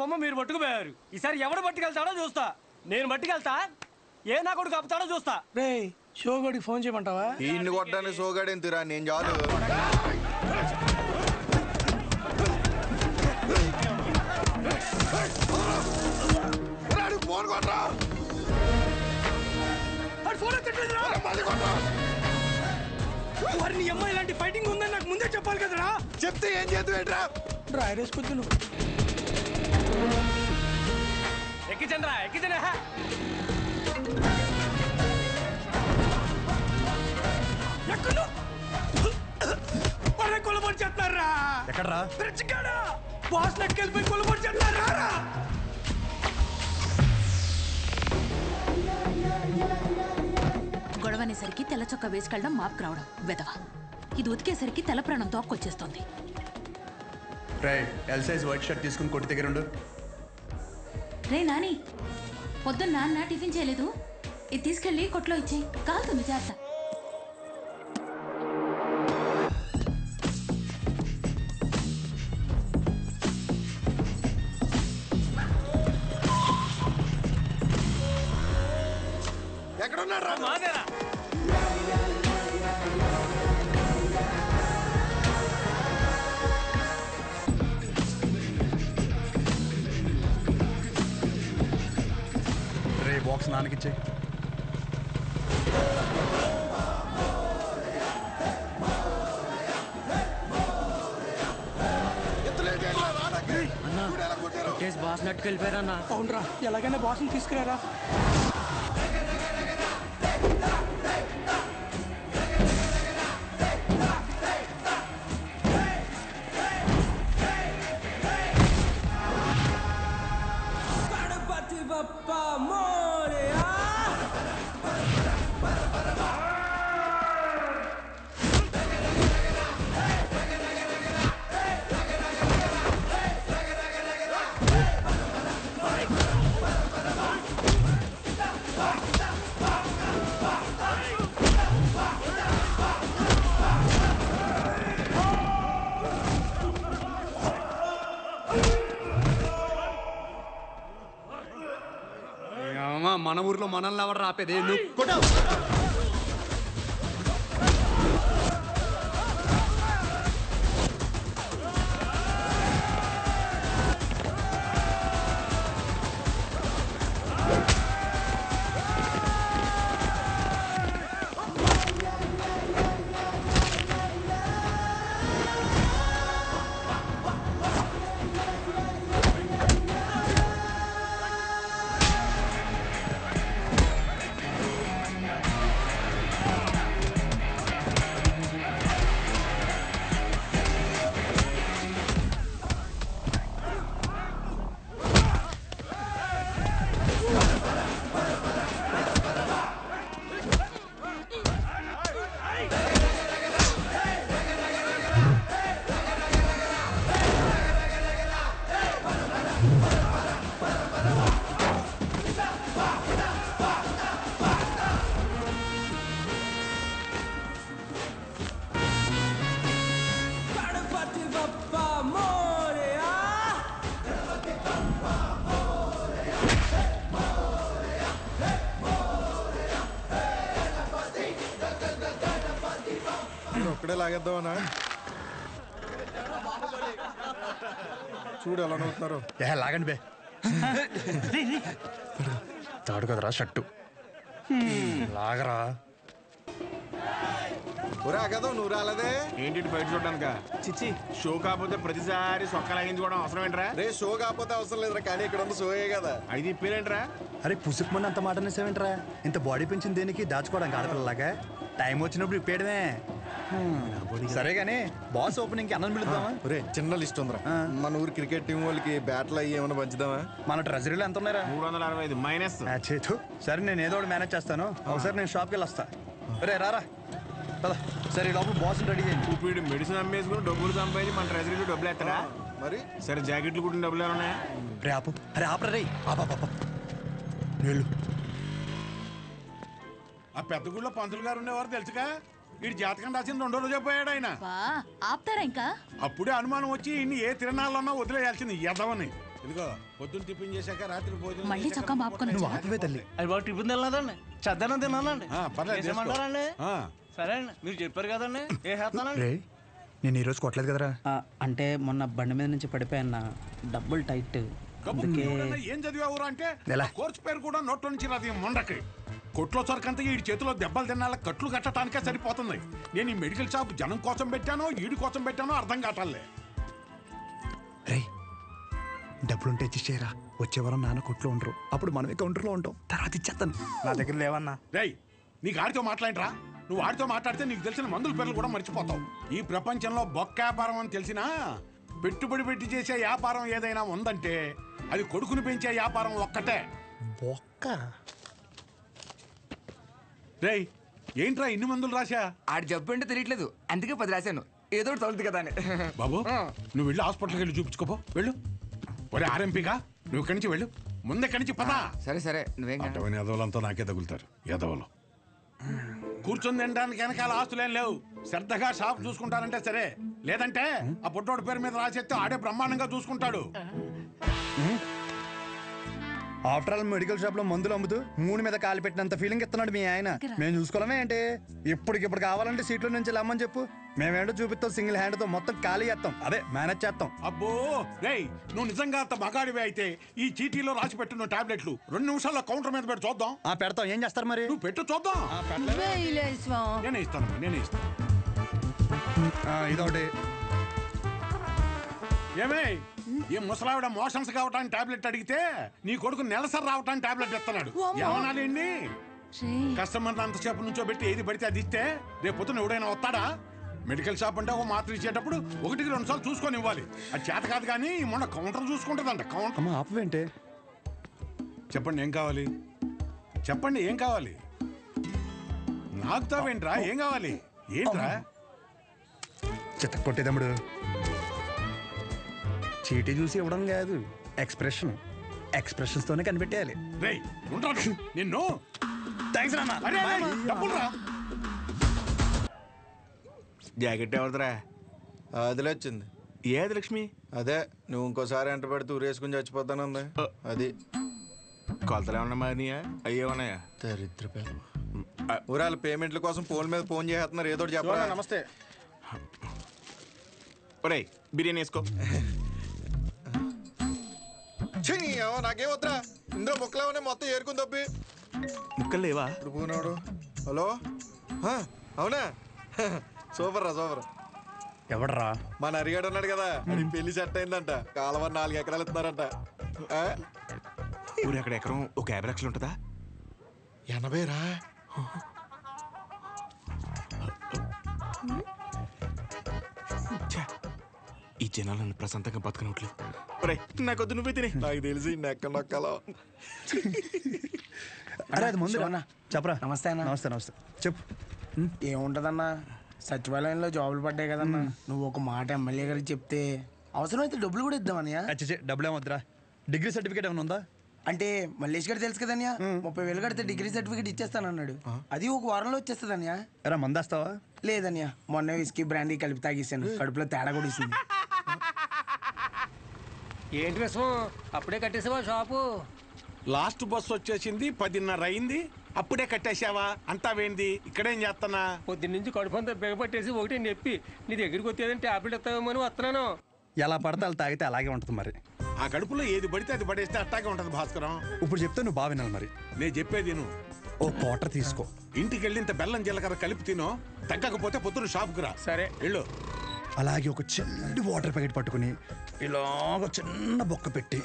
బొమ్మ మీరు పట్టుకుపోయారు. ఈసారి ఎవడు పట్టుకెళ్తాడో చూస్తా. నేను పట్టుకెళ్తా, ఏ నా కొడుకు ఆపుతాడో చూస్తా. రే షోగడికి ఫోన్ చేయమంటావా? ఈయన్ని కొట్టడానికి షోగాడేం తిరా, నేను చాలు. ఫోన్ కొట్టరా. వారిని అమ్మాయి ఇలాంటి ఫైటింగ్ ఉందని నాకు ముందే చెప్పాలి కదరా. చెప్తే ఏం చేద్దాం? డ్రైర్ వేసుకొద్దు నువ్వు. ఎక్కించండిరా, ఎక్కించండి. కొలబడి చేస్తారా? ఎక్కడరా? బాస్ నెక్కెళ్ళిపోయి కొలబడి చేస్తారా? గొడవనేసరికి తెల్ల చొక్క వేసుకెళ్ళడం మాపుకు రావడం వెదవా. ఇది ఉతికేసరికి తెల్ల ప్రాణం తోక్కొచ్చేస్తుంది. ఎల్ సైజ్ వైట్ షర్ట్ తీసుకుని కొట్టి దగ్గర ఉండు. రే నాని, పొద్దున్న నాన్న టిఫిన్ చేయలేదు, ఇది తీసుకెళ్ళి కొట్లో ఇచ్చేయి, కాలుతుంది జాగ్రత్త. ఎక్కడున్నాడు రా? రే బాక్స్ నాన్నకిచ్చే. బాస్ నెట్టుకెళ్ళిపోయారన్నా. అవునరా, ఎలాగైనా బాస్ని తీసుకురారా. మన ఊర్లో మనల్ని ఎవరు రాపేది? నువ్వు ఒక్కడే లాగేద్దామనా? చూడు ఎలా నవ్వుతున్నారు. లాగండి బే. తాడు కదరా షర్టు, లాగరా. కదా నువ్వు రాలేదే ఏంటి బయట చూడడానిక? చిచ్చి, షో కాకపోతే ప్రతిసారి సొక్క లాగించుకోవడం అవసరం ఏంట్రా? రే షో కాకపోతే అవసరం లేదురా, కానీ ఇక్కడ ఉంది షోయే కదా. అయితే ఇప్పేరేంట్రా? అరే పుసుకుమని అంత మాట అనేసేవేంట్రా? ఇంత బాడీ పెంచింది దేనికి? దాచుకోవడానికి ఆడపిల్లలాగా. టైం వచ్చినప్పుడు ఇప్పేయడమే. సరే గానీ బాస్ ఓపెనింగ్ కి అన్నం పిలుద్దామా? రే చిన్న లిస్ట్ ఉందిరా. మన ఊరు క్రికెట్ టీం వాళ్ళకి బ్యాట్లు అయ్యి ఏమైనా పంచుదామా? మన ట్రెజరీలో ఎంత ఉన్నారా? 365 మైనస్. సరే నేను ఏదో ఒకటి మేనేజ్ చేస్తాను. ఒకసారి నేను షాప్కి వెళ్ళి వస్తా. రే రారా. సరే లోపల బాస్ రెడీ చేయండి. ఇప్పుడు మెడిసిన్ అమ్మేసుకుని డబ్బులు సంపాదించి మన ట్రెజరీలో డబ్బులు ఎత్తరా? మరి సరే జాకెట్లు కుట్టిన డబ్బులు ఏమన్నా? రే ఆపు. అరే ఆపరా రే. వెళ్ళు. ఆ పెద్ద గుళ్ళో పంతులు గారు ఉండేవారు తెలుసుగా. వీడి జాతకం రాసిన 2 రోజులు చెప్పాడు ఆయన. ఆపుతారా ఇంకా? అప్పుడే అనుమానం వచ్చి ఇన్ని ఏ తిరణాలన్నా వదిలేయాల్సింది ఎదవని. ఇదిగో పొద్దున్న టిఫిన్ చేశాక రాత్రి భోజనం మళ్ళీ చేశాక చొక్కా మాపుకొని నువ్వు ఆపవే తల్లి. అది బాగా టిఫిన్ తినలేదండి చద్దనం తినాలండి పర్లేదు చేసుకో. చేసేయమంటారండి ఆ, సరే అండి మీరు చెప్పారు కదండి ఏ చేస్తానండి రే నేను ఈరోజు కొట్టలేదు కదరా. అంటే మొన్న బండి మీద నుంచి పడిపోయాన్న డబ్బులు టైట్ అందుకే ఎవరన్నా ఏం చదివావురా అంటే ఎలా? ఆ కోర్సు పేరు కూడా నోట్లో నుంచి రాదు ఈ మొండకి. కొట్లో సరికంతా ఈ చేతిలో దెబ్బలు తినాల కట్లు కట్టడానికే సరిపోతుంది. నేను ఈ మెడికల్ షాప్ జనం కోసం పెట్టానో ఈడి కోసం పెట్టానో అర్థం కావట్లే. రే డబ్బులుంటే ఇచ్చేయరా. వచ్చే వారం నాన్న కొట్లో ఉండరు, అప్పుడు మనమే కౌంటర్లో ఉంటాం. తర్వాత ఇచ్చేస్తాను. నా దగ్గర లేవన్నా. రేయ్ నీకు ఆడితో మాట్లాడరా. నువ్వు ఆడితో మాట్లాడితే నీకు తెలిసిన మందుల పేర్లు కూడా మర్చిపోతావు. ఈ ప్రపంచంలో బొక్క వ్యాపారం అని తెలిసినా పెట్టుబడి పెట్టి చేసే వ్యాపారం ఏదైనా ఉందంటే అది కొడుకుని పెంచే వ్యాపారం ఒక్కటే. బొక్క రేయ్ ఏంట్రా ఇన్ని మందులు రాశా? ఆడు జబ్బు అంటే తెలియట్లేదు, అందుకే 10 రాశాను. ఏదో ఒకటి తగులుతుంది కదా అని. బాబు నువ్వు వెళ్ళి హాస్పిటల్కి వెళ్ళి చూపించుకోపో. వెళ్ళు. ఒరే ఆర్ఎంపీగా నువ్వు ఇక్కడి నుంచి వెళ్ళు. ముందెక్కడి నుంచి పదా. సరే సరే నువ్వేం కాదు. అటువంటి ఎదవలంతా నాకే తగులుతారు ఎదవలు. కూర్చొని తినడానికి వెనకాల ఆస్తులేం లేవు. శ్రద్ధగా షాప్ చూసుకుంటారంటే సరే, లేదంటే ఆ పుట్టోడు పేరు మీద రాసేస్తే ఆడే బ్రహ్మాండంగా చూసుకుంటాడు. ఆఫ్టర్ ఆల్ మెడికల్ షాప్ లో మందులు అమ్ముతూ మూడు మీద కాలు పెట్టినంత ఫీలింగ్ ఇస్తున్నాడు మీ ఆయన. మేము చూసుకోవడమే ఏంటి? ఇప్పటికిప్పుడు కావాలంటే సీట్లో నుంచి లమ్మని చెప్పు, మేమేంటో చూపిస్తాం. సింగిల్ హ్యాండ్ తో మొత్తం ఖాళీ చేస్తాం, అదే మేనేజ్ చేస్తాం. అబ్బో రేయ్ నువ్వు నిజంగా అంత మగాడివి అయితే ఈ చీటీలో రాసి పెట్టున్న టాబ్లెట్లు 2 నిమిషాల్లో కౌంటర్ మీద పెట్టి చూద్దాం. పెడతాం. ఏం చేస్తారు మరి? నువ్వు పెట్టు చూద్దాం. నేనే ఇస్తాను. ఇదొకటి. ఏమే ఈ ముసలావిడ మోషన్స్ కావటానికి టాబ్లెట్ అడిగితే నీ కొడుకు నెలసరి రావటానికి టాబ్లెట్ ఇస్తున్నాడు. ఏమనాలండి? కస్టమర్ అంతసేపు నుంచో పెట్టి ఏది పడితే అది ఇస్తే రేపు పొద్దున ఎవడైనా వస్తాడా? మెడికల్ షాప్ అంటే ఒక మాత్ర ఇచ్చేటప్పుడు 1-2 సార్లు చూసుకొని ఇవ్వాలి. అది చేత కాదు కానీ మొన్న కౌంటర్ చూసుకుంటుందంట. కౌంటర్ ఆపవేంటే? చెప్పండి ఏం కావాలి? చెప్పండి ఏం కావాలి? నాకు తావేంట్రా? ఏం కావాలి? ఏంట్రా? చిత్త కొట్టేదమ్ముడు. చీటీ చూసి ఇవ్వడం కాదు, ఎక్స్ప్రెషన్స్ తోనే కనిపెట్టేయాలి. రేయ్ ఉంటాను నిన్ను. థ్యాంక్స్ అన్న. అరే డబ్బులు రా. జాకెట్ ఎవరిదిరా? అదిలే వచ్చింది. ఏది లక్ష్మి? అదే నువ్వు ఇంకోసారి ఎంట పెడితే ఊరేసుకుని చచ్చిపోతానుంది. అది కొలతలు ఏమన్నా మారినాయా? అయ్యే ఉన్నాయా? దరిద్ర పేరు. ఊరాల పేమెంట్ల కోసం ఫోన్ మీద ఫోన్ చేస్తున్నారు. ఏదో చెప్పరా. నమస్తే. ఒరేయ్ బిర్యానీ వేసుకో. నాకేం వద్దురా. ఇందులో ముక్కలేమనే మొత్తం ఏరుకుని తప్పి ముక్కలు లేవా? ఇప్పుడు పోనాడు. హలో అవునా? సూపర్ రా సూపర్. ఎవడరా? మన అరిగాడు ఉన్నాడు కదా, అది పెళ్లి సెట్ అయిందంట. కాలువ 4 ఎకరాలు ఇస్తున్నారంట. ఊరు అక్కడ ఎకరం ఒక 50 లక్షలు ఉంటుందా? 80 రా. ఈ జనాలు నన్ను ప్రశాంతంగా బతకనట్లేదు. ఒరే నాకొద్దు, నువ్వే తినే. నాకు తెలిసి నెక్క నొక్కలో. అరే అది ముందు చెప్పరా. నమస్తే అన్న. నమస్తే చెప్పు. ఏముంటదన్నా, సచివాలయంలో జాబులు పడ్డాయి కదన్నా. నువ్వు ఒక మాట ఎమ్మెల్యే గారికి చెప్తే అవసరమైతే డబ్బులు కూడా ఇద్దామన్నయ్య. అచ్చే డబ్బులు ఏమొద్దురా. డిగ్రీ సర్టిఫికేట్ ఏమైనా ఉందా? అంటే మల్లేష్ గారు తెలుసు కదన్యా, 30,000 కడితే డిగ్రీ సర్టిఫికేట్ ఇచ్చేస్తానన్నాడు. అది ఒక వారంలో వచ్చేస్తుందన్యా. ఎరా మందేస్తావా? లేదన్యా, మొన్న విస్కీ బ్రాండీ కలిపి తాగేసాను, కడుపులో తేడా కూడా ఇస్తుంది. ఏంటి విషయం? అప్పుడే కట్టేసావా షాపు? లాస్ట్ బస్ వచ్చేసింది, 10:30 అయింది. అప్పుడే కట్టేశావా అంటావేంది? ఇక్కడేం చేస్తానా? పొద్దున్నుంచి కడుపు అంతా బిగపట్టేసి ఒకటే నొప్పి. నీ దగ్గరికి వచ్చేదంటే టాబ్లెట్ ఇస్తావేమో అని వస్తున్నాను. ఎలా పడితే అలా తాగితే అలాగే ఉంటుంది మరి. ఆ కడుపులో ఏది పడితే అది పడేస్తే అట్టాగే ఉంటది భాస్కరం. ఇప్పుడు చెప్తే నువ్వు బాగా వినాలి మరి. నేను చెప్పేది నువ్వు ఓ క్వార్టర్ తీసుకో. ఇంటికి వెళ్ళి ఇంత బెల్లం జీలకర్ర కలిపి తినో. తగ్గకపోతే పొద్దున షాప్కి రా. సరే వెళ్ళు. అలాగే ఒక చిన్న వాటర్ ప్యాకెట్ పట్టుకుని ఇలాగ చిన్న బొక్క పెట్టి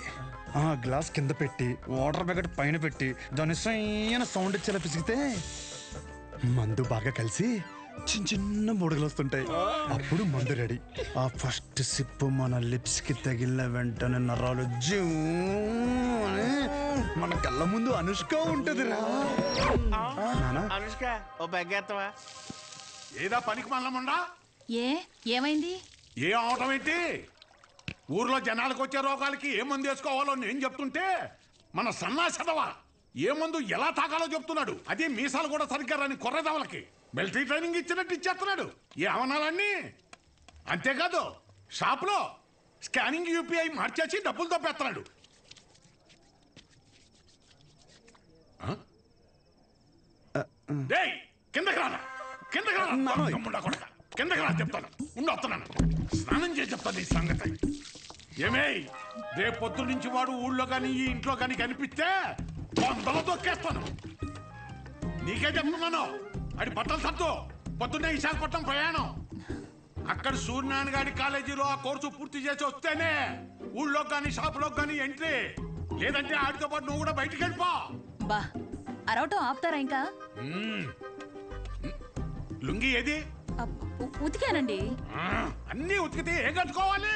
ఆ గ్లాస్ కింద పెట్టి వాటర్ ప్యాకెట్ పైన పెట్టి దాని సైన సౌండ్ ఇచ్చేలా పిసిగితే మందు బాగా కలిసి చిన్న చిన్న బుడగలు వస్తుంటాయి. అప్పుడు మందు రెడీ. ఆ ఫస్ట్ సిప్ మన లిప్స్ కి తగిలిన వెంటనే నరాలు జూ అని మన కళ్ళ ముందు అనుష్క ఉంటది రా. అనుష్క ఓ బెగ్గేస్తావా? ఏదా పనికి మల్లముండా? ఏమైంది? ఏం అవటం ఏంటి? ఊర్లో జనాలకు వచ్చే రోగాలకి ఏ మందు వేసుకోవాలో నేను చెప్తుంటే మన సన్నాసదవా ఏ మందు ఎలా తాగాలో చెప్తున్నాడు. అదే మీసాలు కూడా సరిగ్గా రాని కొర్రదవలకి మిలిటరీ ట్రైనింగ్ ఇచ్చినట్టు ఇచ్చేస్తున్నాడు. ఏ అవనాలన్నీ అంతేకాదు షాప్లో స్కానింగ్ యూపీఐ మార్చేసి డబ్బులు తప్పేస్తున్నాడు. డేయ్, కిందకి రానా, కిందకి రానా, తమ్ముడా కొడకా, కిందకి రా చెప్తాను. వస్తున్నాను, స్నానం చేసి చెప్తాను ఈ సంగతి. ఏమే, రేపు పొద్దు నుంచి వాడు ఊళ్ళో కానీ ఈ ఇంట్లో కానీ కనిపిస్తే వందలు తొక్కేస్తాను. నీకే చెప్తున్నాను. అది బట్టలు సర్దు, పొద్దున్నే విశాఖపట్నం ప్రయాణం. అక్కడ సూర్యనారాయణ గారి కాలేజీలో ఆ కోర్సు పూర్తి చేసి వస్తేనే ఊళ్ళో కానీ షాపులో కానీ ఎంట్రీ. లేదంటే ఆడితో పాటు నువ్వు కూడా బయటికి వెళ్ళిపో. బా అరవటం ఆపుతారా ఇంకా? లుంగి ఏది? ఉతికానండి. అన్నీ ఉతికితే ఏం కట్టుకోవాలి?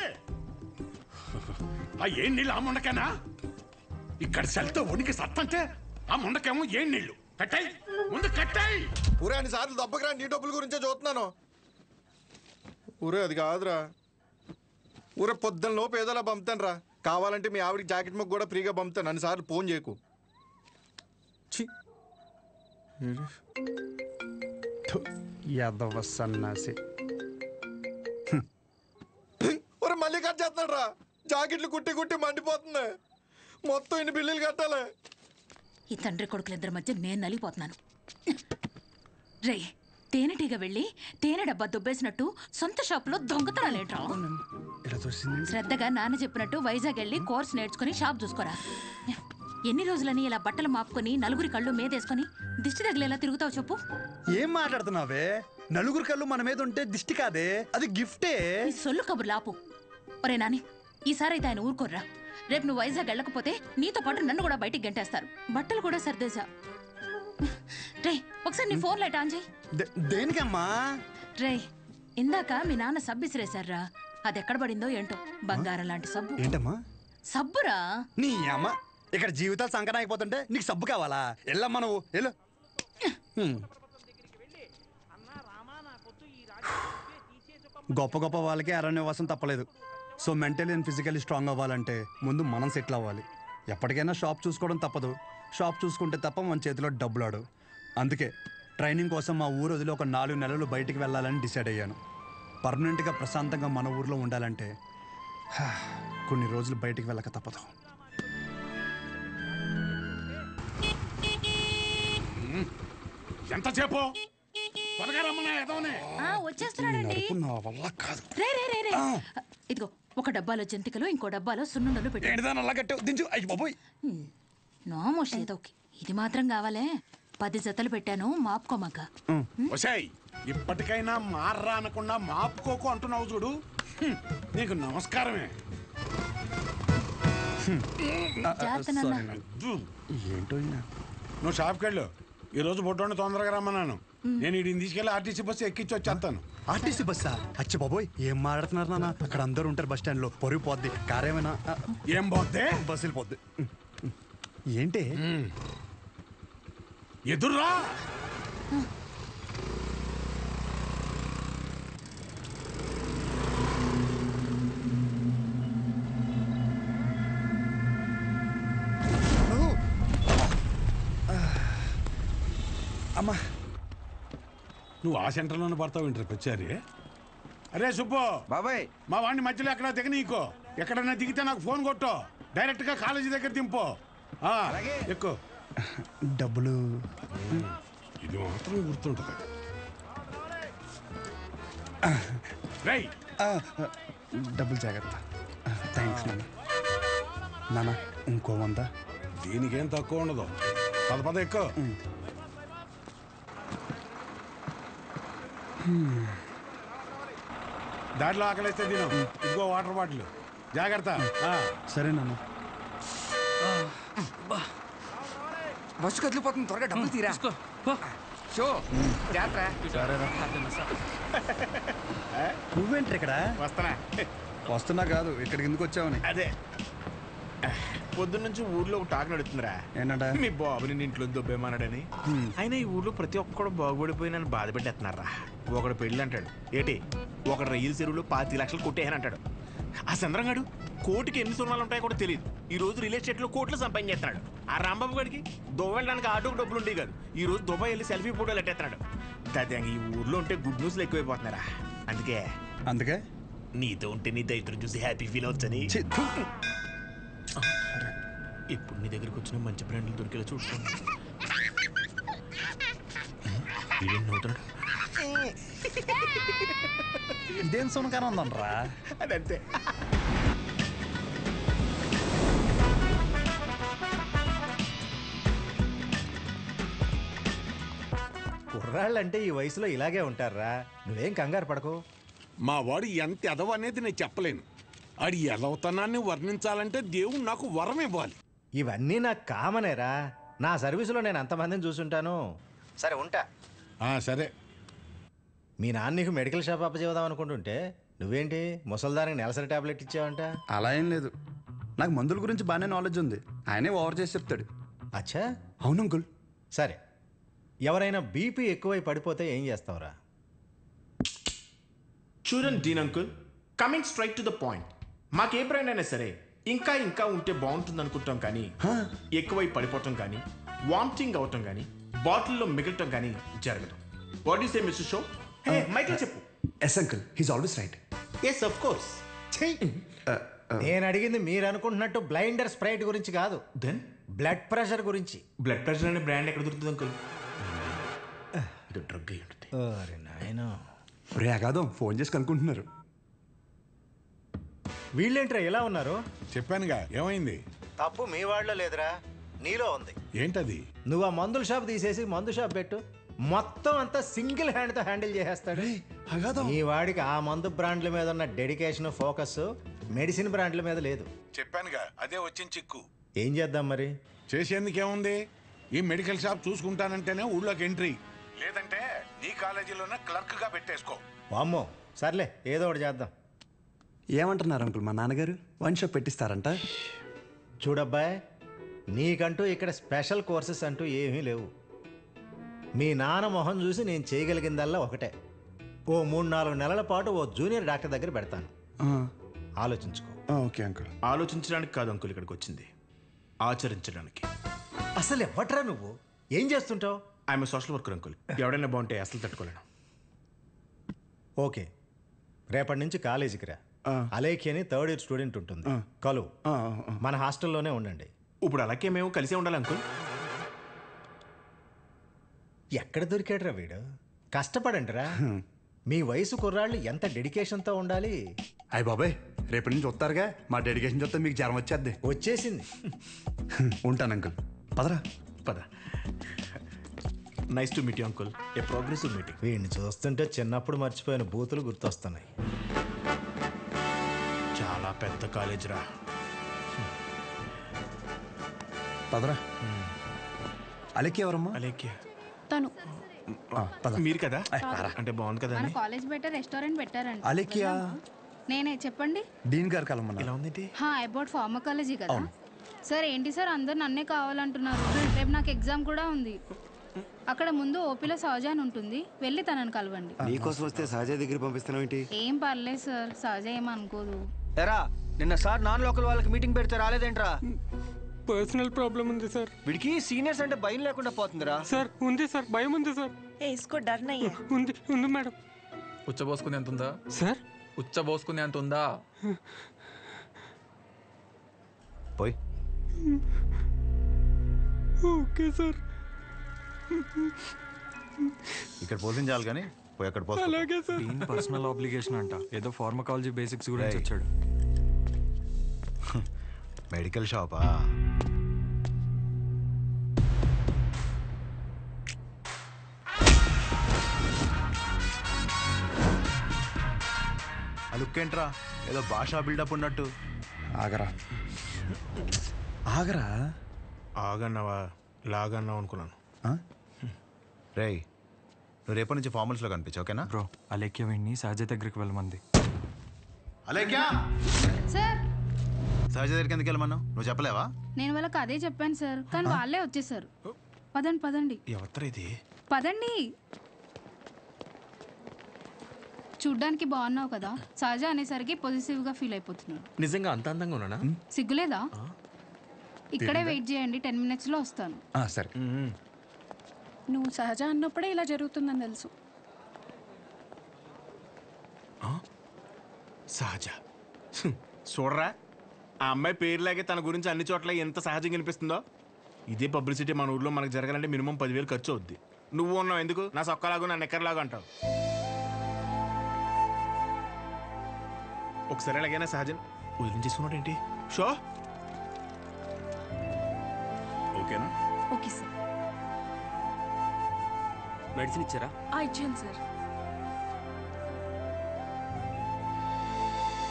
ఆ ఏం నీళ్ళు ఆ ముండకేనా? ఇక్కడ సెల్తో ఉనికి సత్తంటే ఆ ముండకేమో ఏం నీళ్ళు. కట్టాయి, ముందు కట్టాయి. ఊరే అన్ని సార్లు దెబ్బకి రా, నీ డబ్బుల గురించే చూస్తున్నాను. ఊరే అది కాదురా, ఊరే పొద్దున్న లోపు ఏదోలా పంపుతాను రా. కావాలంటే మీ ఆవిడకి జాకెట్ ముక్క కూడా ఫ్రీగా పంపుతాను. అన్నిసార్లు ఫోన్ చేయకు. సన్నాసి ఒరే మళ్ళీ కట్ చేస్తున్నాడు రా. జాకెట్లు కుట్టి కుట్టి మండిపోతుంది. మొత్తం ఇన్ని బిల్లులు కట్టాలి. ఈ తండ్రి కొడుకులిద్దరి మధ్య నేను నలిగిపోతున్నాను. రే, తేనెటీగ వెళ్ళి తేనె డబ్బా దుబ్బేసినట్టు సొంత షాపులో దొంగతనాలేంట్రా? శ్రద్ధగా నాన్న చెప్పినట్టు వైజాగ్ వెళ్ళి కోర్స్ నేర్చుకుని షాప్ చూసుకోరా. ఎన్ని రోజులని ఇలా బట్టలు మాపుకొని నలుగురి కళ్ళు మీదేసుకొని దిష్టి తగిలేలా తిరుగుతావు చెప్పు? ఏం మాట్లాడుతున్నావే? నలుగురు కళ్ళు మన మీద ఉంటే దిష్టి కాదే, అది గిఫ్టే. ఈ సొల్లు కబుర్లు ఆపు. ఒరే నాని, ఈసారి అయితే ఆయన ఊరుకోర్రా. రేపు నువ్వు వైజాగ్ వెళ్ళకపోతే నీతో పాటు నన్ను కూడా బయటికి గంటేస్తారు. బట్టలు కూడా సర్దేశా. రే, ఒకసారి నీ ఫోన్ లైట్ ఆన్ చేయి. దేనికమ్మా? రే, ఇందాక మీ నాన్న సబ్బు ఇసిరేశారా, అది ఎక్కడ పడిందో ఏంటో. బంగారం లాంటి సబ్బు. ఏంటమ్మా? సబ్బురా. నీ అమ్మ, ఇక్కడ జీవితాలు సంకటం అయిపోతుంటే నీకు సబ్బు కావాలా? వెళ్ళమ్మా నువ్వు, వెళ్ళు. గొప్ప గొప్ప వాళ్ళకి అరణ్యవాసం తప్పలేదు. So mentally and physically strong అవ్వాలంటే ముందు మనం సెటిల్ అవ్వాలి. ఎప్పటికైనా షాప్ చూసుకోవడం తప్పదు. షాప్ చూసుకుంటే తప్ప మన చేతిలో డబ్బులు ఆడు. అందుకే ట్రైనింగ్ కోసం మా ఊరు వదిలి ఒక 4 నెలలు బయటికి వెళ్ళాలని డిసైడ్ అయ్యాను. పర్మనెంట్గా ప్రశాంతంగా మన ఊర్లో ఉండాలంటే కొన్ని రోజులు బయటికి వెళ్ళక తప్పదు. ఎంతసేపు వచ్చేస్తున్నాడండి. రే రే రే రే, ఇదిగో ఒక డబ్బాలో జంతికలు, ఇంకో డబ్బాలో సున్నుండలు పెట్టాను. నోమోష్ ఏదోకి ఇది మాత్రం కావాలే. 10 జతలు పెట్టాను, మాపుకోమాక. ఇప్పటికైనా మార్రా అనకుండా మాపుకోకు అంటున్నావు చూడు. నీకు నమస్కారమే. ఏంటో నువ్వు షాప్కి వెళ్ళు. ఈ రోజు ఫోటోని తొందరగా రమ్మన్నాను. నేను వీడిని తీసుకెళ్ళి ఆర్టీసీ బస్సు ఎక్కించి వచ్చేస్తాను. ఆర్టీసీ బస్సా? అచ్చి బాబోయ్, ఏం మాట్లాడుతున్నారు నాన్న? అక్కడ అందరూ ఉంటారు బస్ స్టాండ్ లో. పొరుగు పోద్ది. కారేమైనా? ఏం పోద్ది? బస్సు వెళ్ళిపోద్ది. ఏంటి? ఎదుర్రా. అమ్మా, నువ్వు ఆ సెంటర్లోనే పడతావు ఇంటర్ వచ్చారి. అరే సుబ్బు బాబాయ్, మా వాడిని మధ్యలో ఎక్కడ దిగ నీకో. ఎక్కడన్నా దిగితే నాకు ఫోన్ కొట్టు. డైరెక్ట్ గా కాలేజీ దగ్గర దింపు. ఎక్కువ డబ్బులు ఇది మాత్రం గుర్తుంటుంది. రేయ్, డబ్బులు జాగ్రత్త. థ్యాంక్స్ నాన్న. నాన్న ఇంకో 100. దీనికేం తక్కువ ఉండదు. పద ఎక్కువ. దాంట్లో ఆకలిస్తే తిను. ఇదిగో వాటర్ బాటిల్, జాగ్రత్త. సరే నాన్న. బస్సు కదిలిపోతుంది, త్వరగా డబ్బులు తీరా. షో నువ్వేంటి ఇక్కడ? వస్తున్నా కాదు, ఇక్కడికి ఎందుకు వచ్చావని. అదే పొద్దున్నుంచి ఊర్లో ఒక టాక్ నడుతుందిరా. ఏంటంట? మీ బాబుని ఇంట్లో దొబ్బేమన్నాడని. అయినా ఈ ఊర్లో ప్రతి ఒక్కడు బాగుపడిపోయి నన్ను బాధ పెట్టేస్తున్నారా. ఒకడు పెళ్ళి అంటాడు, ఏటి ఒకడు రైలు చెరువులో 25 లక్షలు కొట్టేయని అంటాడు. ఆ చంద్రంగాడు కోటికి ఎన్ని సున్నాలు ఉంటాయో కూడా తెలియదు. ఈ రోజు రియల్ ఎస్టేట్ లో కోట్లు సంపాదించేస్తున్నాడు. ఆ రాంబాబు గారికి దుబాయ్ వెళ్ళడానికి ఆటోకి డబ్బులు ఉండేవి కాదు. ఈ రోజు దుబాయ్ వెళ్ళి సెల్ఫీ ఫోటోలు ఎట్టేస్తున్నాడు. దాదాపు ఈ ఊర్లో ఉంటే గుడ్ న్యూస్లు ఎక్కువైపోతున్నారా. అందుకే నీతో ఉంటే నీ దైత్రం చూసి హ్యాపీ ఫీల్ అవచ్చని. ఇప్పుడు నీ దగ్గరికి వచ్చిన మంచి బ్రాండ్లు దొరికేలా చూసుకోండి. ఇదేం నవ్వుతున్నాడు? ఇదేం సునకాన ఉందనరా? అదంతే. కుర్రాళ్ళంటే ఈ వయసులో ఇలాగే ఉంటారా, నువ్వేం కంగారు పడకు. మా వాడు ఎంత ఎదవ అనేది నేను చెప్పలేను. ఆడి ఎదవతనాన్ని వర్ణించాలంటే దేవుడు నాకు వరం ఇవ్వాలి. ఇవన్నీ నాకు కామనేరా, నా సర్వీసులో నేను అంతమందిని చూసుంటాను. సరే ఉంటా. సరే. మీ నాన్న నీకు మెడికల్ షాప్ అప్పచేద్దాం అనుకుంటుంటే నువ్వేంటి ముసల్దానికి నెలసరి టాబ్లెట్ ఇచ్చావంట? అలా ఏం లేదు, నాకు మందుల గురించి బాగానే నాలెడ్జ్ ఉంది. ఆయనే ఓవర్ చేసి చెప్తాడు. అచ్చా, అవును అంకుల్. సరే, ఎవరైనా బీపీ ఎక్కువై పడిపోతే ఏం చేస్తావురా? చూడండి Dean uncle, coming straight to the point. మాకే బ్రాండ్ అయినా సరే ఇంకా ఇంకా ఉంటే బాగుంటుంది అనుకుంటాం, కానీ ఎక్కువై పడిపోవటం కానీ వామిటింగ్ అవటం కానీ బాటిల్లో మిగలటం కానీ జరగదు. What is a mister show? Michael చెప్పు. Yes uncle, he's always right. Yes of course. నేను అడిగింది మీరు అనుకుంటున్నట్టు బ్లైండర్ స్ప్రైట్ గురించి కాదు, దెన్ బ్లడ్ ప్రెషర్ గురించి. బ్లడ్ ప్రెషర్ అనే బ్రాండ్ ఎక్కడ దొరుకుతుంది అంకుల్? ఇది డ్రగ్ అయి ఉంటుంది. అరే నాయనా, రే అగాదం ఫోన్ చేసి కనుక్కుంటున్నారు. వీళ్ళేంట్రా ఇలా ఉన్నారు? చెప్పానుగా, ఏమైంది? తప్పు మీ వాళ్ళలో లేదురా, నీలో ఉంది. ఏంటది? నువ్వు ఆ మందుల షాప్ తీసేసి మందు షాప్ పెట్టు, మొత్తం అంతా సింగిల్ హ్యాండ్తో హ్యాండిల్ చేసేస్తాడు. ఈ వాడికి ఆ మందు బ్రాండ్ల మీద ఉన్న డెడికేషన్, ఫోకస్ మెడిసిన్ బ్రాండ్ల మీద లేదు. చెప్పానుగా, అదే వచ్చిన చిక్కు. ఏం చేద్దాం మరి? చేసేందుకేముంది, ఈ మెడికల్ షాప్ చూసుకుంటానంటేనే ఊళ్ళోకి ఎంట్రీ, లేదంటే నీ కాలేజీలోనే క్లర్క్ గా పెట్టేసుకో. వామ్మో, సర్లే ఏదో ఒకటి చేద్దాం. ఏమంటున్నారు అంకుల్, మా నాన్నగారు వన్ షాప్ పెట్టిస్తారంట? చూడబ్బాయ్, నీకంటూ ఇక్కడ స్పెషల్ కోర్సెస్ అంటూ ఏమీ లేవు. మీ నాన్న మొహం చూసి నేను చేయగలిగిందల్లా ఒకటే, ఓ 3-4 నెలల పాటు ఓ జూనియర్ డాక్టర్ దగ్గర పెడతాను. ఆలోచించుకో. Okay uncle. ఆలోచించడానికి కాదు అంకుల్ ఇక్కడికి వచ్చింది, ఆచరించడానికి. అసలు ఎవట్రా నువ్వు, ఏం చేస్తుంటావు? I'm social worker uncle. ఎవడైనా బాగుంటే అసలు తట్టుకోలేను. ఓకే, రేపటి నుంచి కాలేజీకి రా. అలేఖి అని 3rd ఇయర్ స్టూడెంట్ ఉంటుంది, కలు. మన హాస్టల్లోనే ఉండండి. ఇప్పుడు అలాగే మేము కలిసే ఉండాలి అంకుల్. ఎక్కడ దొరికాడురా వీడు? కష్టపడండిరా. మీ వయసు కుర్రాళ్ళు ఎంత డెడికేషన్తో ఉండాలి. అయ్య బాబాయ్, రేపటి నుంచి వస్తారుగా, మా డెడికేషన్ చూస్తే మీకు జ్వరం వచ్చేద్ది. వచ్చేసింది. ఉంటాను అంకుల్, పదరా. పద. Nice to meet you uncle, a progressive meeting. వీడిని చూస్తుంటే చిన్నప్పుడు మర్చిపోయిన బూతులు గుర్తొస్తున్నాయి. చాలా పెద్ద కాలేజ్ రా. పదరా. అలెక్కి ఎవరమ్మా? అలేఖ్య తను మీరు కదా? అంటే బాగుంది కదా మన కాలేజ్ బయట రెస్టారెంట్ పెట్టారండి. అలెక్కియా? నేనే, చెప్పండి. డీన్ గారు కలమన్నా. ఎలా ఉంది? అబౌట్ ఫార్మకాలజీ కదా సార్. ఏంటి సార్ అందరు నన్నే కావాలంటున్నారు? రేపు నాకు ఎగ్జామ్ కూడా ఉంది. అక్కడ ముందు ఓపీలో సహజ అని ఉంటుంది, వెళ్ళి తనని కలవండి. నీకోసం వస్తే సహజ దగ్గర పంపిస్తున్నావు ఏంటి? ఏం పర్లేదు సార్, సహజ ఏమనుకోదు. ఎరా, నిన్న సార్ నాన్ లోకల్ వాళ్ళకి మీటింగ్ పెడితే రాలేదేంట్రా? పర్సనల్ ప్రాబ్లం ఉంది సార్. వీడికి సీనియర్స్ అంటే భయం లేకుండా పోతుందిరా. సార్ ఉంది సార్, భయం ఉంది సార్. ఉంది ఉంది మేడం. ఉచ్చబోసుకునే అంత ఉందా సార్? ఉచ్చబోసుకునే అంత ఉందా? పోయి. Okay sir. ఇక్కడ పోషించాలి కానీ పోయి అక్కడ పోయి. అలాగే సార్. దీని పర్సనల్ ఆబ్లిగేషన్ అంట, ఏదో ఫార్మకాలజీ బేసిక్స్ గురించి వచ్చాడు. మెడికల్ షాపా? ఆ లుక్ ఏంట్రా, ఏదో భాషా బిల్డప్ ఉన్నట్టు. ఆగరా ఆగరా. ఆగన్నావా లాగన్నావు అనుకున్నాను. రేయ్, నువ్వు రేపటి నుంచి ఫార్మల్స్లో కనిపించు, ఓకేనా? బ్రో, అలేఖ్య వీడిని సహజ దగ్గరికి వెళ్ళమంది. అలేఖ్యా, సార్ సహజ దగ్గరికి ఎందుకు వెళ్ళమన్నావు? నువ్వు చెప్పలేవా? నేను వాళ్ళకి అదే చెప్పాను సార్, కానీ వాళ్ళే వచ్చేసారు. పదండి పదండి. ఎవరు ఇది? పదండి. చూడ్డానికి బాగున్నావు కదా, సహజ అనేసరికి పొజిటివ్ గా ఫీల్ అయిపోతున్నాడు. నిజంగా అంత అందంగా ఉన్నానా? సిగ్గులేదా? ఇక్కడే వెయిట్ చేయండి, 10 minutes లో వస్తాను. సరే. నువ్వు సహజ అన్నప్పుడే ఇలా జరుగుతుందని తెలుసు. సహజ చూడరా, ఆ అమ్మాయి పేరులాగే తన గురించి అన్ని చోట్ల ఎంత సహజంగా అనిపిస్తుందో. ఇదే పబ్లిసిటీ మన ఊర్లో మనకు జరగాలంటే మినిమం 10,000 ఖర్చు అవుద్ది. నువ్వు ఉన్నావు ఎందుకు, నా సొక్కలాగా నా నెక్కర్లాగా అంటావు. ఒకసారి ఎలాగైనా సహజన్ వదిలించేసుకున్నాడు ఏంటి? షో ఓకేనా? Okay sir. మెడిసిన్ ఇచ్చారా? ఇచ్చాను సార్.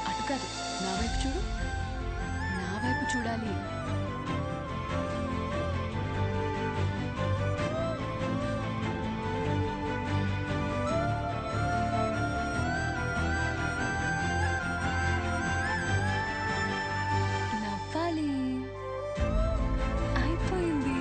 అటు కాదు, నా వైపు చూడు. నా వైపు చూడాలి. నవ్వాలి. అయిపోయింది.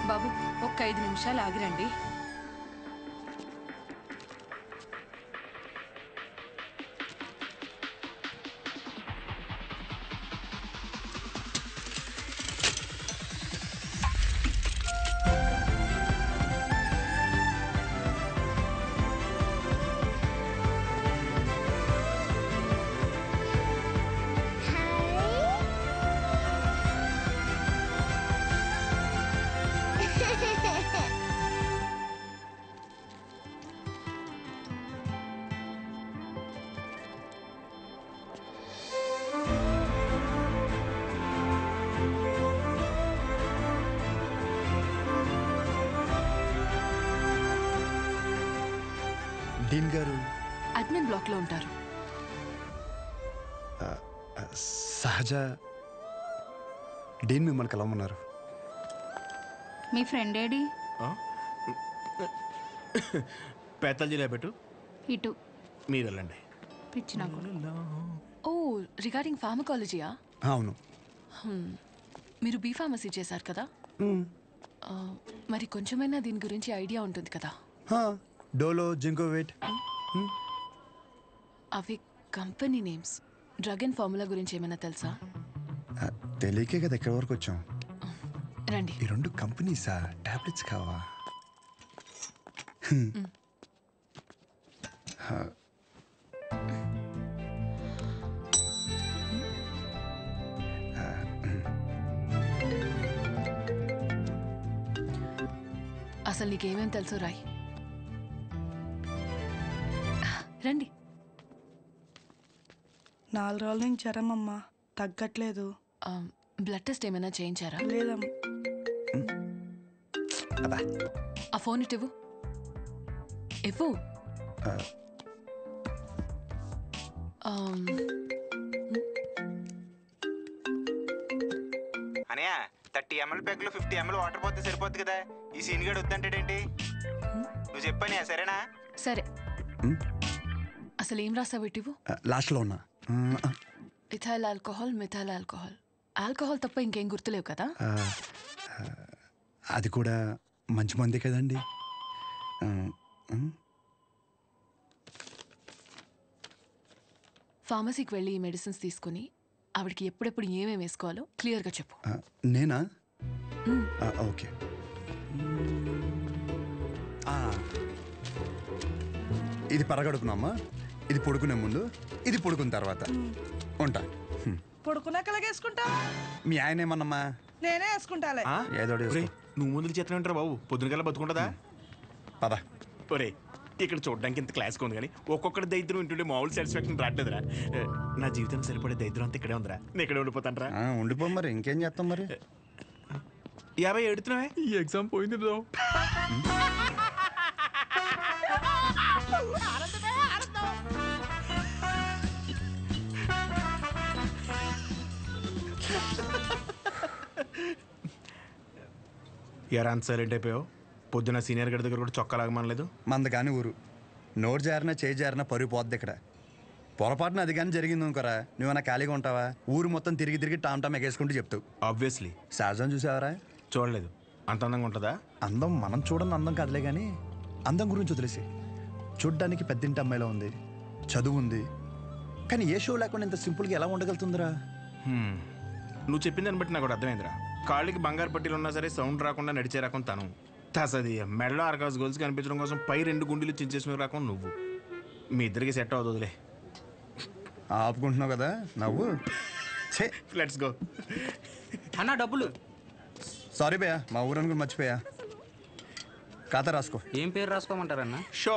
బాబు, ఒక్క 5 నిమిషాలు ఆగిరండి. డీన్ గారు అడ్మిన్ బ్లాక్ లో ఉంటారు. సహజ డీన్ మిమ్మల్ని కలవమన్నారు. మీ ఫ్రెండ్ ఏడి? పేతల్జీలో పెట్టు. ఇటు మీరు వెళ్ళండి. పిచ్చిన ఓ, రిగార్డింగ్ ఫార్మకాలజీయా? అవును. మీరు బీ ఫార్మసీ చేశారు కదా, మరి కొంచెమైనా దీని గురించి ఐడియా ఉంటుంది కదా. డోలో, జింకోవేట్. అవి company names. Drug and formula గురించి ఏమైనా తెలుసా? తెలియకే కదా ఎక్కడి వరకు వచ్చాం. రండి. ఈ 2 కంపెనీసా? టాబ్లెట్స్ కావా? అసలు నీకేమేం తెలుసు రాయ్. రండి. 4 రోజుల నుంచి జ్వరం అమ్మా, తగ్గట్లేదు. బ్లడ్ టెస్ట్ ఏమైనా చేయించారా? లేదమ్మా. ఆ ఫోన్ ఇటు ఇవ్వు. అనయా 30 ml ప్యాక్లో 50 ml వాటర్ పోతే సరిపోద్ది కదా. ఈ సీన్ గడు వద్దంటాడేంటి? నువ్వు చెప్పానే సరేనా? సరే. అసలు ఏం రాసావు ఇటు? లాస్ట్లో ఉన్నా. Ethyl alcohol, methyl alcohol. Alcohol తప్ప ఇంకేం గుర్తులేవు కదా? అది కూడా మంచి మంది కదండి. ఫార్మసీకి వెళ్ళి ఈ మెడిసిన్స్ తీసుకుని ఆవిడకి ఎప్పుడెప్పుడు ఏమేమి వేసుకోవాలో క్లియర్గా చెప్పు. నేనా? ఓకే. ఇది పరగడుకున్నామ్మా, ఇది పొడుకునే ముందు, ఇది పొడుకున్న తర్వాత. ఉంటా. పడుకున్నాక వేసుకుంటా. మీ ఆయన ఏమన్నమ్మా? నేనే వేసుకుంటాలే. ఏదో నువ్వు ముందుకు చేతనే ఉంటారు బాబు. పొద్దునకల్లా బతుకుంటుందా? పద. ఒరే, ఇక్కడ చూడడానికి ఇంత క్లాస్గా ఉంది కానీ ఒక్కొక్కటి దరిద్రం వింటుండే మామూలు సాటిస్ఫాక్షన్ రావట్లేదురా. నా జీవితం సరిపడే దరిద్రం అంతా ఇక్కడే ఉందిరా. నేను ఇక్కడే ఉండిపోతాను రా. ఉండిపో మరి, ఇంకేం చేస్తాం మరి. 50 ఎడుతున్నావే? ఈ ఎగ్జామ్ పోయింది బ్రో. ఎరా అంత సైలెంట్ అయిపోయావు? పొద్దున సీనియర్ గడి దగ్గర కూడా చొక్కా లాగమనలేదు. మంది కానీ ఊరు నోరు జారినా చేయి జారినా పరుగు పోద్ది ఇక్కడ. పొరపాటున అది కానీ జరిగింది అనుకోరా, నువ్వన్నా ఖాళీగా ఉంటావా? ఊరు మొత్తం తిరిగి తిరిగి టామ్ టామ్ ఎగేసుకుంటూ చెప్తావు. ఆబ్వియస్లీ. సహజం చూసావరా? చూడలేదు. అంత అందంగా ఉంటుందా? అందం మనం చూడని అందం కాదులే కానీ అందం గురించి వదిలేసి చూడ్డానికి పెద్దింటి అమ్మాయిలో ఉంది, చదువు ఉంది, కానీ ఏ షో లేకుండా ఇంత సింపుల్గా ఎలా ఉండగలుగుతుందిరా? నువ్వు చెప్పిన దాన్ని బట్టి నాకు కూడా అర్థమైందిరా. కాళ్ళకి బంగారు పట్టీలు ఉన్నా సరే సౌండ్ రాకుండా నడిచే రకం తను. తసది మెడలో ఆర్కాస్ గోల్స్ కనిపించడం కోసం పై 2 గుండెలు చించేసుకునే రకం నువ్వు. మీ ఇద్దరికి సెట్ అవుతుందిలే. ఆపుకుంటున్నావు కదా నవ్వు. Let's go. అన్న డబ్బులు. సారీ భయ్యా, మా ఊరని కూడా మర్చిపోయా. ఖాతా రాసుకో. ఏం పేరు రాసుకోమంటారన్న? షో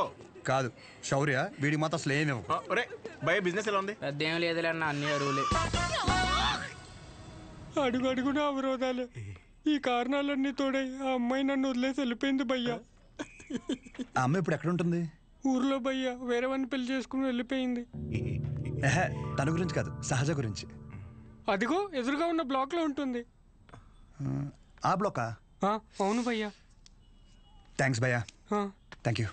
కాదు, శౌర్య. వీడికి మాత్రం అసలు ఏమి ఒరే భయ బిజినెస్ ఎలా ఉంది? పెద్ద ఏం లేదులే అన్న, అన్ని అరువులే. అడుగు అడుగున అవరోధాలే. ఈ కారణాలన్నీ తోడై ఆ అమ్మాయి నన్ను వదిలేసి వెళ్ళిపోయింది భయ్యా. ఆ అమ్మాయి ఇప్పుడు ఎక్కడ ఉంటుంది? ఊర్లో భయ్యా, వేరే వాడిని పెళ్లి చేసుకుని వెళ్ళిపోయింది. తన గురించి కాదు, సహజ గురించి. అదిగో ఎదురుగా ఉన్న బ్లాక్ లో ఉంటుంది. ఆ బ్లాకా? అవును భయ్యా. థ్యాంక్స్ భయ్యా. Thank you.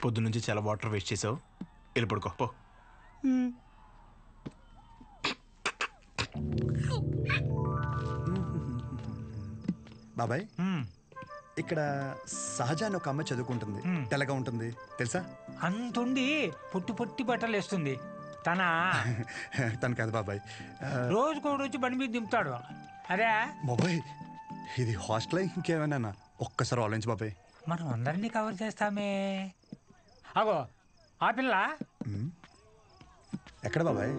పొద్దు నుంచి చాలా వాటర్ వేస్ట్ చేసావు, వెళ్ళి పడుకో పో. బాబాయ్, ఇక్కడ సహజ అని ఒక అమ్మాయి చదువుకుంటుంది, తెల్లగా ఉంటుంది, తెలుసా? అంతుండి పొట్టి పొట్టి బట్టలు వేస్తుంది. తను కాదు బాబాయ్, రోజుకో రోజు బండి మీద దింపుతాడు. అరే బాబాయ్, ఇది హాస్టల్ ఇంకేమైనా? ఒక్కసారి ఆలోచించు బాబాయ్. మనం అందరినీ కవర్ చేస్తామే. అగో ఆ పిల్ల ఎక్కడ బాబాయ్?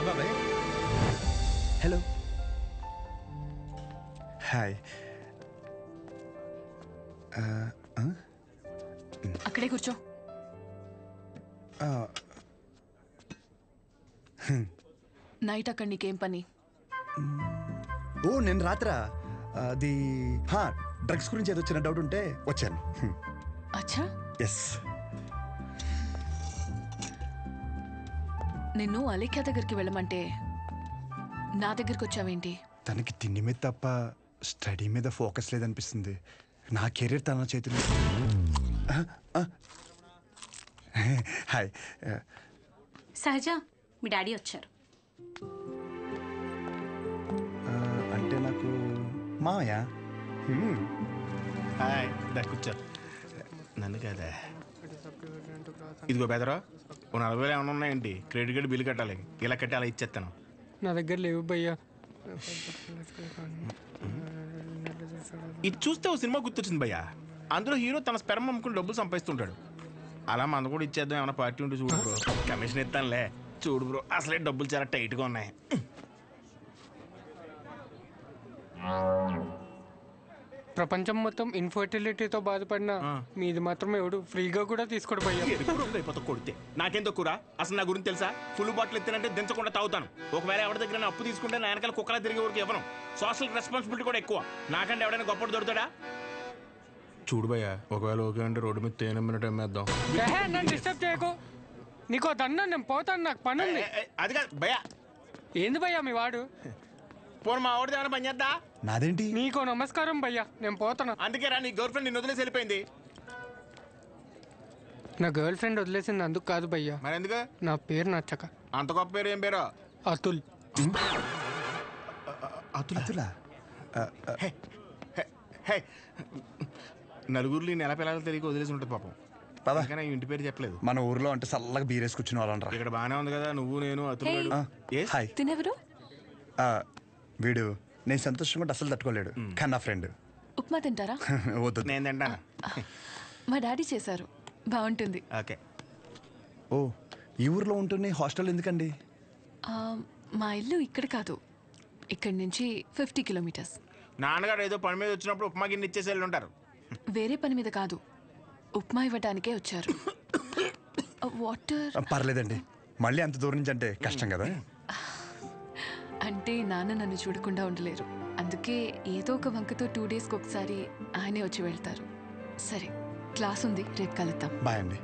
బాబాయ్, హలో, హాయ్. అక్కడే కూర్చో. నైట్ అక్కడ నీకేం పని? ఓ నేను రాత్రా అది డ్రగ్స్ గురించి ఏదో చిన్న డౌట్ ఉంటే వచ్చాను. అచ్చా, ఎస్. నిన్ను అలేఖ్య దగ్గరికి వెళ్ళమంటే నా దగ్గరికి వచ్చావేంటి? తనకి తిండి మీద తప్ప స్టడీ మీద ఫోకస్ లేదనిపిస్తుంది. నా కెరీర్ తన చేతిలో. హాయ్. సహజ, మీ డాడీ వచ్చారు. అంటే నాకు మావయ్య. హాయ్, కూర్చో. నన్ను కదా. ఇదిగో బెదరా, 40,000 ఏమైనా ఉన్నాయండి? క్రెడిట్ కార్డు బిల్లు కట్టాలి, ఇలా కట్టి అలా ఇచ్చేస్తాను. నా దగ్గర లేవు భయ్యా. ఇది చూస్తే ఓ సినిమా గుర్తొచ్చింది భయ్యా. అందులో హీరో తన స్పెర్మ్ అమ్ముకుని డబ్బులు సంపాదిస్తుంటాడు. అలా మన కూడా ఇచ్చేద్దాం, ఏమైనా పార్టీ ఉంటే చూడు బ్రో. కమిషన్ ఇస్తానులే. చూడు బ్రో, అసలే డబ్బులు చాలా టైట్గా ఉన్నాయి. ప్రపంచం మొత్తం ఇన్ఫర్టిలిటీతో బాధపడినా మీది మాత్రం ఎవడు ఫ్రీగా కూడా తీసుకోడు భయ్యా. కొడితే నాకేం తక్కువ? అసలు నా గురించి తెలుసా? ఫుల్ బాటిల్ ఎత్తినంటే దించకుండా తాగుతాను. ఒకవేళ ఎవరి దగ్గర అప్పు తీసుకుంటే నా వెనకాల కుక్కలా తిరిగే వరకు ఇవ్వను. సోషల్ రెస్పాన్సిబిలిటీ కూడా ఎక్కువ. నాకంటే ఎవడైనా గొప్పడు దొరుకుతాడా? చూడు భయ్యా, ఒకవేళ ఓకే అంటే రోడ్డు మీద తేనెమ్మినట్టు అమ్మేద్దాం. నన్ను డిస్టర్బ్ చేయకు. నీకు దన్నా, నేను పోతాను, నాకు పని ఉంది. అది కాదు భయ్యా. ఏంది భయ్యా మీ వాడు? పోను మా వాడిది ఏమైనా పని చేద్దా? నాదేంటి? నీకు నమస్కారం భయ్యా, నేను పోతాను. అందుకే రా, నీ గర్ల్ ఫ్రెండ్ నిన్ను వదిలేసి వెళ్ళిపోయింది. నా గర్ల్ ఫ్రెండ్ వదిలేసింది అందుకు కాదు భయ్యా. మరి ఎందుకు? నా పేరు నచ్చక. అంత గొప్ప పేరు ఏం పేరు? అతుల్. అతులా? నలుగురిలో నెల పిల్లలు తెలియక వదిలేసి ఉంటుంది పాపం. కానీ ఇంటి పేరు చెప్పలేదు. మన ఊర్లో అంటే చల్లగా బీరేసి కూర్చుని వాళ్ళరా. ఇక్కడ బానే ఉంది కదా, నువ్వు నేను అతులు. హాయ్. తినెవరు? వీడు నేను సంతోషంగా ఉంటే అసలు తట్టుకోలేడు, కానీ నా ఫ్రెండ్. ఉప్మా తింటారా? వద్దు, నేను తింటాను. మా డాడీ చేశారు, బాగుంటుంది. ఓకే. ఓ, ఈ ఊర్లో ఉంటున్న హాస్టల్ ఎందుకండి? మా ఇల్లు ఇక్కడ కాదు, ఇక్కడి నుంచి 50 కిలోమీటర్స్. నాన్నగారు ఏదో పని మీద వచ్చినప్పుడు ఉప్మా గిన్నె ఇచ్చేసి వెళ్ళి ఉంటారు. వేరే పని మీద కాదు, ఉప్మా ఇవ్వడానికే వచ్చారు. వాటర్ పర్లేదండి, మళ్ళీ అంత దూరం నుంచి అంటే కష్టం కదా. అంటే నాన్న నన్ను చూడకుండా ఉండలేరు, అందుకే ఏదో ఒక వంకతో 2 డేస్కి ఒకసారి ఆయనే వచ్చి వెళ్తారు. సరే, క్లాస్ ఉంది, రేపు కలుద్దాం. బాయ్ అండి.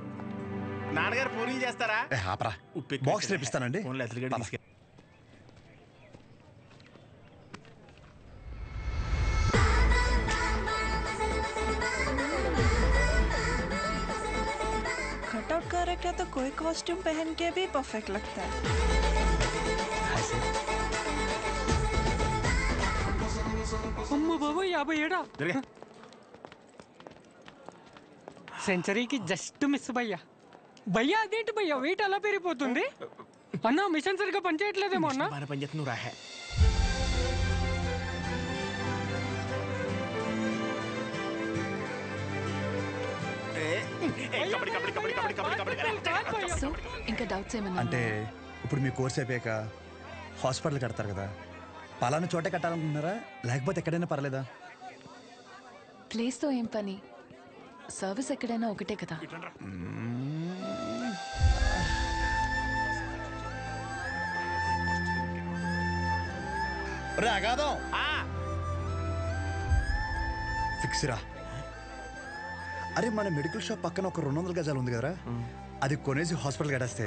నాన్నగారు పూరీలు చేస్తారా? బాక్స్ రేపిస్తానండి. कटआउट कैरेक्टर तो कोई कॉस्ट्यूम पहन के भी परफेक्ट लगता है. हाय 57 సెంచరీకి జస్ట్ మిస్ భయ్యా. భయ్యా అదేంటి భయ్యా వెయిట్ అలా పెరిగిపోతుంది? అన్న మిషన్ సరిగ్గా పనిచేయట్లేదేమో అన్న. పనిచేస్తున్నావు రాహే. సో ఇంకా డౌట్స్ ఏమన్నా? అంటే ఇప్పుడు మీ కోర్స్ అయిపోయాక హాస్పిటల్ కడతారు కదా, పలానా చోటే కట్టాలనుకుంటున్నారా లేకపోతే ఎక్కడైనా పర్లేదా? ప్లేస్తో ఏం పని, సర్వీస్ ఎక్కడైనా ఒకటే కదా. రాగాదం ఫిక్స్ రా. అరే మన మెడికల్ షాప్ పక్కన ఒక 200 గజాలు ఉంది కదరా, అది కొనేసి హాస్పిటల్ కట్టేస్తే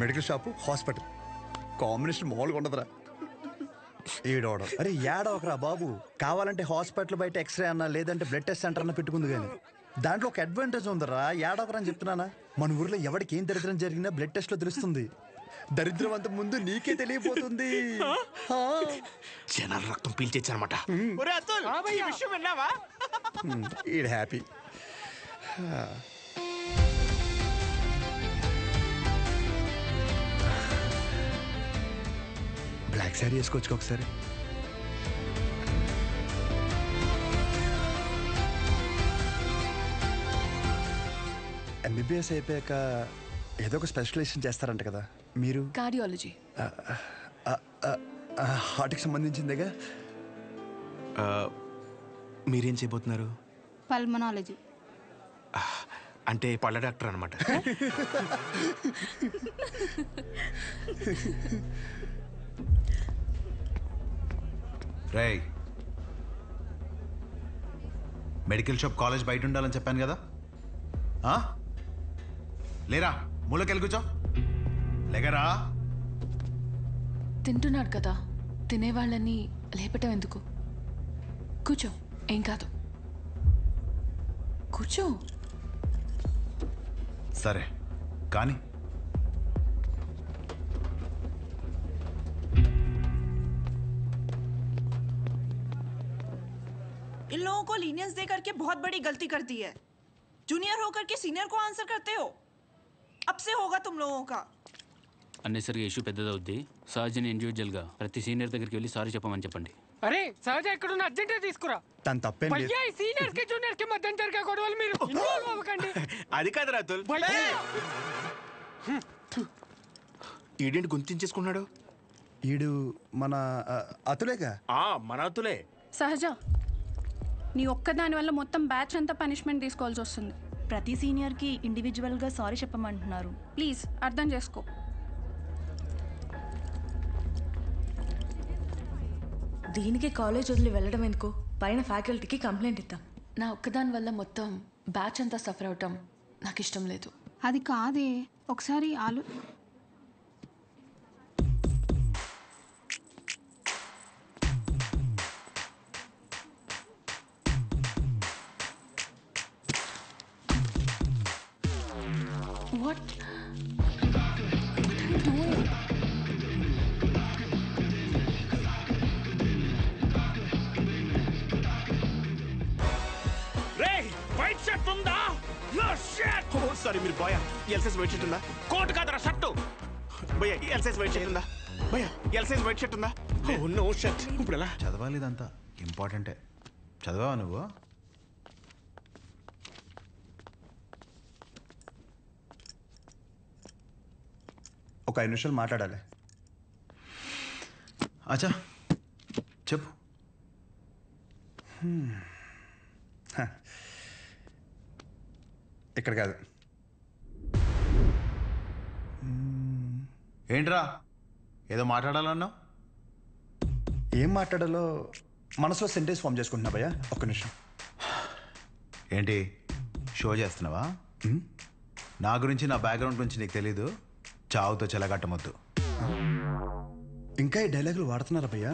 మెడికల్ షాప్ హాస్పిటల్ కాంబినేషన్ మామూలుగా ఉండదురా. ఏడవడం అరే ఏడవకరా బాబు, కావాలంటే హాస్పిటల్ బయట ఎక్స్రే అన్నా లేదంటే బ్లడ్ టెస్ట్ సెంటర్ అన్న పెట్టుకుంది, కానీ దాంట్లో ఒక అడ్వాంటేజ్ ఉందరా. ఏడవకరా అని చెప్తున్నానా. మన ఊర్లో ఎవరికి ఏం దరిద్రం జరిగినా బ్లడ్ టెస్ట్ లో తెలుస్తుంది. దరిద్రం అంత ముందు నీకే తెలియపోతుంది. జనాలు రక్తం పీల్చేచ్చనమాట. ఈడ్ హ్యాపీ. బ్లాక్ శారీ వేసుకోవచ్చు ఒకసారి. ఎంబీబీఎస్ అయిపోయాక ఏదో ఒక స్పెషలైజేషన్ చేస్తారంట కదా మీరు? కార్డియాలజీ. హార్ట్కి సంబంధించిందేగా. మీరేం చేయబోతున్నారు? పల్మనాలజీ. అంటే పళ్ళ డాక్టర్ అనమాట. రేయ్, మెడికల్ షాప్ కాలేజ్ బయట ఉండాలని చెప్పాను కదా, లేరా మూలకెళ్ళి కూర్చో. లేగరా. తింటున్నాడు కదా, తినేవాళ్ళని లేపటం ఎందుకు? కూర్చో, ఏం కాదు, కూర్చో. సరే కానీ इन लोगों को लीनियंस दे करके बहुत बड़ी गलती कर दी है। जूनियर होकर के सीनियर को आंसर करते हो। अब से होगा तुम लोगों का। అన్నెసరిగా ఇష్యూ పెద్దదవుద్ది. సహజని ఇండివిజువల్గా ప్రతి సీనియర్ దగ్గరికి వెళ్ళి సారీ చెప్పమని చెప్పండి. అరే సహజ ఎక్కడున్న అర్జెంట్ తీసుకురా. తను తప్పేం లేదు. భయ్యా సీనియర్స్ కి జూనియర్స్ కి మధ్య జరిగే గొడవలు మీరు ఇన్వాల్వ్ అవ్వకండి. అది కాదు రాతుల్. ఈడేంటి గుంతించేసుకున్నాడు? ఈడు మన అతులేగా. మన అతులే. సహజ, నీ ఒక్కదాని వల్ల మొత్తం బ్యాచ్ అంతా పనిష్మెంట్ తీసుకోవాల్సి వస్తుంది. ప్రతి సీనియర్కి ఇండివిజువల్గా సారీ చెప్పమంటున్నారు. ప్లీజ్ అర్థం చేసుకో. దీనికి కాలేజ్ వదిలి వెళ్ళడం ఎందుకు? పైన ఫ్యాకల్టీకి కంప్లైంట్ ఇద్దాం. నా ఒక్కదాని వల్ల మొత్తం బ్యాచ్ అంతా సఫర్ అవటం నాకు ఇష్టం లేదు. అది కాదే, ఒకసారి What? What are you doing? రేయ్, వైట్ షర్ట్ ఉందా? No shirt. ఓ సారీ, మీరు boy. L size white shirt ఉందా? కోట్ కాదరా షర్ట్. భయ్యా ఎల్ సైజ్ వైట్ షర్ట్ ఉందా? భయ్యా ఎల్ సైజ్ వైట్ షర్ట్ ఉందా? Oh no shirt. ఇప్పుడు ఎలా చదవాలి? ఇదంతా ఇంపార్టెంటే. చదవా నువ్వు? ఒక 5 నిమిషాలు మాట్లాడాలి. అచ్చా చెప్పు. ఇక్కడ కాదు. ఏంట్రా ఏదో మాట్లాడాలన్నావు? ఏం మాట్లాడాలో మనసులో సెంటెన్స్ ఫామ్ చేసుకుంటున్నా భయ్యా. ఒక్క నిమిషం. ఏంటి షో చేస్తున్నావా? నా గురించి, నా బ్యాక్గ్రౌండ్ గురించి నీకు తెలీదు? చావుతో చెలగట్టమొద్దు. ఇంకా ఈ డైలాగులు వాడుతున్నారా భయ్యా?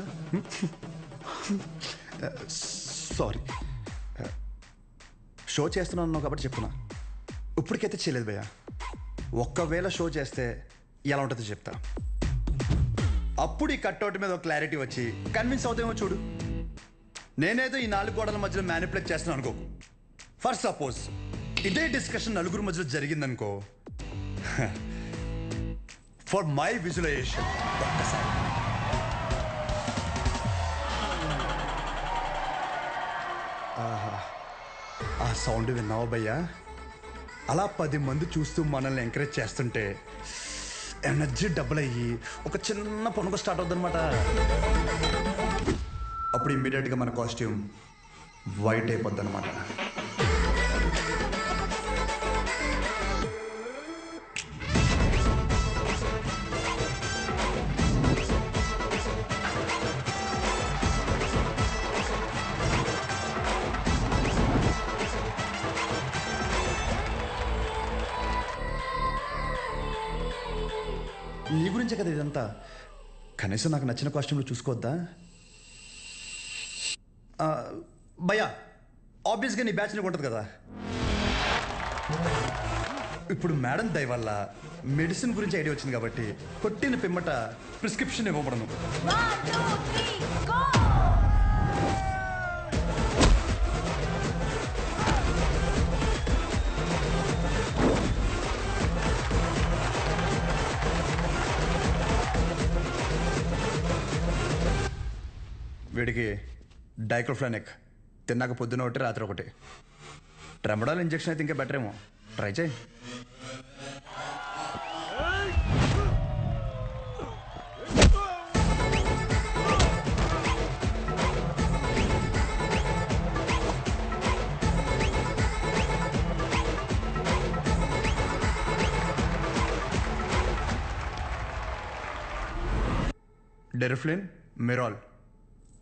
సారీ, షో చేస్తున్నాను కాబట్టి చెప్తున్నా. ఇప్పటికైతే చేయలేదు భయ్యా. ఒక్కవేళ షో చేస్తే ఎలా ఉంటుందో చెప్తా. అప్పుడు ఈ కట్అవుట్ మీద ఒక క్లారిటీ వచ్చి కన్విన్స్ అవుతామో చూడు. నేనేదో ఈ 4 గోడల మధ్యలో మ్యానిపులేట్ చేస్తున్నాను అనుకో. ఫర్ సపోజ్ ఇదే డిస్కషన్ నలుగురు మధ్యలో జరిగిందనుకో, ఫర్ మై విజువలైజేషన్ ఒక్కసారి ఆ సౌండ్ విన్నావా భయ్యా? అలా 10 మంది చూస్తూ మనల్ని ఎంకరేజ్ చేస్తుంటే ఎనర్జీ డబుల్ అయ్యి ఒక చిన్న పనుక స్టార్ట్ అవుతుంది అనమాట. అప్పుడు ఇమ్మీడియట్గా మన కాస్ట్యూమ్ వైట్ అయిపోద్ది అనమాట. నీ గురించే కదా ఇదంతా. కనీసం నాకు నచ్చిన కాస్ట్యూమ్లో చూసుకోవద్దా? భయ్యా, ఆబ్వియస్గా నీ బ్యాచ్ నీకు ఉంటుంది కదా. ఇప్పుడు మేడం దయ వల్ల మెడిసిన్ గురించి ఐడియా వచ్చింది కాబట్టి కొట్టిన పిమ్మట ప్రిస్క్రిప్షన్ ఇవ్వబడను. వీడికి డైక్లోఫెనాక్ తిన్నాక పొద్దున ఒకటి రాత్రి ఒకటి. ట్రెమడాల్ ఇంజెక్షన్ అయితే ఇంకా బెటర్ ఏమో, ట్రై చేయి. డెరిఫ్లిన్, మెరాల్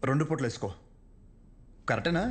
2 పూటలు వేసుకో. కరెక్టేనా?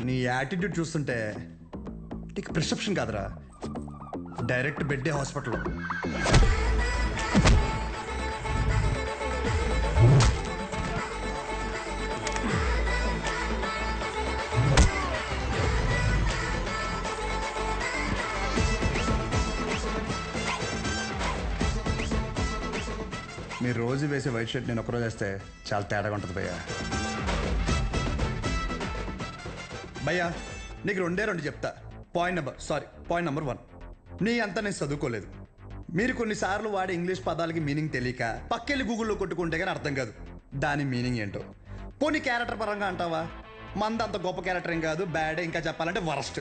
నీ యాటిట్యూడ్ చూస్తుంటే నీకు ప్రిస్క్రిప్షన్ కాదురా, డైరెక్ట్ బెడ్డే హాస్పిటల్. మీరు రోజు వేసే వైట్ షర్ట్ నేను ఒకరోజు వేస్తే చాలా తేడాగా ఉంటుంది భయ్యా. భయ్యా నీకు 2 చెప్తా. పాయింట్ నెంబర్ 1, నీ అంతా నేను చదువుకోలేదు. మీరు కొన్నిసార్లు వాడే ఇంగ్లీష్ పదాలకి మీనింగ్ తెలియక పక్కెళ్ళి గూగుల్లో కొట్టుకుంటే కానీ అర్థం కాదు దాని మీనింగ్ ఏంటో. పోనీ క్యారెక్టర్ పరంగా అంటావా, మంద అంత గొప్ప క్యారెక్టర్ ఏం కాదు, బ్యాడ్, ఇంకా చెప్పాలంటే వరస్ట్.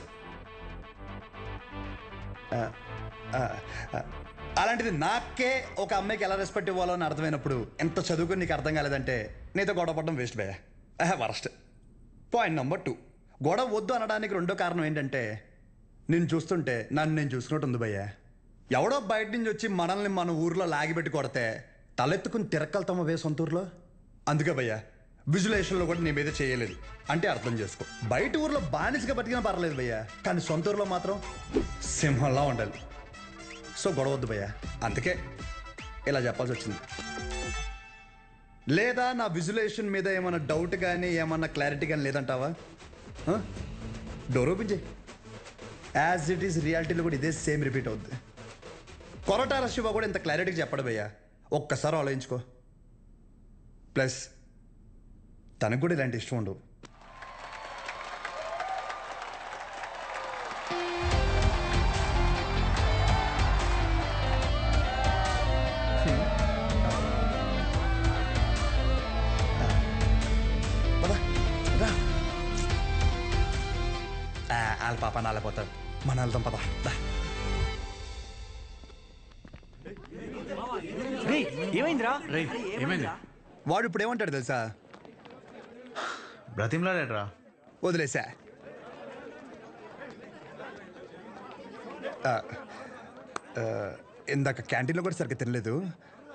అలాంటిది నాకే ఒక అమ్మాయికి ఎలా రెస్పెక్ట్ ఇవ్వాలో అని అర్థమైనప్పుడు ఎంత చదువుకుని నీకు అర్థం కాలేదంటే నీతో గొడవ పడడం వేస్ట్ భయ్యా, వరస్ట్. పాయింట్ నెంబర్ 2, గొడవ వద్దు అనడానికి 2వ కారణం ఏంటంటే నేను చూస్తుంటే నన్ను నేను చూసుకున్నట్టు ఉంది భయ్యా. ఎవడో బయట నుంచి వచ్చి మనల్ని మన ఊర్లో లాగిపెట్టి కొడితే తలెత్తుకుని తిరక్కలుతామా వే సొంత ఊర్లో. అందుకే భయ్యా విజువలైజేషన్లో కూడా నీ మీద చేయలేదు అంటే అర్థం చేసుకో. బయట ఊర్లో బానిసగా బతికినా పర్లేదు భయ్యా, కానీ సొంత ఊర్లో మాత్రం సింహంలా ఉండాలి. సో గొడవ వద్దు భయ్యా, అందుకే ఇలా చెప్పాల్సి వచ్చింది. లేదా నా విజువలైజేషన్ మీద ఏమైనా డౌట్ కానీ ఏమన్నా క్లారిటీ కానీ లేదంటావా? డోర్ ఓపెన్ చేయి. యాజ్ ఇట్ ఈస్ రియాలిటీలో కూడా ఇదే సేమ్ రిపీట్ అవుద్ది. కొరటాల శివ కూడా ఇంత క్లారిటీగా చెప్పడు భయ్యా, ఒక్కసారి ఆలోచించుకో. ప్లస్ తనకు కూడా ఇలాంటి ఇష్టం ఉండవు. వాళ్ళ పాప నాలపోతాడు, మన వెళ్దాం పద. ఏమైందిరా? ఏమైంది? వాడు ఇప్పుడు ఏమంటాడు తెలుసా? బ్రతిమ్లాడేట్రా. వదిలేసా. ఇందాక క్యాంటీన్లో కూడా సరిగ్గా తినలేదు,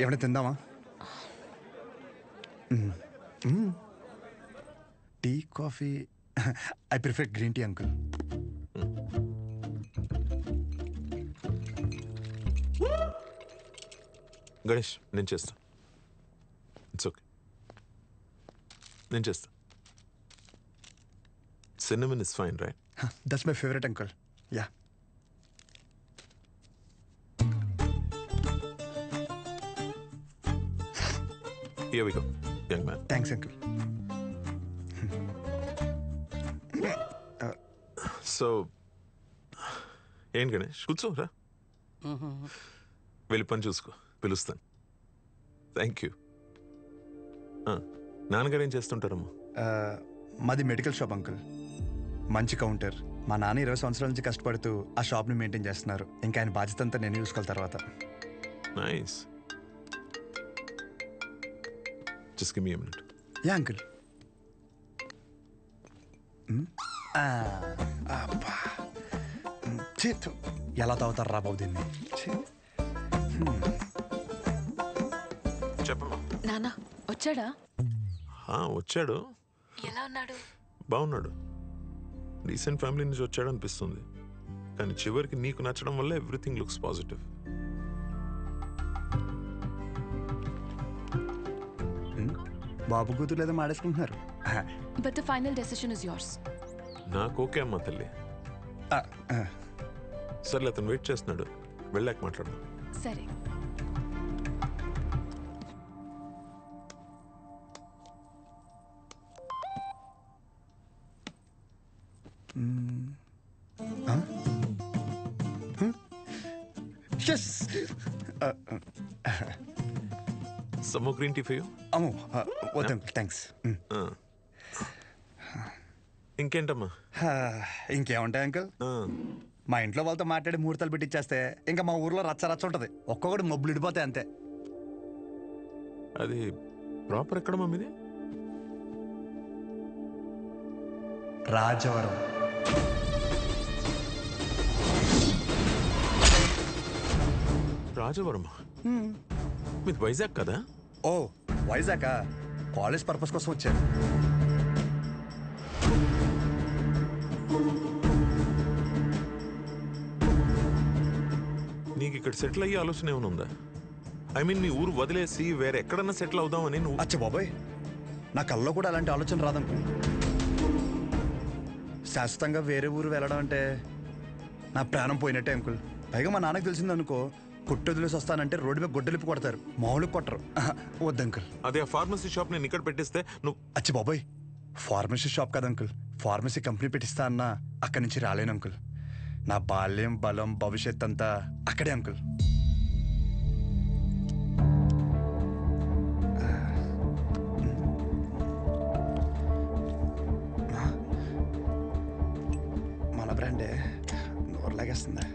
ఏమైనా తిందామా? Tea coffee? I prefer green tea uncle. Ganesh నేను చేస్తా. ఇట్స్ ఓకే, నేను చేస్తా. Cinnamon is fine right? That's my favourite uncle. Yeah. Here we go, young man. Thanks, uncle. So ఏం గణేష్ కూర్చోరా, వెళ్ళి పని చూసుకో, పిలుస్తాను. Thank you. నాన్నగారు ఏం చేస్తుంటారమ్మా? మాది మెడికల్ షాప్ అంకుల్, మంచి కౌంటర్. మా నాన్న 20 సంవత్సరాల నుంచి కష్టపడుతూ ఆ షాప్ని మెయింటైన్ చేస్తున్నారు. ఇంకా ఆయన బాధ్యత అంతా నేను చూసుకోవాలి తర్వాత. Nice. Just give me a minute. Yeah uncle. ఎలా తాగుతారు రా బాబు దీన్ని? చెప్పమ్మా. నానా వచ్చాడా? వచ్చాడు. ఎలా ఉన్నాడు? బాగున్నాడు. రీసెంట్ ఫ్యామిలీ నుంచి వచ్చాడు అనిపిస్తుంది, కానీ చివరికి నీకు నచ్చడం వల్ల ఎవ్రీథింగ్ లుక్స్ పాజిటివ్. బాబు కూతురు లేదా మాడేసుకుంటున్నారు. But the final decision is yours. నాకు ఓకే అమ్మా తల్లి. సర్లే, అతను వెయిట్ చేస్తున్నాడు, వెళ్ళాక మాట్లాడదాం. సరే. Some more green tea for you? అమ్మో వద్దు అంకుల్, థ్యాంక్స్. ఇంకేంటమ్మా? ఇంకేముంటాయి అంకుల్, మా ఇంట్లో వాళ్ళతో మాట్లాడి ముహూర్తాలు పెట్టిచ్చేస్తే ఇంకా మా ఊర్లో రచ్చ రచ్చ ఉంటుంది. ఒక్కొక్కటి మబ్బులు ఇడిపోతాయి అంతే. అది ప్రాపర్ ఎక్కడ మమ్మీది? రాజవరం. రాజవరమా? మీది వైజాగ్ కదా? ఓ వైజాగ్, కాలేజ్ పర్పస్ కోసం వచ్చాను. నీకు ఇక్కడ సెటిల్ అయ్యే ఆలోచన ఏమైనా ఉందా? ఐ మీన్ మీ ఊరు వదిలేసి వేరే ఎక్కడన్నా సెటిల్ అవుదామని నువ్వు? అచ్చా బాబాయ్, నా కల్లో కూడా అలాంటి ఆలోచన రాదనుకో. శాశ్వతంగా వేరే ఊరు వెళ్ళడం అంటే నా ప్రాణం పోయినట్టే అంకుల్. పైగా మా నాన్నకు తెలిసిందనుకో, కొట్టు వదిలేసి వస్తానంటే రోడ్డు మీద గొడ్డలిపి కొడతారు, మామూలుగా కొట్టరు. వద్దు అంకుల్. అదే ఆ ఫార్మసీ షాప్ నేను ఇక్కడ పెట్టిస్తే నువ్వు? అచ్చి బాబాయ్, ఫార్మసీ షాప్ కదా అంకుల్, ఫార్మసీ కంపెనీ పెట్టిస్తా అన్నా అక్కడి నుంచి రాలేను అంకుల్. నా బాల్యం, బలం, భవిష్యత్ అంతా అక్కడే అంకుల్. మన బ్రాండే నోరు లాగేస్తుంది.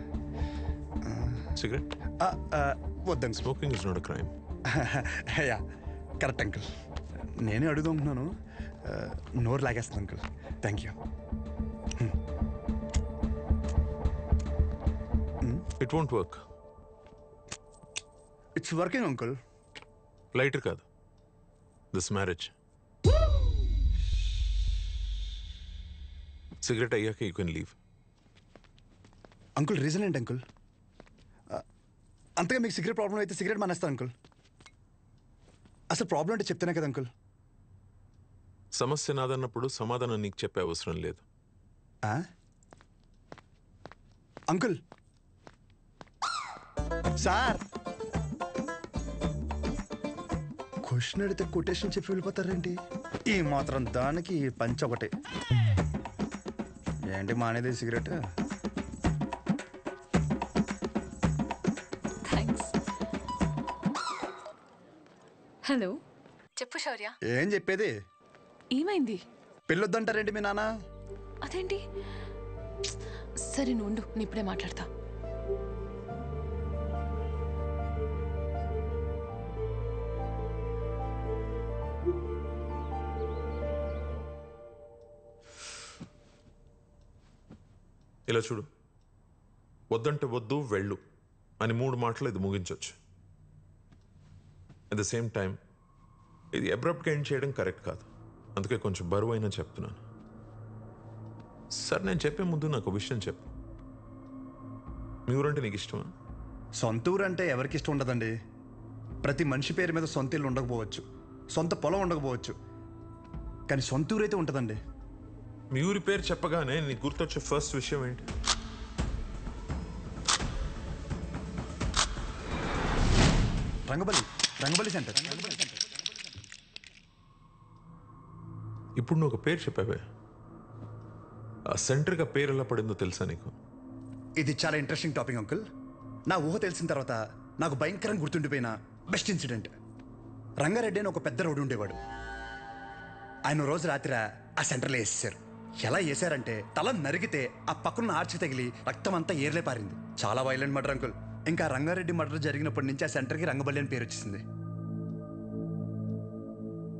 సిగరెట్ వద్దండి. Smoking is not a crime. Ya correct uncle, నేనే అడుగుతున్నాను. నోరు లాగేస్తుంది uncle. Thank you. It won't work. It's working uncle. Lighter కాదు, దిస్ మ్యారేజ్. సిగరెట్ అయ్యాక you can leave. Uncle reason ఏంటి అంకుల్? అంతగా మీకు సిగరెట్ ప్రాబ్లం అయితే సిగరెట్ మానేస్తా అంకుల్. అసలు ప్రాబ్లం అంటే చెప్తేనే కదా అంకుల్. సమస్య నాదన్నప్పుడు సమాధానం నీకు చెప్పే అవసరం లేదు. అంకుల్ సార్ క్వశ్చన్ అడిగితే కొటేషన్ చెప్పి వెళ్ళిపోతారేంటి? ఈ మాత్రం దానికి ఈ పంచ్ ఒకటే. ఏంటి మానేది సిగరెట్? థ్యాంక్స్. హలో, చెప్పు శౌర్య. ఏం చెప్పేది? ఏమైంది? పెళ్ళొద్దంటారేంటి మీ నాన్న? అదేంటి? సరే నువ్వు ఉండు, నేను ఇప్పుడే మాట్లాడతా. ఇలా చూడు, వద్దంటే వద్దు వెళ్ళు అని 3 మాటలు ఇది ముగించవచ్చు. అట్ ద సేమ్ టైం ఇది అబ్రప్ట్గా ఎండ్ చేయడం కరెక్ట్ కాదు. అందుకే కొంచెం బరువు అయినా చెప్తున్నాను. సార్, నేను చెప్పే ముందు నాకు ఒక విషయం చెప్పు. మీ ఊరంటే నీకు ఇష్టమా? సొంత ఊరు అంటే ఎవరికి ఇష్టం ఉండదండి. ప్రతి మనిషి పేరు మీద సొంత ఇల్లు ఉండకపోవచ్చు, సొంత పొలం ఉండకపోవచ్చు, కానీ సొంత ఊరు అయితే ఉంటుందండి. మీ ఊరి పేరు చెప్పగానే నీకు గుర్తొచ్చే ఫస్ట్ విషయం ఏంటి? రంగబలి సెంటర్. ఇప్పుడు నువ్వు ఒక పేరు చెప్పావే, ఆ సెంటర్గా పేరు ఎలా పడిందో తెలుసా నీకు? ఇది చాలా ఇంట్రెస్టింగ్ టాపిక్ అంకుల్. నా ఊహ తెలిసిన తర్వాత నాకు భయంకరంగా గుర్తుండిపోయిన బెస్ట్ ఇన్సిడెంట్. రంగారెడ్డి అని ఒక పెద్ద రోడ్డు ఉండేవాడు. ఆయన రోజు రాత్రి ఆ సెంటర్లో వేసేసారు. ఎలా వేసారంటే తల నరిగితే ఆ పక్కన ఆర్చి తగిలి రక్తం అంతా ఏర్లే పారింది. చాలా వైలెంట్ మర్డర్ అంకుల్. ఇంకా రంగారెడ్డి మర్డర్ జరిగినప్పటి నుంచి ఆ సెంటర్కి రంగబల్లి అని పేరు వచ్చేసింది.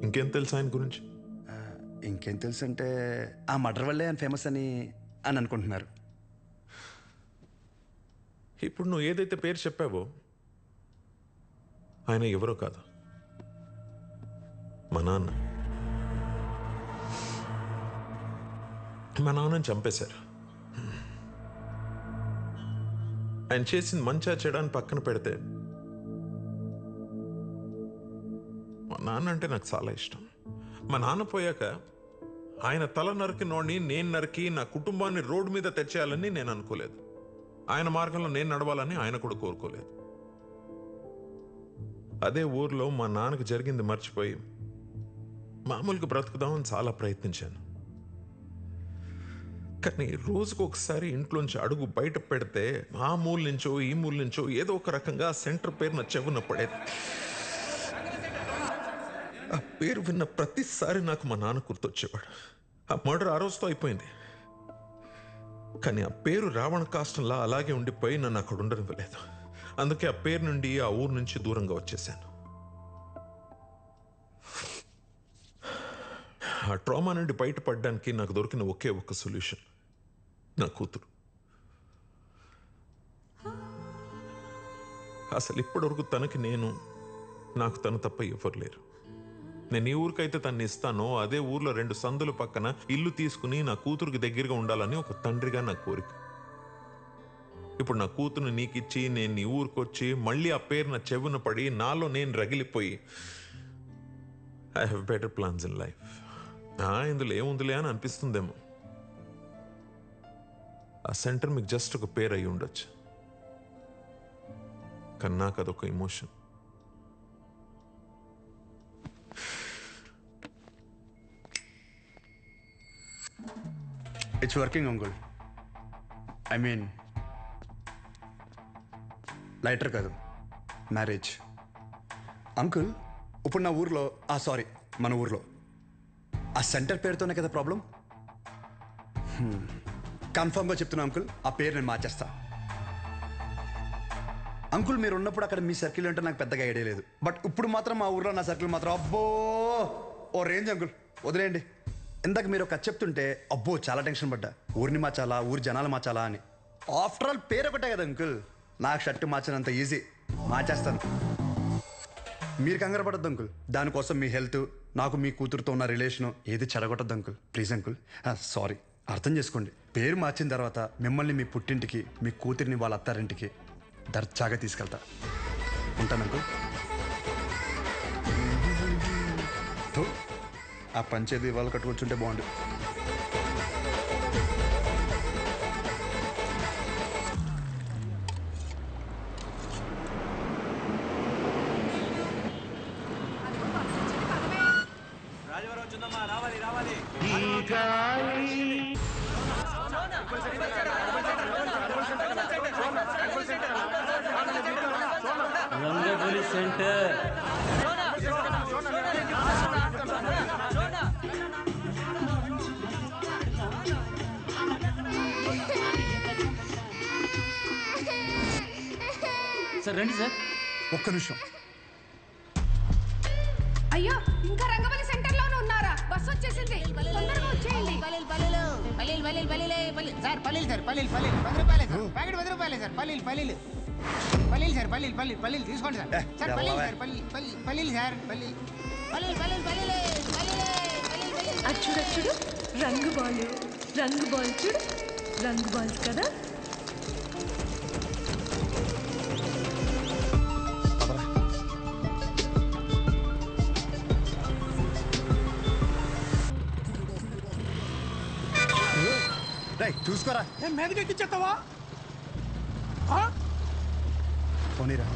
ఇంకేం తెలుసు ఆయన గురించి? ఇంకేం తెలుసు అంటే ఆ మర్డర్ వల్లే ఆయన ఫేమస్ అని అనుకుంటున్నారు. ఇప్పుడు నువ్వు ఏదైతే పేరు చెప్పావో ఆయన ఎవరో కాదు, మా నాన్న. మా నాన్నని చంపేశారు. ఆయన చేసింది మంచా చెడాన్ని పక్కన పెడితే మా నాన్న అంటే నాకు చాలా ఇష్టం. మా నాన్న పోయాక ఆయన తల నరికినోడిని నేను నరికి నా కుటుంబాన్ని రోడ్డు మీద తెచ్చేయాలని నేను అనుకోలేదు. ఆయన మార్గంలో నేను నడవాలని ఆయన కూడా కోరుకోలేదు. అదే ఊర్లో మా నాన్నకు జరిగింది మర్చిపోయి మామూలుగా బ్రతుకుదామని చాలా ప్రయత్నించాను. కానీ రోజుకు ఒకసారి ఇంట్లోంచి అడుగు బయట పెడితే ఆ మూల నుంచో ఈ మూల నుంచో ఏదో ఒక రకంగా సెంటర్ పేరు నా చెవున పడేది. ఆ పేరు విన్న ప్రతిసారి నాకు మా నాన్న గుర్తొచ్చేవాడు. ఆ మర్డర్ ఆ రోజుతో అయిపోయింది, కానీ ఆ పేరు రావణ కాష్టంలా అలాగే ఉండిపోయి నన్ను అక్కడ ఉండనివ్వలేదు. అందుకే ఆ పేరు నుండి ఆ ఊరు నుంచి దూరంగా వచ్చేసాను. ఆ ట్రామా నుండి బయటపడడానికి నాకు దొరికిన ఒకే ఒక్క సొల్యూషన్ నా కూతురు. అసలు ఇప్పటివరకు తనకి నేను, నాకు తను తప్ప ఎవరు లేరు. నేను ఏ ఊరికైతే తన్ని ఇస్తానో అదే ఊర్లో 2 సందుల పక్కన ఇల్లు తీసుకుని నా కూతురికి దగ్గరగా ఉండాలని ఒక తండ్రిగా నా కోరిక. ఇప్పుడు నా కూతురుని నీకిచ్చి నేను నీ ఊరికొచ్చి మళ్ళీ ఆ పేరు నా చెవున పడి నాలో నేను రగిలిపోయి I have better plans in life. ఇందులో ఏముందిలే అని అనిపిస్తుందేమో. ఆ సెంటర్ మీకు జస్ట్ ఒక పేరు అయి ఉండొచ్చు, కానీ నాకు అదొక emotion. It's working uncle. I mean lighter కాదు, మ్యారేజ్. అంకుల్ ఇప్పుడు నా ఊర్లో సారీ మన ఊర్లో ఆ సెంటర్ పేరుతోనే కదా ప్రాబ్లం. కన్ఫర్మ్గా చెప్తున్నా అంకుల్, ఆ పేరు నేను మార్చేస్తా. అంకుల్ మీరు ఉన్నప్పుడు అక్కడ మీ సర్కిల్ అంటే నాకు పెద్దగా ఐడియా లేదు, బట్ ఇప్పుడు మాత్రం మా ఊర్లో నా సర్కిల్ మాత్రం అబ్బో ఓ రేంజ్ అంకుల్. వదిలేయండి. ఇందాక మీరు ఒక చెప్తుంటే అబ్బో చాలా టెన్షన్ పడ్డా. ఊరిని మార్చాలా, ఊరి జనాలు మార్చాలా అని. ఆఫ్టర్ ఆల్ పేరు ఒకటే కదా అంకుల్. నాకు షర్ట్ మార్చినంత ఈజీ, మార్చేస్తాను. మీరు కంగారు పడద్దు అంకుల్. దానికోసం మీ హెల్త్, నాకు మీ కూతురుతో ఉన్న రిలేషను ఏది చెడగొట్టద్దు అంకుల్. Please uncle. సారీ, అర్థం చేసుకోండి. పేరు మార్చిన తర్వాత మిమ్మల్ని మీ పుట్టింటికి, మీ కూతురిని వాళ్ళ అత్తారింటికి దర్జాగా తీసుకెళ్తా. ఉంటాను అంకుల్. ఆ పంచేది వాళ్ళు కట్టుకొచ్చుంటే బాగుండు. రంగబలి సెంటర్ సార్ రండి సార్. ఒక్క నిమిషం. అయ్యో ఇంకా రంగబలి సెంటర్ లోనే ఉన్నారా? బస్ వచ్చేసింది, తొందరగా వచ్చేయండి. సార్ పల్లీలు సార్ పల్లీలు 10 రూపాయలే సార్, ప్యాకెట్ 10 రూపాయలే సార్. పల్లీలు సార్ పల్లీలు తీసుకోండి సార్. సార్ పల్లీలు సార్ పల్లీలు సార్ పల్లీలు. చూడు చూడు రంగు బాల్ చూడు, రంగు బాల్స్ కదా. చూసుకోరా. మీదకి ఎక్కిచ్చేస్తావా? పోనీరా.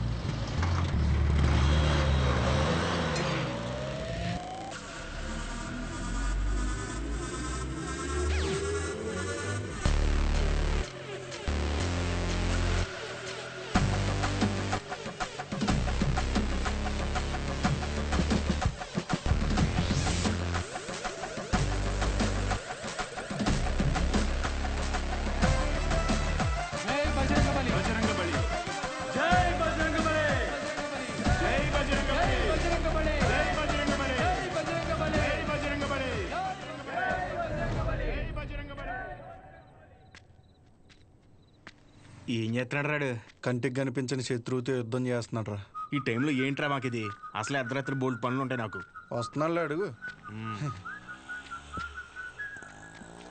ఏం చేస్తున్నాడు రాడు? కంటికి కనిపించని శత్రువుతో యుద్ధం చేస్తున్నాడు రా. ఈ టైంలో ఏంట్రా మాకు ఇది? అసలు అర్ధరాత్రి బోల్డ్ పనులు ఉంటాయి నాకు. వస్తున్నాడు అడుగు.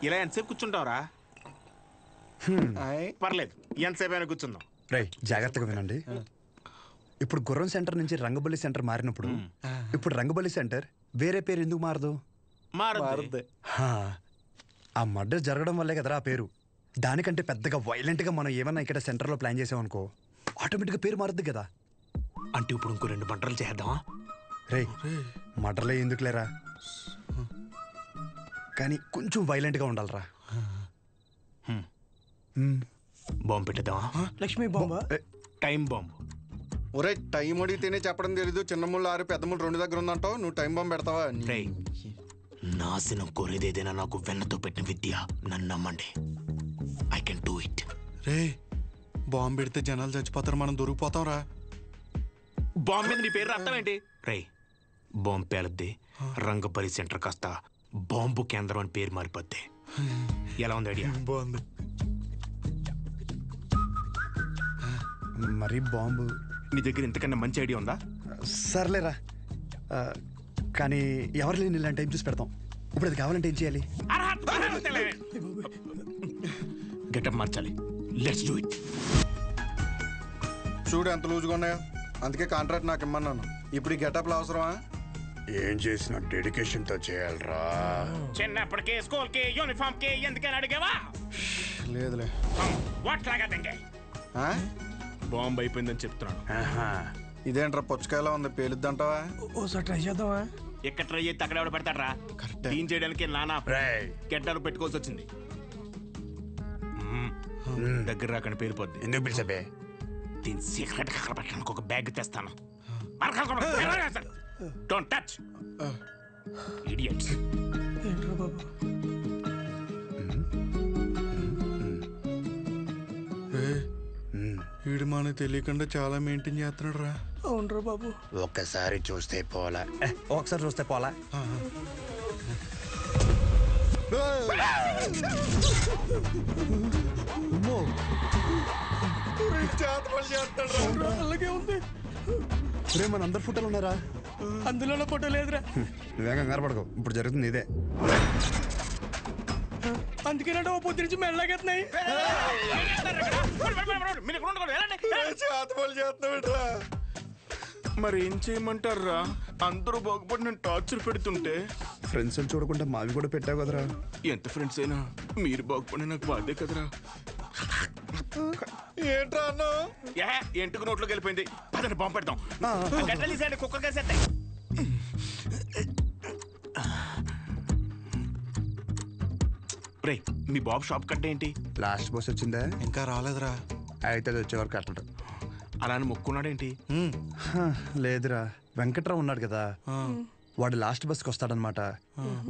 ఇలా ఎంతసేపు కూర్చుంటావురా? పర్లేదు, ఎంతసేపు అయినా కూర్చుందాం. రై జాగ్రత్తగా వినండి. ఇప్పుడు గుర్రం సెంటర్ నుంచి రంగబలి సెంటర్ మారినప్పుడు ఇప్పుడు రంగబలి సెంటర్ వేరే పేరు ఎందుకు మారదు? మారదు. ఆ మర్డర్ జరగడం వల్లే కదరా ఆ పేరు. దానికంటే పెద్దగా వైలెంట్గా మనం ఏమన్నా ఇక్కడ సెంటర్లో ప్లాన్ చేసామనుకో ఆటోమేటిక్గా పేరు మారుద్ది కదా. అంటే ఇప్పుడు ఇంకో 2 మంటలు చేద్దామా? రే మర్డర్లే ఎందుకు లేరా, కానీ కొంచెం వైలెంట్గా ఉండాలరా. బాంబు పెట్టేద్దామా? లక్ష్మీ బాంబా? Time bomb. ఒరే టైం అడిగితేనే చెప్పడం తెలీదు. చిన్న ముళ్ళు 6 పెద్ద ముళ్ళు 2 దగ్గర ఉందంటావు. నువ్వు టైం బాంబు పెడతావా? నాశనం కోరేదేదైనా నాకు వెన్నతో పెట్టిన విద్య. నన్ను నమ్మండి, I can do it. Ray bomb పెడితే జనాలు చచ్చిపోతారు, మనం దొరికిపోతాం రా. బాంబు మీద నీ పేరు రాస్తాం ఏంటి? రే బాంబు పేలద్ది, రంగబలి సెంటర్ కాస్త బాంబు కేంద్రం అని పేరు మారిపోద్ది. ఎలా ఉంది ఐడియా? బాగుంది. మరి బాంబు నీ దగ్గర ఇంతకన్నా మంచి ఐడియా ఉందా? సర్లేరా, కానీ ఎవరు లేని ఇలాంటి టైం చూసి పెడతాం. ఇప్పుడు అది కావాలంటే ఏం చేయాలి? గెటప్ మార్చాలి. Let's do it. చూడు ఎంత లూజుగా ఉన్నాయో, అందుకే కాంట్రాక్ట్ నాకు ఇమ్మన్నాను. ఇప్పుడు ఈ గెటప్లు అవసరమా? ఏం చేసినా డెడికేషన్తో చేయాలరా. చిన్నప్పటికే స్కూల్ కి యూనిఫామ్ కి ఎందుకని అడిగావా? లేదులే. వాట్ లాగా తింగే బాంబు అయిపోయిందని చెప్తున్నాను. ఇదేంట్రా పుచ్చకాయలా ఉంది, పేలుద్దంటావా? ఓసారి ట్రై చేద్దామా? ఎక్కడ ట్రై చేస్తే అక్కడ ఎవడ పెడతారా? క్లీన్ చేయడానికి నానా గెడ్డలు పెట్టుకోవాల్సి వచ్చింది. దగ్గర రాకని పేలిపోద్ది. ఎందుకు పిలిచబే? దీని సీక్రెట్ అక్కడ పెట్టడానికి ఒక బ్యాగ్ తెస్తాను. Don't touch idiots. వీడు మనకు తెలియకుండా చాలా మెయింటైన్ చేస్తున్నాడు రా. అవునరా బాబు. ఒక్కసారి చూస్తే పోలా, ఒకసారి చూస్తే పోలా. అలాగే ఉంది. రే మన అందరు ఫోటోలు ఉన్నారా? అందులో ఫోటో లేదురా. నువ్వేం కంగారు పడకు, ఇప్పుడు జరుగుతుంది ఇదే. అందుకేనంటే ఓ పొద్దు నుంచి మెల్లగెత్తున్నాయి. మరి ఏం చేయమంటారా? అందరూ బాగుపడి నేను టార్చర్ పెడుతుంటే ఫ్రెండ్స్ చూడకుండా మావి కూడా పెట్టావు కదరా. ఎంత ఫ్రెండ్స్ అయినా మీరు బాగుపడి నాకు బాధే కదరా. ఏంట్రా అన్నా? ఎంటుకు నోట్లోకి వెళ్ళిపోయింది. పదండి బాంబు పెడతాం. గడ్డలు తీసేయండి, కుక్కలు కలిసేస్తాయి. రే మీ బాబు షాప్ కట్ట ఏంటి? లాస్ట్ బస్ వచ్చిందా? ఇంకా రాలేదురా. అయితే అది వచ్చే వరకు కట్టడు. అలా అని మొక్కున్నాడేంటి? లేదురా, వెంకట్రావు ఉన్నాడు కదా, వాడు లాస్ట్ బస్కి వస్తాడనమాట.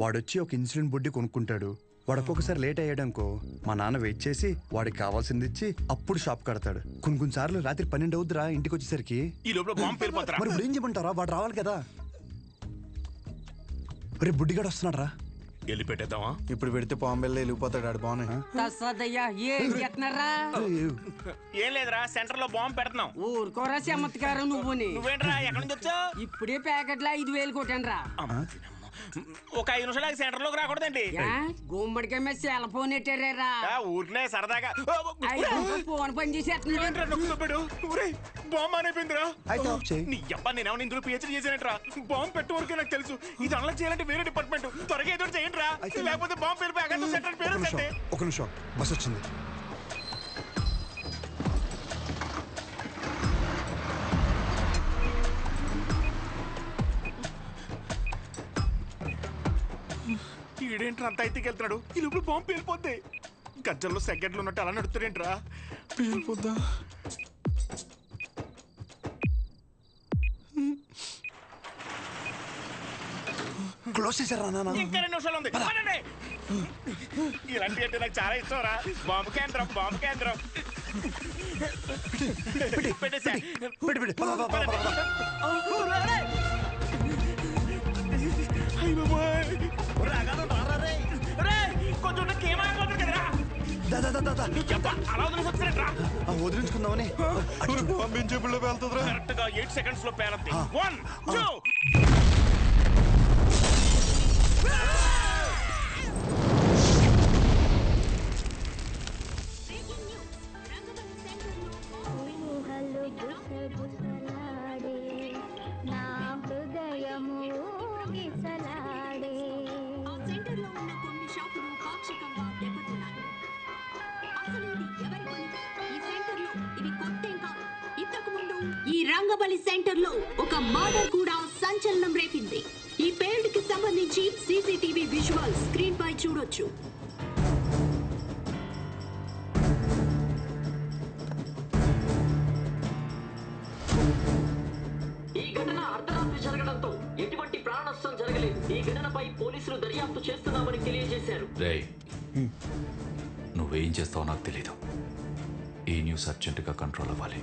వాడు వచ్చి ఒక ఇన్సులిన్ బుడ్డి కొనుక్కుంటాడు. వాడు ఒక్కొక్కసారి లేట్ అయ్యాడనుకో మా నాన్న వెయిట్ చేసి వాడికి కావాల్సింది ఇచ్చి అప్పుడు షాప్ కడతాడు. కొన్నిసార్లు రాత్రి 12 అవుద్దిరా ఇంటికి వచ్చేసరికి. ఈ లోపల బాంబు పేలిపోతారా? మరి ఇప్పుడు ఏం చెప్పంటారా? వాడు రావాలి కదా. రేపు బుడ్డిగాడు వస్తున్నాడు రా. వెళ్ళి పెట్టేద్దామా? ఇప్పుడు పెడితే పాంబెల్లో వెళ్ళిపోతాడు ఆడు. బాగున్నాయి. ఏం లేదురా, సెంటర్ లో బాంబు పెడుతున్నాం. ఊరుకోరా చమత్కారం నువ్వేంట్రా ఎక్కడి నుంచి వచ్చావు? ఇప్పుడే ప్యాకెట్లో 5,000 కొట్టాను రా. ఒక 5 నిమిషాలు సెంటర్ లోకి రాకూడదండి. గుమ్మడికాయ మీద సెల్ ఫోన్ ఎట్టారా? ఊరినే సరదాగా ఫోన్ పని చేసేస్తున్నాడు. బాంబు అయిపోయిందిరా. నీ అబ్బా నేనేమో ఇందులో పిహెచ్డీ చేశానంటరా. బాంబు పెట్టే వరకే నాకు తెలుసు. ఇది అన్లాక్ చేయాలంటే వేరే డిపార్ట్మెంట్. త్వరగా ఏదో చేయండి రా, లేకపోతే బాంబు పేలిపోయి అక్కడ సెంటర్ పేరు. ఒక నిమిషం, బస్ వచ్చింది. ఈడేంట్రా అంత అయితే వెళ్తున్నాడు? ఈ లోపల బాంబు పేలిపోద్ది. గజ్జల్లో సెకండ్లు ఉన్నట్టు అలా నడుతాడేంట్రా? పేలిపోద్దా? క్లోజ్ చేశారా నాన్న? ఇంకా 2 నిమిషాలు ఉంది. ఇలాంటి అంటే నాకు చాలా ఇష్టం రా. బాంబు కేంద్రం, బాంబు కేంద్రం. పెట్టేసా. వదిలించుకుందామని పంపించేపుల్లో పేలుతుందిరా. కరెక్ట్ గా 8 seconds లో పేలద్ది. 1 2 ఈ రంగబలి సెంటర్ లో ఒక మర్డర్ కూడా సంచలనం రేపింది. ఈ పేల్డ్ కి సంబంధించి సీసీటీవీ విజువల్ స్క్రీన్ పై చూడొచ్చు. ఈ ఘటన అర్ధరాత్రి జరగడంతో ఎటువంటి ప్రాణ నష్టం జరగలేదు. ఈ ఘటనపై పోలీసులు దర్యాప్తు చేస్తున్నామని తెలియజేశారు. రేయ్, నువ్వేం చేస్తావో నాకు తెలీదు. ఈ న్యూస్ అర్జెంటుగా కంట్రోల్ అవ్వాలి.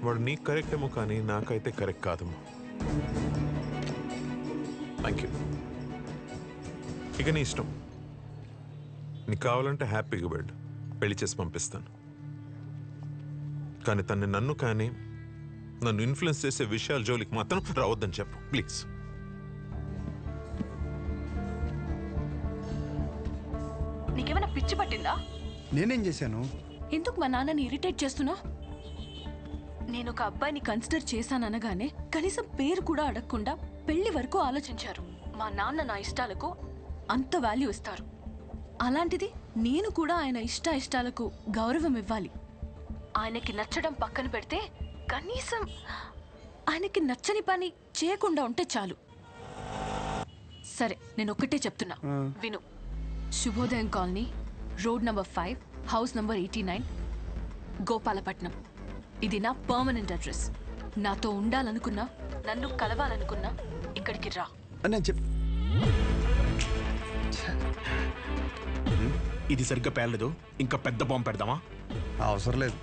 వాడు నీకు కరెక్ట్ ఏమో కానీ నాకైతే కరెక్ట్ కాదేమో. Thank you. ఇక నీ ఇష్టం. నీకు కావాలంటే హ్యాపీగా వెళ్ళు, పెళ్లి చేసి పంపిస్తాను. కానీ తన్ని నన్ను కానీ నన్ను ఇన్ఫ్లుయెన్స్ చేసే విషయాల జోలికి మాత్రం రావద్దని చెప్పు ప్లీజ్. నీకేమైనా పిచ్చి పట్టిందా? నేనేం చేశాను? ఎందుకు మా నాన్నని ఇరిటేట్ చేస్తున్నా? నేను ఒక అబ్బాయిని కన్సిడర్ చేశాననగానే కనీసం పేరు కూడా అడగకుండా పెళ్లి వరకు ఆలోచించారు. మా నాన్న నా ఇష్టాలకు అంత వాల్యూ ఇస్తారు. అలాంటిది నేను కూడా ఆయన ఇష్టాలకు గౌరవం ఇవ్వాలి. ఆయనకి నచ్చడం పక్కన పెడితే కనీసం ఆయనకి నచ్చని పని చేయకుండా ఉంటే చాలు. సరే, నేను ఒక్కటే చెప్తున్నా, విను. శుభోదయం colony, road number 5, house number 89, Gopalapatnam. ఇది నా పర్మనెంట్ అడ్రస్. నాతో ఉండాలనుకున్నా, నన్ను కలవాలనుకున్నా ఇక్కడికి రా. ఇది సరిగ్గా పేర్లేదు, ఇంకా పెద్ద బాంబు పెడదామా? అవసరం లేదు,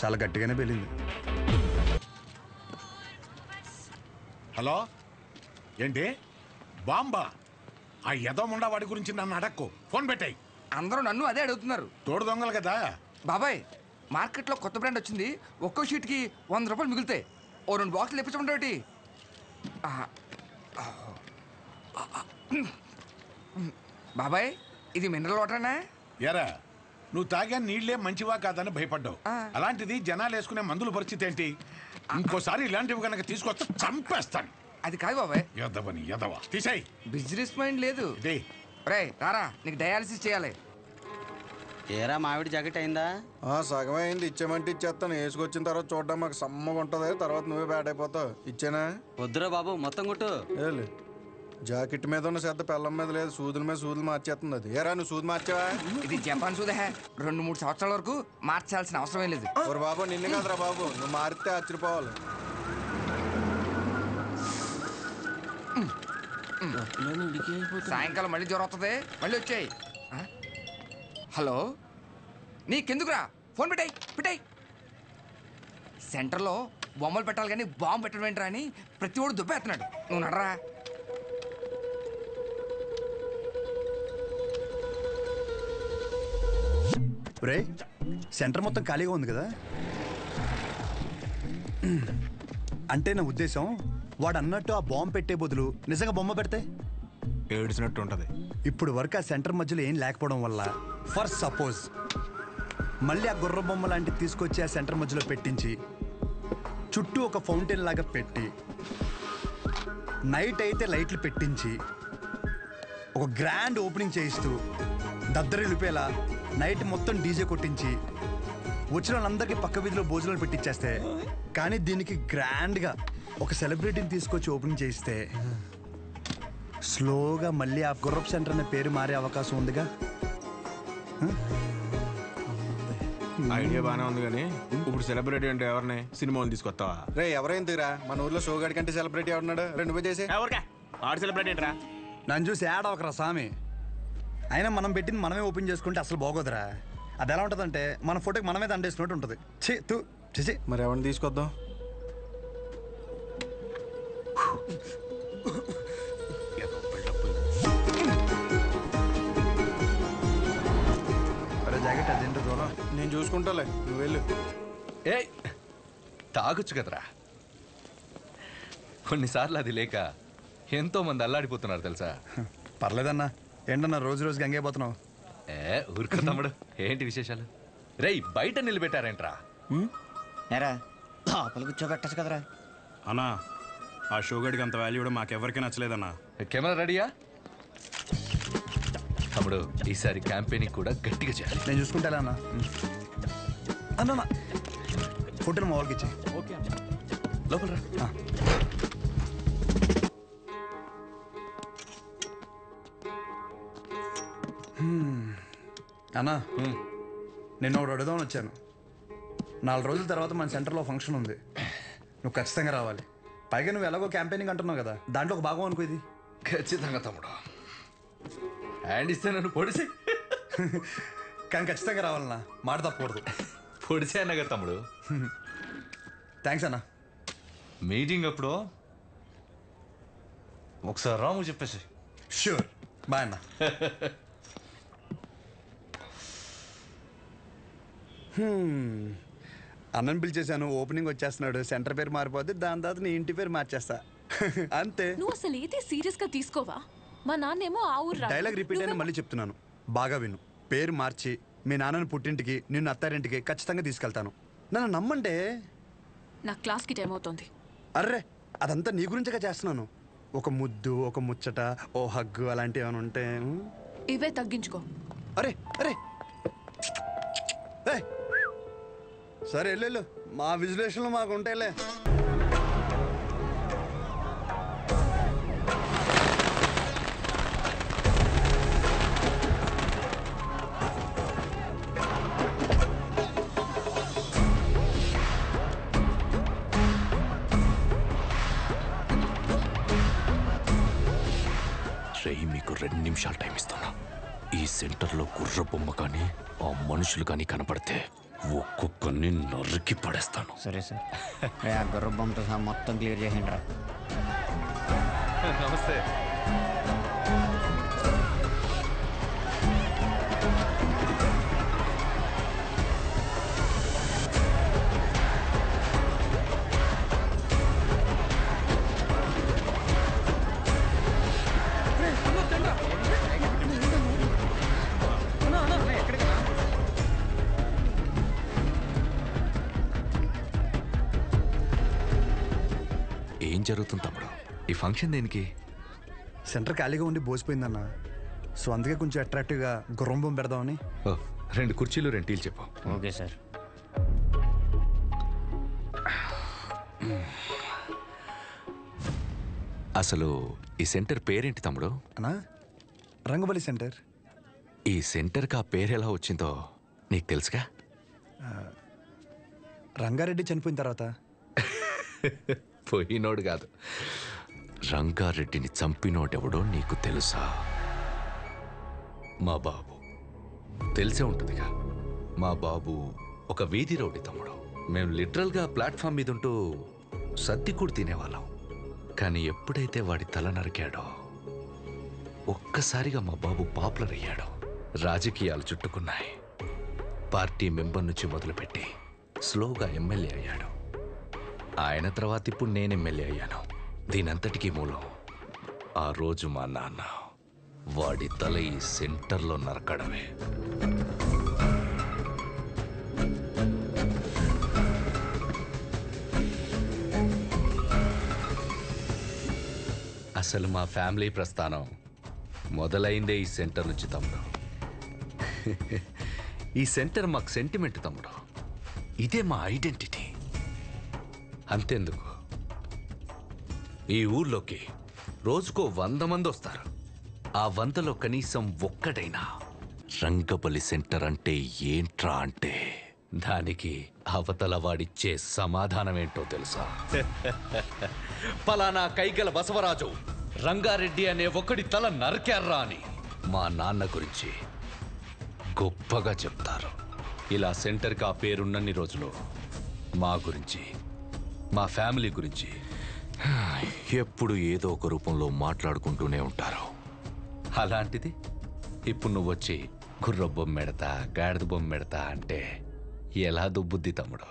చాలా గట్టిగానే పేలింది. హలో, ఏంటి బాంబా? ఆ యదోముండా వాడి గురించి నన్ను అడక్కు, ఫోన్ పెట్టాయి. అందరూ నన్ను అదే అడుగుతున్నారు. తోడు దొంగలు కదా బాబాయ్. మార్కెట్లో కొత్త బ్రాండ్ వచ్చింది. ఒక్కో షీట్కి 100 రూపాయలు మిగులుతాయి. ఓ 2 బాక్సులు తెప్పించమంటే బాబాయ్, ఇది మినరల్ వాటరేనా? ఎరా, నువ్వు తాగా నీళ్లే మంచివా కాదని భయపడ్డావు. అలాంటిది జనాలు వేసుకునే మందుల పరిస్థితి ఏంటి? ఇంకోసారి ఇలాంటివి కనుక తీసుకొస్తే చంపేస్తాను. అది కాదు బాబాయ్. ఎదవని ఎదవా, తీసేయ్. బిజినెస్ మైండ్ లేదు. రే రారా, నీకు డయాలసిస్ చేయాలి. ఏరా మామిడి జాకెట్ అయిందా? సగం అయింది. ఇచ్చేమంటే ఇచ్చేస్తాను. వేసుకొచ్చిన తర్వాత చూడడం మాకు సమ్మగా ఉంటుంది. తర్వాత నువ్వే బ్యాడ్ అయిపోతావు. ఇచ్చేనా? వద్దురా బాబు, మొత్తం కొట్టు. జాకెట్ మీద ఉన్న శ్రద్ధ పెళ్ళం మీద లేదు, సూదుల మీద సూదులు మార్చేస్తుంది అది. ఏరా నువ్వు సూది మార్చావా? ఇది జపాన్ సూదే 2-3 సంవత్సరాల వరకు మార్చాల్సిన అవసరం లేదు. ఓరు బాబు నిన్ను కాదురా బాబు, నువ్వు మారితే ఆశ్చర్యపోవాలి. సాయంకాలం మళ్ళీ జ్వరం వస్తుంది, మళ్ళీ వచ్చాయి. హలో, నీకెందుకురా ఫోన్ పెట్టాయి. సెంటర్లో బొమ్మలు పెట్టాలి కానీ బాంబు పెట్టడం ఏంట్రా అని ప్రతి ఒడు దుబ్బేస్తున్నాడు. నువ్వు నడరా. రే సెంటర్ మొత్తం ఖాళీగా ఉంది కదా, అంటే నా ఉద్దేశం వాడు అన్నట్టు ఆ బాంబు పెట్టే బదులు నిజంగా బొమ్మ పెడితే ఏడ్చినట్టు ఉంటుంది. ఇప్పుడు వరకు ఆ సెంటర్ మధ్యలో ఏం లేకపోవడం వల్ల ఫర్ సపోజ్ మళ్ళీ ఆ గుర్ర బొమ్మ లాంటివి తీసుకొచ్చి ఆ సెంటర్ మధ్యలో పెట్టించి చుట్టూ ఒక ఫౌంటైన్ లాగా పెట్టి నైట్ అయితే లైట్లు పెట్టించి ఒక గ్రాండ్ ఓపెనింగ్ చేయిస్తూ దద్దరిల్లిపోయేలా నైట్ మొత్తం డీజే కొట్టించి వచ్చిన వాళ్ళందరికీ పక్క వీధిలో భోజనాలు పెట్టించేస్తే, కానీ దీనికి గ్రాండ్గా ఒక సెలబ్రిటీని తీసుకొచ్చి ఓపెనింగ్ చేయిస్తే స్లోగా మళ్ళీ ఆ గుర్రప్ సెంటర్ అనే పేరు మారే అవకాశం ఉందిగా. ఐడియా బాగానే ఉంది కానీ ఇప్పుడు సెలబ్రిటీ అంటే ఎవరిని సినిమాలు తీసుకొస్తావా? రే ఎవరైందిరా మన ఊర్లో షోగాడి కంటే సెలబ్రిటీ ఎవరున్నాడు? 2 చేసి ఎవరికా ఆడు సెలబ్రిటీ ఏంట్రా? నన్ను చూసి యాడ్ అవకరా స్వామి. అయినా మనం పెట్టింది మనమే ఓపెన్ చేసుకుంటే అసలు బాగోదురా. అది ఎలా ఉంటుందంటే మన ఫోటోకి మనమే దండేసినట్టు ఉంటుంది. చేసి మరి ఎవరిని తీసుకొద్దాం? జాకెట్ అదేంటో దూరం నేను చూసుకుంటాలే, నువ్వు వెళ్ళు. ఏ తాగొచ్చు కదరా. కొన్నిసార్లు అది లేక ఎంతో మంది అల్లాడిపోతున్నారు తెలుసా. పర్లేదన్నా. ఏంటన్నా రోజు గంగైపోతున్నావు? ఊరుకో తమ్ముడు, ఏంటి విశేషాలు? రేయ్ బయట నిలబెట్టారేంట్రా? ఎరా లోపల కూర్చోబెట్టచ్చు కదరా. అన్నా ఆ షోగడికి అంత వాల్యూ కూడా మాకెవరికి నచ్చలేదన్నా. కెమెరా రెడీయా? తమ్ముడు ఈసారి క్యాంపెయినింగ్ కూడా గట్టిగా చేయాలి. నేను చూసుకుంటా అన్న. అన్న ఫోటోలు మా వాళ్ళకి ఇచ్చి. ఓకే లోపల రా. అన్నా నిన్న ఒకటి అడుగుదామని వచ్చాను. 4 రోజుల తర్వాత మన సెంటర్లో ఫంక్షన్ ఉంది, నువ్వు ఖచ్చితంగా రావాలి. పైగా నువ్వు ఎలాగో క్యాంపెయినింగ్ అంటున్నావు కదా, దాంట్లో ఒక భాగం అనుకో ఇది. ఖచ్చితంగా తమ్ముడు, హ్యాండ్ ఇస్తే నన్ను పొడిసే. కానీ ఖచ్చితంగా రావాలన్నా, మాట తప్పకూడదు. పొడిసే అన్న కదా తమ్ముడు. థ్యాంక్స్ అన్నా. మీటింగ్ అప్పుడు ఒకసారి రాము చెప్పేసి. షూర్, బాయ్ అన్న. అన్నని పిలిచేశాను, ఓపెనింగ్ వచ్చేస్తున్నాడు. సెంటర్ పేరు మారిపోద్ది, దాని తర్వాత నీ ఇంటి పేరు మార్చేస్తా. అంతే. నువ్వు అసలు ఏది సీరియస్ గా తీసుకోవా? మా నాన్నేమో ఆ ఊరు డైలాగ్ రిపీట్ అయినా మళ్ళీ చెప్తున్నాను, బాగా విను. పేరు మార్చి మీ నాన్నని పుట్టింటికి నిన్ను అత్తారింటికి ఖచ్చితంగా తీసుకెళ్తాను. నన్ను నమ్మంటే. నా క్లాస్కి టైం అవుతుంది. అర్రే అదంతా నీ గురించగా చేస్తున్నాను. ఒక ముద్దు, ఒక ముచ్చట, ఓ హగ్గు అలాంటివి ఏమైనా ఉంటే ఇవే తగ్గించుకో. అరే అరే సరే వెళ్ళు, మా విజులేషన్లు మాకు ఉంటాయిలే. మీకు 2 నిమిషాలు టైం ఇస్తాను. ఈ సెంటర్లో గుర్ర బొమ్మ కానీ ఆ మనుషులు కానీ కనపడితే ఒక్కొక్కరిని నరికి పడేస్తాను. సరే సార్, ఆ గుర్ర బొమ్మతో సహా మొత్తం క్లియర్ చేయండి రా. నమస్తే. ఏం జరుగుతుంది తమ్ముడు? ఈ ఫంక్షన్ దేనికి? సెంటర్ ఖాళీగా ఉండి బోసిపోయిందన్న, సో అందుకే కొంచెం అట్రాక్టివ్గా గుర్రం బొమ్మ పెడదామని. 2 కుర్చీలు 2 టీలు చెప్పు. Okay sir. అసలు ఈ సెంటర్ పేరేంటి తమ్ముడు? అన్నా రంగబలి సెంటర్. ఈ సెంటర్కి ఆ పేరు ఎలా వచ్చిందో నీకు తెలుసుగా? రంగారెడ్డి చనిపోయిన తర్వాత. పోయినోడు కాదు, రంగారెడ్డిని చంపినోడెవడో నీకు తెలుసా? మా బాబు. తెలిసే ఉంటుందిగా. మా బాబు ఒక వీధి రౌడీ తమ్ముడు. మేము లిటరల్గా ప్లాట్ఫామ్ మీద ఉంటూ సద్ది కూడా తినేవాళ్ళం. కానీ ఎప్పుడైతే వాడి తల నరికాడో ఒక్కసారిగా మా బాబు పాపులర్ అయ్యాడు. రాజకీయాలు చుట్టుకున్నాయి. పార్టీ మెంబర్ నుంచి మొదలుపెట్టి స్లోగా ఎమ్మెల్యే అయ్యాడు. ఆయన తర్వాత ఇప్పుడు నేను ఎమ్మెల్యే అయ్యాను. దీనంతటికీ మూలం ఆ రోజు మా నాన్న వాడి తల ఈ సెంటర్లో నరకడమే. అసలు మా ఫ్యామిలీ ప్రస్థానం మొదలైందే ఈ సెంటర్ నుంచి తమ్ముడు. ఈ సెంటర్ మాకు సెంటిమెంట్ తమ్ముడు. ఇదే మా ఐడెంటిటీ. అంతెందుకు, ఈ ఊర్లోకి రోజుకో 100 మంది వస్తారు. ఆ 100లో కనీసం ఒక్కడైనా రంగబలి సెంటర్ అంటే ఏంట్రా అంటే దానికి అవతల వాడిచ్చే సమాధానం ఏంటో తెలుసా? పలానా కైగల బసవరాజు రంగారెడ్డి అనే ఒకడి తల నరికారా అని మా నాన్న గురించి గొప్పగా చెప్తారు. ఇలా సెంటర్కి ఆ పేరున్నన్ని రోజులు మా గురించి, మా ఫ్యామిలీ గురించి ఎప్పుడు ఏదో ఒక రూపంలో మాట్లాడుకుంటూనే ఉంటారు. అలాంటిది ఇప్పుడు నువ్వు వచ్చి గుర్ర బొమ్మెడతా, గాడిద బొమ్మెడతా అంటే ఎలా దుబ్బుద్ది తమ్ముడు?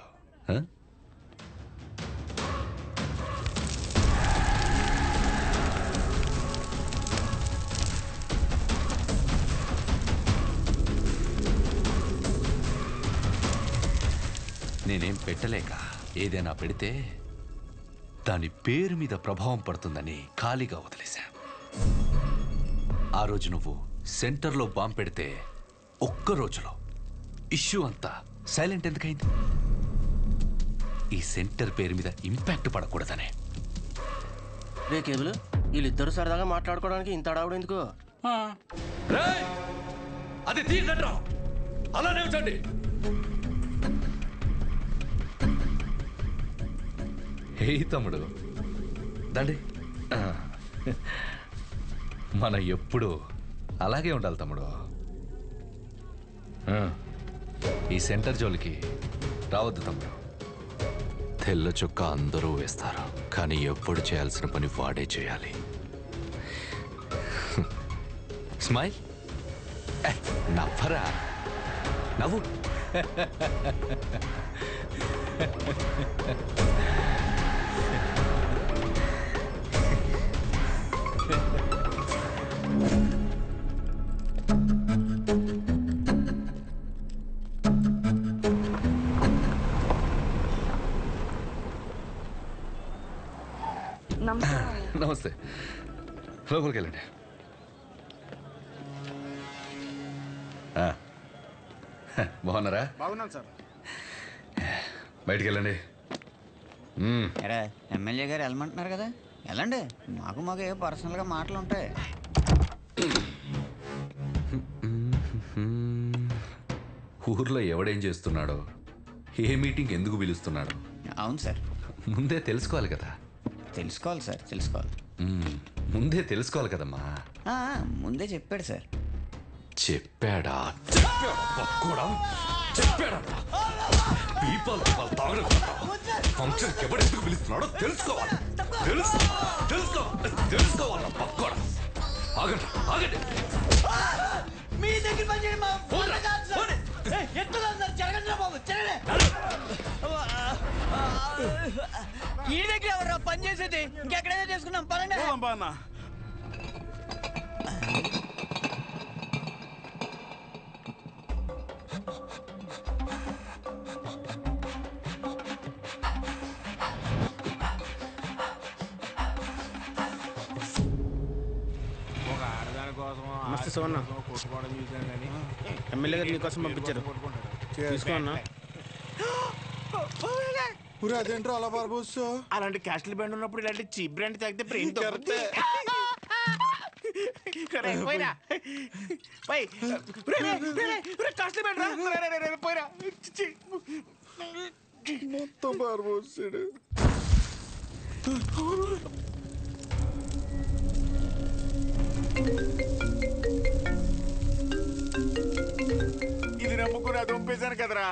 నేనేం పెట్టలేక ఏదైనా పెడితే దాని పేరు మీద ప్రభావం పడుతుందని ఖాళీగా వదిలేశా. ఆ రోజు నువ్వు సెంటర్లో బాంబు పెడితే ఒక్క రోజులో ఇష్యూ అంతా సైలెంట్ ఎందుకైంది? ఈ సెంటర్ పేరు మీద ఇంపాక్ట్ పడకూడదనే. రే కేబుల్, వీళ్ళిద్దరు సరదాగా మాట్లాడుకోవడానికి ఇంత అడావుడు ఎందుకు? అది తీయండి, అలానే ఉంచండి. హే తమ్ముడు, దండి. మన ఎప్పుడు అలాగే ఉండాలి తమ్ముడు. ఈ సెంటర్ జోలికి రావద్దు తమ్ముడు. తెల్ల చొక్క అందరూ వేస్తారు, కానీ ఎప్పుడు చేయాల్సిన పని వాడే చేయాలి. స్మైల్, నవ్వరా, నవ్వు. నమస్తే, లోపలికి వెళ్ళండి. బాగున్నారా? బాగున్నాను సార్. బయటికి వెళ్ళండి. ఎమ్మెల్యే గారు వెళ్ళమంటున్నారు కదా, వెళ్ళండి. మాకు ఏ పర్సనల్గా మాటలు ఉంటాయి. ఊర్లో ఎవడేం చేస్తున్నాడో, ఏ మీటింగ్ ఎందుకు పిలుస్తున్నాడో అవును సార్, ముందే తెలుసుకోవాలి కదా. తెలుసుకోవాలి సార్, తెలుసుకోవాలి. ముందే తెలుసుకోవాలి కదమ్మా. ముందే చెప్పాడు సార్. చెప్పాడా? చెప్పాడా? ఫంక్షన్కి ఎవడెందుకు పిలుస్తున్నాడో తెలుసుకోవాలి. తెలుసుకోవాలి పక్కోడా. ఆగండి, ఆగండి. మీ దగ్గర పని చేయండి. ఈ దగ్గర ఎవరు పని చేసేది? ఇంకెక్కడైనా చేసుకున్నాం పనండి. మస్తు సోన్నా కొట్టుకోవడం చూసాను కానీ ఎమ్మెల్యే గారు నీకోసం పంపించారు. తీసుకో అన్నా. అదేంటో అలా పారబోసు. అలాంటి క్యాస్ట్ల బ్రాండ్ ఉన్నప్పుడు ఇలాంటి చీప్ బ్రాండ్ తాగితే బ్రెయిన్ మొత్తం పారబోసాడు. ఇది నమ్ముకుని అది పంపేశాను కదరా.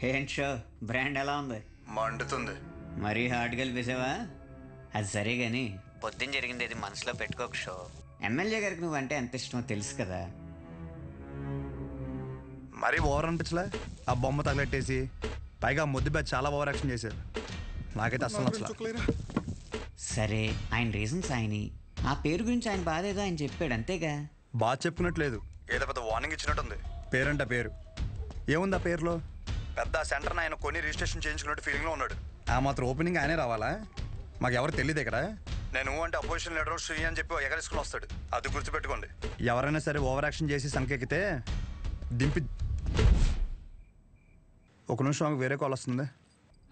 ఏంటి షో బ్రాండ్ ఎలా ఉంది? మండుతుంది. మరీ హార్డ్ కలిపేసావా? అది సరే గాని పొద్దున్న జరిగింది అది మనసులో పెట్టుకోక షో. ఎమ్మెల్యే గారికి నువ్వంటే ఎంత ఇష్టమో తెలుసు కదా. మరీ ఓవర్ అనిపించలే? ఆ బొమ్మ తగలెట్టేసి పైగా ముద్దు బ్యాచ్ చాలా ఓవర్ యాక్షన్ చేశారు. నాకైతే అసలు నచ్చలేదు. సరే ఆయన రీజన్స్ ఆయని, ఆ పేరు గురించి ఆయన బాధ ఏదో ఆయన చెప్పాడు అంతేగా. బాగా చెప్పుకున్నట్లేదు, ఏదో పెద్ద వార్నింగ్ ఇచ్చినట్టుంది. పేరంట పేరు ఏముంది ఆ పేరులో? పెద్ద సెంటర్ని ఆయన కొన్ని రిజిస్ట్రేషన్ చేయించుకున్నట్టు ఫీలింగ్లో ఉన్నాడు. ఆ మాత్రం ఓపెనింగ్ ఆయనే రావాలా? మాకు ఎవరు తెలియదు ఇక్కడ. నేను అంటే అపోజిషన్ లీడర్ శ్రీ అని చెప్పి ఎగరేసుకుని వస్తాడు. అది గుర్తుపెట్టుకోండి. ఎవరైనా సరే ఓవర్ యాక్షన్ చేసి సంకెక్కితే దింపి. ఒక నిమిషం మాకు వేరే కాల్ వస్తుంది.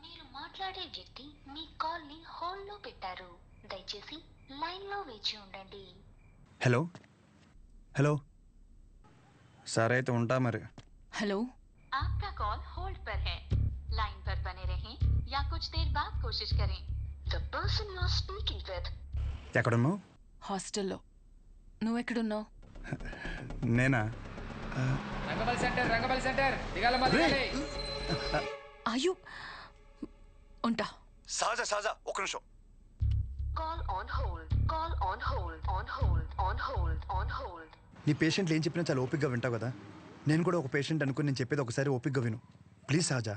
మీరు మాట్లాడే వ్యక్తి మీ కాల్ ని హోల్డ్ లో పెట్టారు. దయచేసి లైన్ లో వేచి ఉండండి. హలో హలో, సరే అయితే ఉంటా మరి. హలో, आपका कॉल होल्ड पर है. लाइन पर बने रहें या कुछ देर बाद कोशिश करें. The person you are speaking with. ఎక్కడున్నావు? హాస్టల్లో. నువ్వెక్కడున్నావు? నేనా? రంగబలి సెంటర్ అయ్యో ఉంటా. సహజ సహజ ఒక్క నిమిషం. Call on hold. Call on hold. On hold. On hold. On hold. నీ పేషెంట్లు ఏం చెప్పినా చాలా ఓపిక్గా వింటావు కదా. నేను కూడా ఒక పేషెంట్ అనుకుని నేను చెప్పేది ఒకసారి ఓపిక్గా విను ప్లీజ్. సహజ,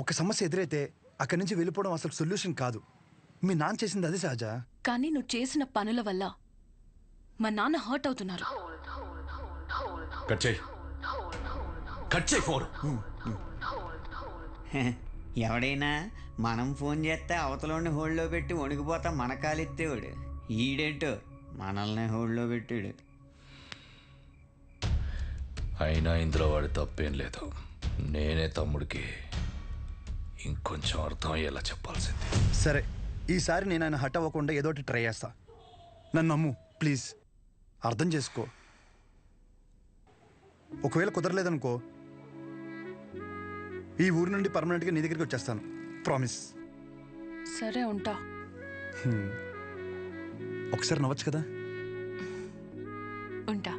ఒక సమస్య ఎదురైతే అక్కడి నుంచి వెళ్ళిపోవడం అసలు సొల్యూషన్ కాదు. మీ నాన్న చేసింది అది సహజ. కానీ నువ్వు చేసిన పనుల వల్ల మా నాన్న హర్ట్ అవుతున్నారు. ఎవడైనా మనం ఫోన్ చేస్తే అవతలని హోల్డ్లో పెట్టి వణికిపోతా మన కాలెత్తేవాడు. ఈడేంటో మనల్ని హోల్డ్లో పెట్టాడు. అయినా ఇందులో వాడి తప్పేం లేదు. నేనే తమ్ముడికి ఇంకొంచెం అర్థం అయ్యేలా చెప్పాల్సింది. సరే, ఈసారి నేను ఆయన హట్ అవ్వకుండా ఏదో ఒకటి ట్రై చేస్తా. నన్ను నమ్ము ప్లీజ్. అర్థం చేసుకో. ఒకవేళ కుదరలేదనుకో, ఈ ఊరి నుండి పర్మనెంట్గా నీ దగ్గరికి వచ్చేస్తాను. ప్రామిస్. సరే ఉంటా. ఒకసారి నవ్వచ్చు కదా. ఉంటా.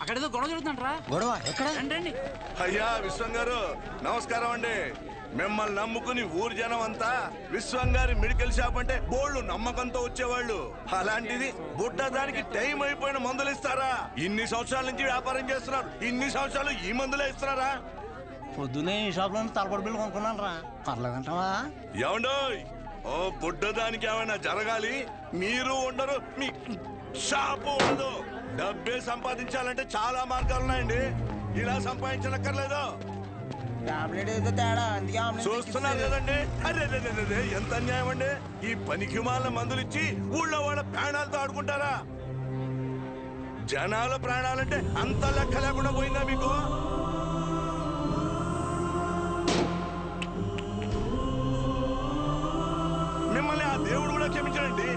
అక్కడేదో గొడవ జరుగుతుందంటరా. గొడవ ఎక్కడ? రండి. అయ్యా విశ్వం గారు నమస్కారం అండి. మిమ్మల్ని నమ్ముకుని ఊరు జనం అంతా విశ్వం గారి మెడికల్ షాప్ అంటే బోళ్ళు నమ్మకంతో వచ్చేవాళ్ళు. అలాంటిది బుడ్డ దానికి టైం అయిపోయిన మందులు ఇస్తారా? ఇన్ని సంవత్సరాల నుంచి వ్యాపారం చేస్తున్నారు, ఇన్ని సంవత్సరాలు ఈ మందులే ఇస్తున్నారా? పొద్దునే ఈ షాప్ లో తలపడి బిల్లు కొనుక్కున్నాను రా. పర్లేదంటావా? ఏమండోయ్, ఓ బుడ్డ దానికి ఏమైనా జరగాలి, మీరు ఉండరు, మీ షాపు ఉండదు. డబ్బే సంపాదించాలంటే చాలా మార్గాలు ఉన్నాయండి. ఇలా సంపాదించనక్కర్లేదు. చూస్తున్నారు కదండి. అరే ఎంత అన్యాయం అండి. ఈ పనికి మాల మందులు ఇచ్చి ఊళ్ళో వాళ్ళ ప్రాణాలతో ఆడుకుంటారా? జనాల ప్రాణాలంటే అంత లెక్క లేకుండా పోయిందా మీకు? మిమ్మల్ని ఆ దేవుడు కూడా క్షమించడండి.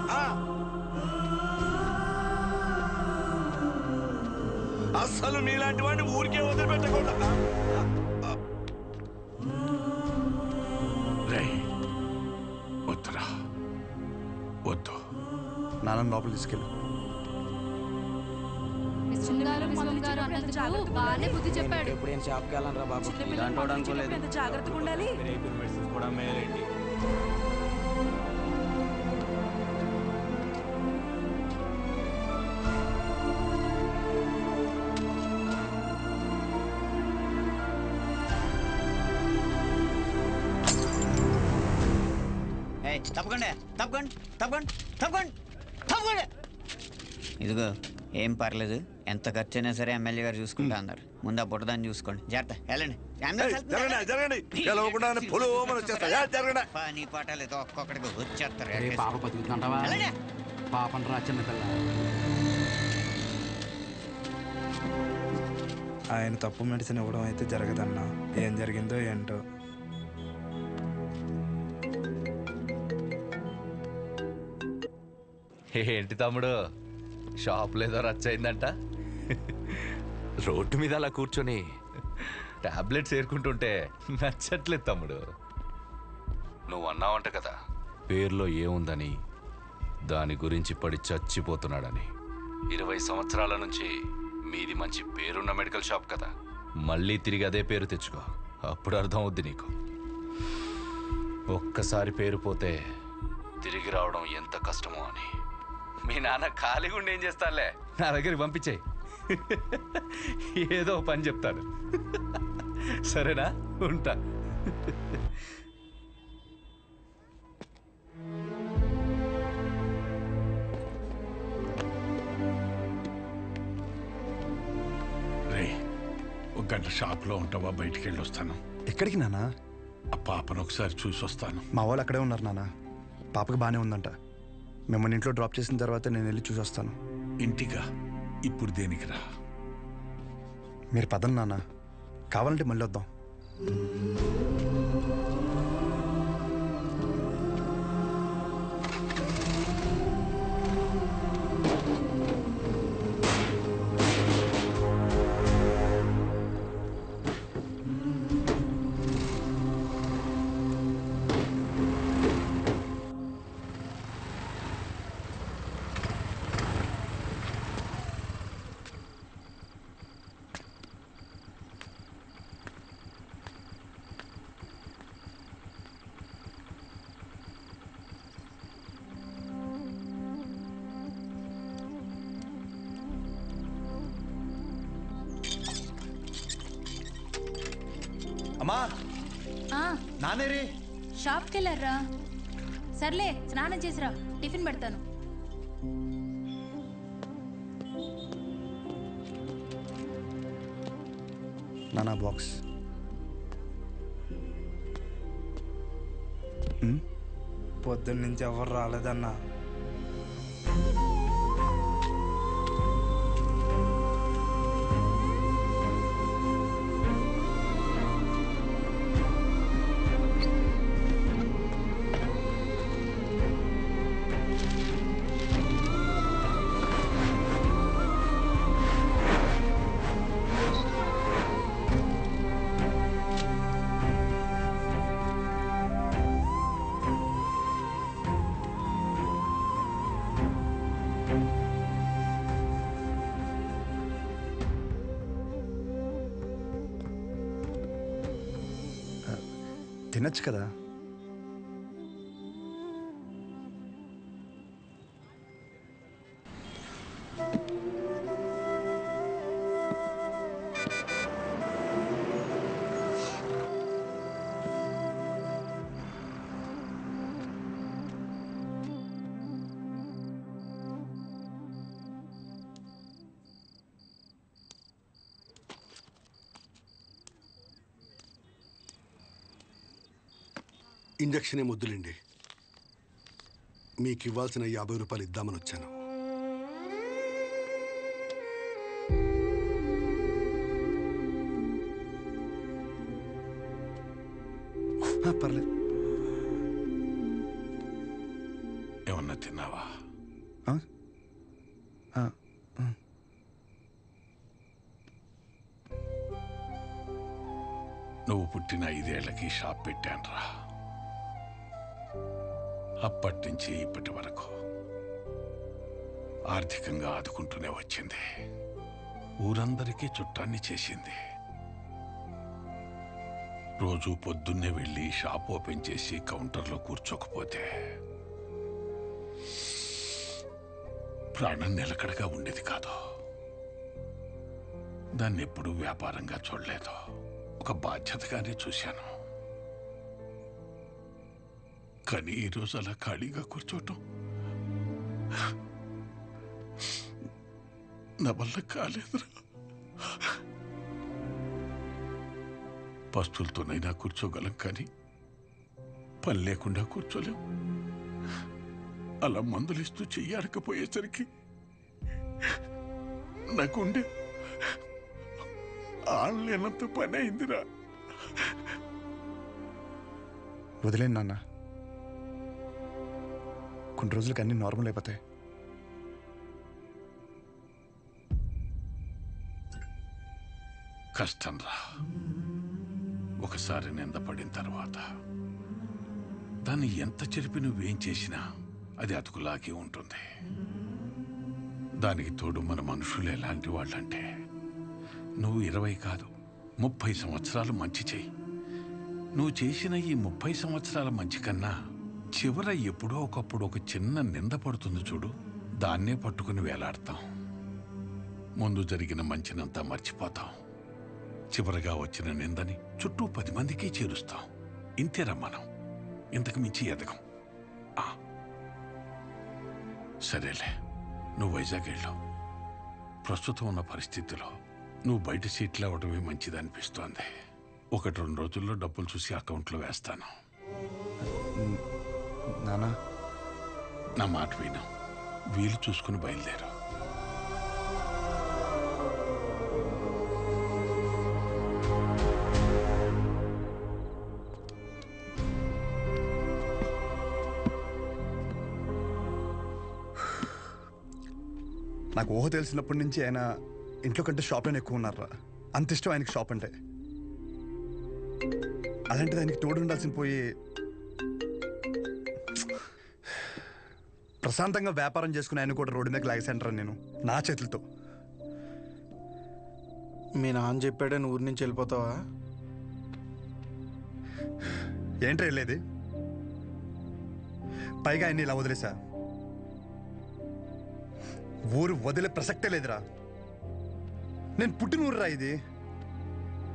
అస్సలు మీలాంటి వాడిని ఊరికే వదిలిపెట్టకూడదు. వద్దురా, వద్దు. నాన్న లోపల తీసుకెళ్ళు. బాగానే బుద్ధి చెప్పాడు. ఇప్పుడు నేను షాప్కి వెళ్ళాను బాబు. జాగ్రత్తగా ఉండాలి. కూడా మేలేండి. తప్పకుండా తప్పకుండా తప్పకుండా తప్పకుండా తప్పకుండా. ఇదిగో ఏం పర్లేదు, ఎంత ఖర్చు అయినా సరే ఎమ్మెల్యే గారు చూసుకుంటా అన్నారు. ముందు ఆ బుట్టదాన్ని చూసుకోండి. జాగ్రత్త, వెళ్ళండి. పని పాటలేదు, ఒక్కొక్కడికి వచ్చేస్తారు. పాపం రా చిన్నపిల్ల. ఆయన తప్పు మెడిసిన్ ఇవ్వడం అయితే జరగదన్నా. ఏం జరిగిందో ఏంటో. ఏంటి తమ్ముడు, షాప్ లేదో రచ్చయిందంట? రోడ్డు మీద అలా కూర్చొని టాబ్లెట్స్ ఏరుకుంటుంటే నచ్చట్లేదు తమ్ముడు. నువ్వు అన్నావంట కదా పేర్లో ఏముందని, దాని గురించి పడి చచ్చిపోతున్నాడని. 20 సంవత్సరాల నుంచి మీది మంచి పేరున్న మెడికల్ షాప్ కదా, మళ్ళీ తిరిగి అదే పేరు తెచ్చుకో, అప్పుడు అర్థం అవుద్ది నీకు. ఒక్కసారి పేరు పోతే తిరిగి రావడం ఎంత కష్టమో అని. మీ నాన్న ఖాళీగా ఉండి ఏం చేస్తానులే, నా దగ్గరికి పంపించేయి, ఏదో పని చెప్తాను. సరేనా, ఉంటా. ఒక గంట షాప్లో ఉంటావా? బయటికి వెళ్ళి వస్తాను. ఎక్కడికి నాన్న? ఆ పాపను ఒకసారి చూసి వస్తాను. మా వాళ్ళు అక్కడే ఉన్నారు నాన్న. పాపకి బాగానే ఉందంట. మిమ్మల్ని ఇంట్లో డ్రాప్ చేసిన తర్వాత నేను వెళ్ళి చూసి వస్తాను. ఇంటిగా? ఇప్పుడు దేనికి రా? మీరు పదండి నాన్న, కావాలంటే మళ్ళీ వద్దాం. అమ్మా, నానేరి షాప్కి వెళ్ళారా? సర్లే, స్నానం చేసిరా, టిఫిన్ పెడతాను. నానా బాక్స్. పొద్దున్న నుంచి ఎవరు రాలేదన్నా. తినచ్చు కదా. ఇంజక్షన్ ముద్దులండి. మీకు ఇవ్వాల్సిన 50 రూపాయలు ఇద్దామని వచ్చాను. పర్లేదు. ఏమన్నా తిన్నావా? నువ్వు పుట్టిన 5 ఏళ్లకి షాప్ పెట్టానురా. అప్పటి నుంచి ఇప్పటి వరకు ఆర్థికంగా ఆదుకుంటూనే వచ్చింది. ఊరందరికీ చుట్టాన్ని చేసింది. రోజు పొద్దున్నే వెళ్ళి షాప్ ఓపెన్ చేసి కౌంటర్లో కూర్చోకపోతే ప్రాణం నిలకడగా ఉండేది కాదు. దాన్ని ఎప్పుడూ వ్యాపారంగా చూడలేదు, ఒక బాధ్యతగానే చూశాను. కానీ ఈరోజు అలా ఖాళీగా కూర్చోటం నా వల్ల కాలేదురా. పస్తులతోనైనా కూర్చోగలం, కానీ పని లేకుండా కూర్చోలేం. అలా మందులిస్తూ చెయ్యాడకపోయేసరికి నాకుండే ఆళ్ళేనంత పని అయిందిరా. వదిలేండి నాన్న, కొన్ని రోజులకి అన్నీ నార్మల్ అయిపోతాయి. కష్టం రా. ఒకసారి నిందపడిన తర్వాత దాన్ని ఎంత చెరిపి నువ్వేం చేసినా అది అతుకులాగే ఉంటుంది. దానికి తోడు మన మనుషులు ఎలాంటి వాళ్ళంటే, నువ్వు 20 కాదు 30 సంవత్సరాలు మంచి చెయ్యి. నువ్వు చేసిన ఈ 30 సంవత్సరాల మంచి కన్నా చివర ఎప్పుడో ఒకప్పుడు ఒక చిన్న నింద పడుతుంది చూడు, దాన్నే పట్టుకుని వేలాడతాం. ముందు జరిగిన మంచినంతా మర్చిపోతాం. చివరగా వచ్చిన నిందని చుట్టూ 10 మందికి చేరుస్తాం. ఇంతేరా మనం, ఇంతకు మించి ఎదగం. సరేలే, నువ్వు వైజాగ్ వెళ్ళావు. ప్రస్తుతం ఉన్న పరిస్థితిలో నువ్వు బయట సీట్లు అవ్వడమే మంచిది అనిపిస్తోంది. 1-2 రోజుల్లో డబ్బులు చూసి అకౌంట్లో వేస్తాను. నానా, నా మాట విను, వీలు చూసుకుని బయలుదేరు. నాకు ఊహ తెలిసినప్పటి నుంచి ఆయన ఇంట్లో కంటే షాప్లోనే ఎక్కువ ఉన్నారా. అంత ఇష్టం ఆయనకి షాప్ అంటే. అలాంటిది ఆయనకి తోడు ఉండాల్సిన పోయి ప్రశాంతంగా వ్యాపారం చేసుకుని ఆయన కూడా రోడ్డు మీద లాగేసంటారా నేను నా చేతులతో. మీ నాన్న చెప్పాడని ఊరి నుంచి వెళ్ళిపోతావా? ఏంట్రా వెళ్ళేది? పైగా ఆయన్ని ఇలా వదిలేసా. ఊరు వదిలే ప్రసక్తే లేదురా. నేను పుట్టిన ఊరురా ఇది.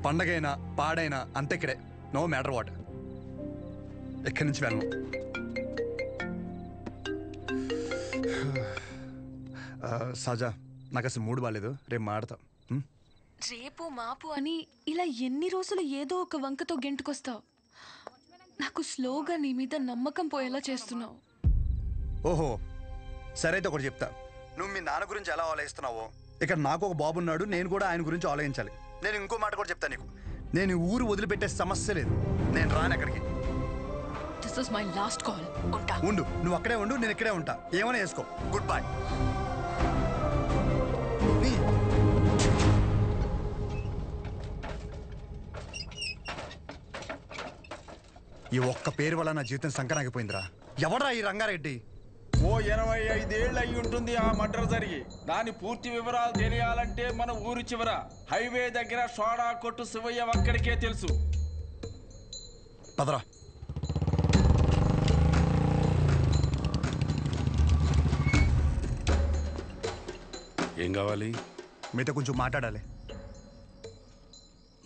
పండగైనా పాడైనా అంతే ఇక్కడే. No matter what. ఎక్కడి నుంచి వెళ్ళను. సజా, నాకు అసలు మూడు బాగాలేదు, రేపు మాడతా. రేపు మాపు అని ఇలా ఎన్ని రోజులు ఏదో ఒక వంకతో గెంటుకొస్తావు. నాకు స్లోగా నీ మీద నమ్మకం పోయేలా చేస్తున్నావు. ఓహో, సరే అయితే ఒకటి చెప్తా. నువ్వు మీ నాన్న గురించి ఎలా ఆలోచిస్తున్నావో ఇక్కడ నాకు ఒక బాబు ఉన్నాడు, నేను కూడా ఆయన గురించి ఆలోచించాలి. నేను ఇంకో మాట కూడా చెప్తాను నీకు. నేను ఊరు వదిలిపెట్టే సమస్య లేదు. నేను రాను ఎక్కడికి. This is my last call. ఉంటా. ఉండు, నువ్వు అక్కడే ఉండు, నేను ఇక్కడే ఉంటా. ఏమైనా వేసుకో. Good bye. ఈ ఒక్క పేరు వల్ల నా జీవితం సంకనాగిపోయిందిరా. ఎవడ్రా ఈ రంగారెడ్డి? ఓ 85 ఏళ్ళు అయి ఉంటుంది ఆ మర్డర్ జరిగి. దాని పూర్తి వివరాలు తెలియాలంటే మన ఊరు చివర హైవే దగ్గర సోడా కొట్టు శివయ్య ఒక్కడికే తెలుసు. పదరా. ఏం కావాలి? మీతో కొంచెం మాట్లాడాలి.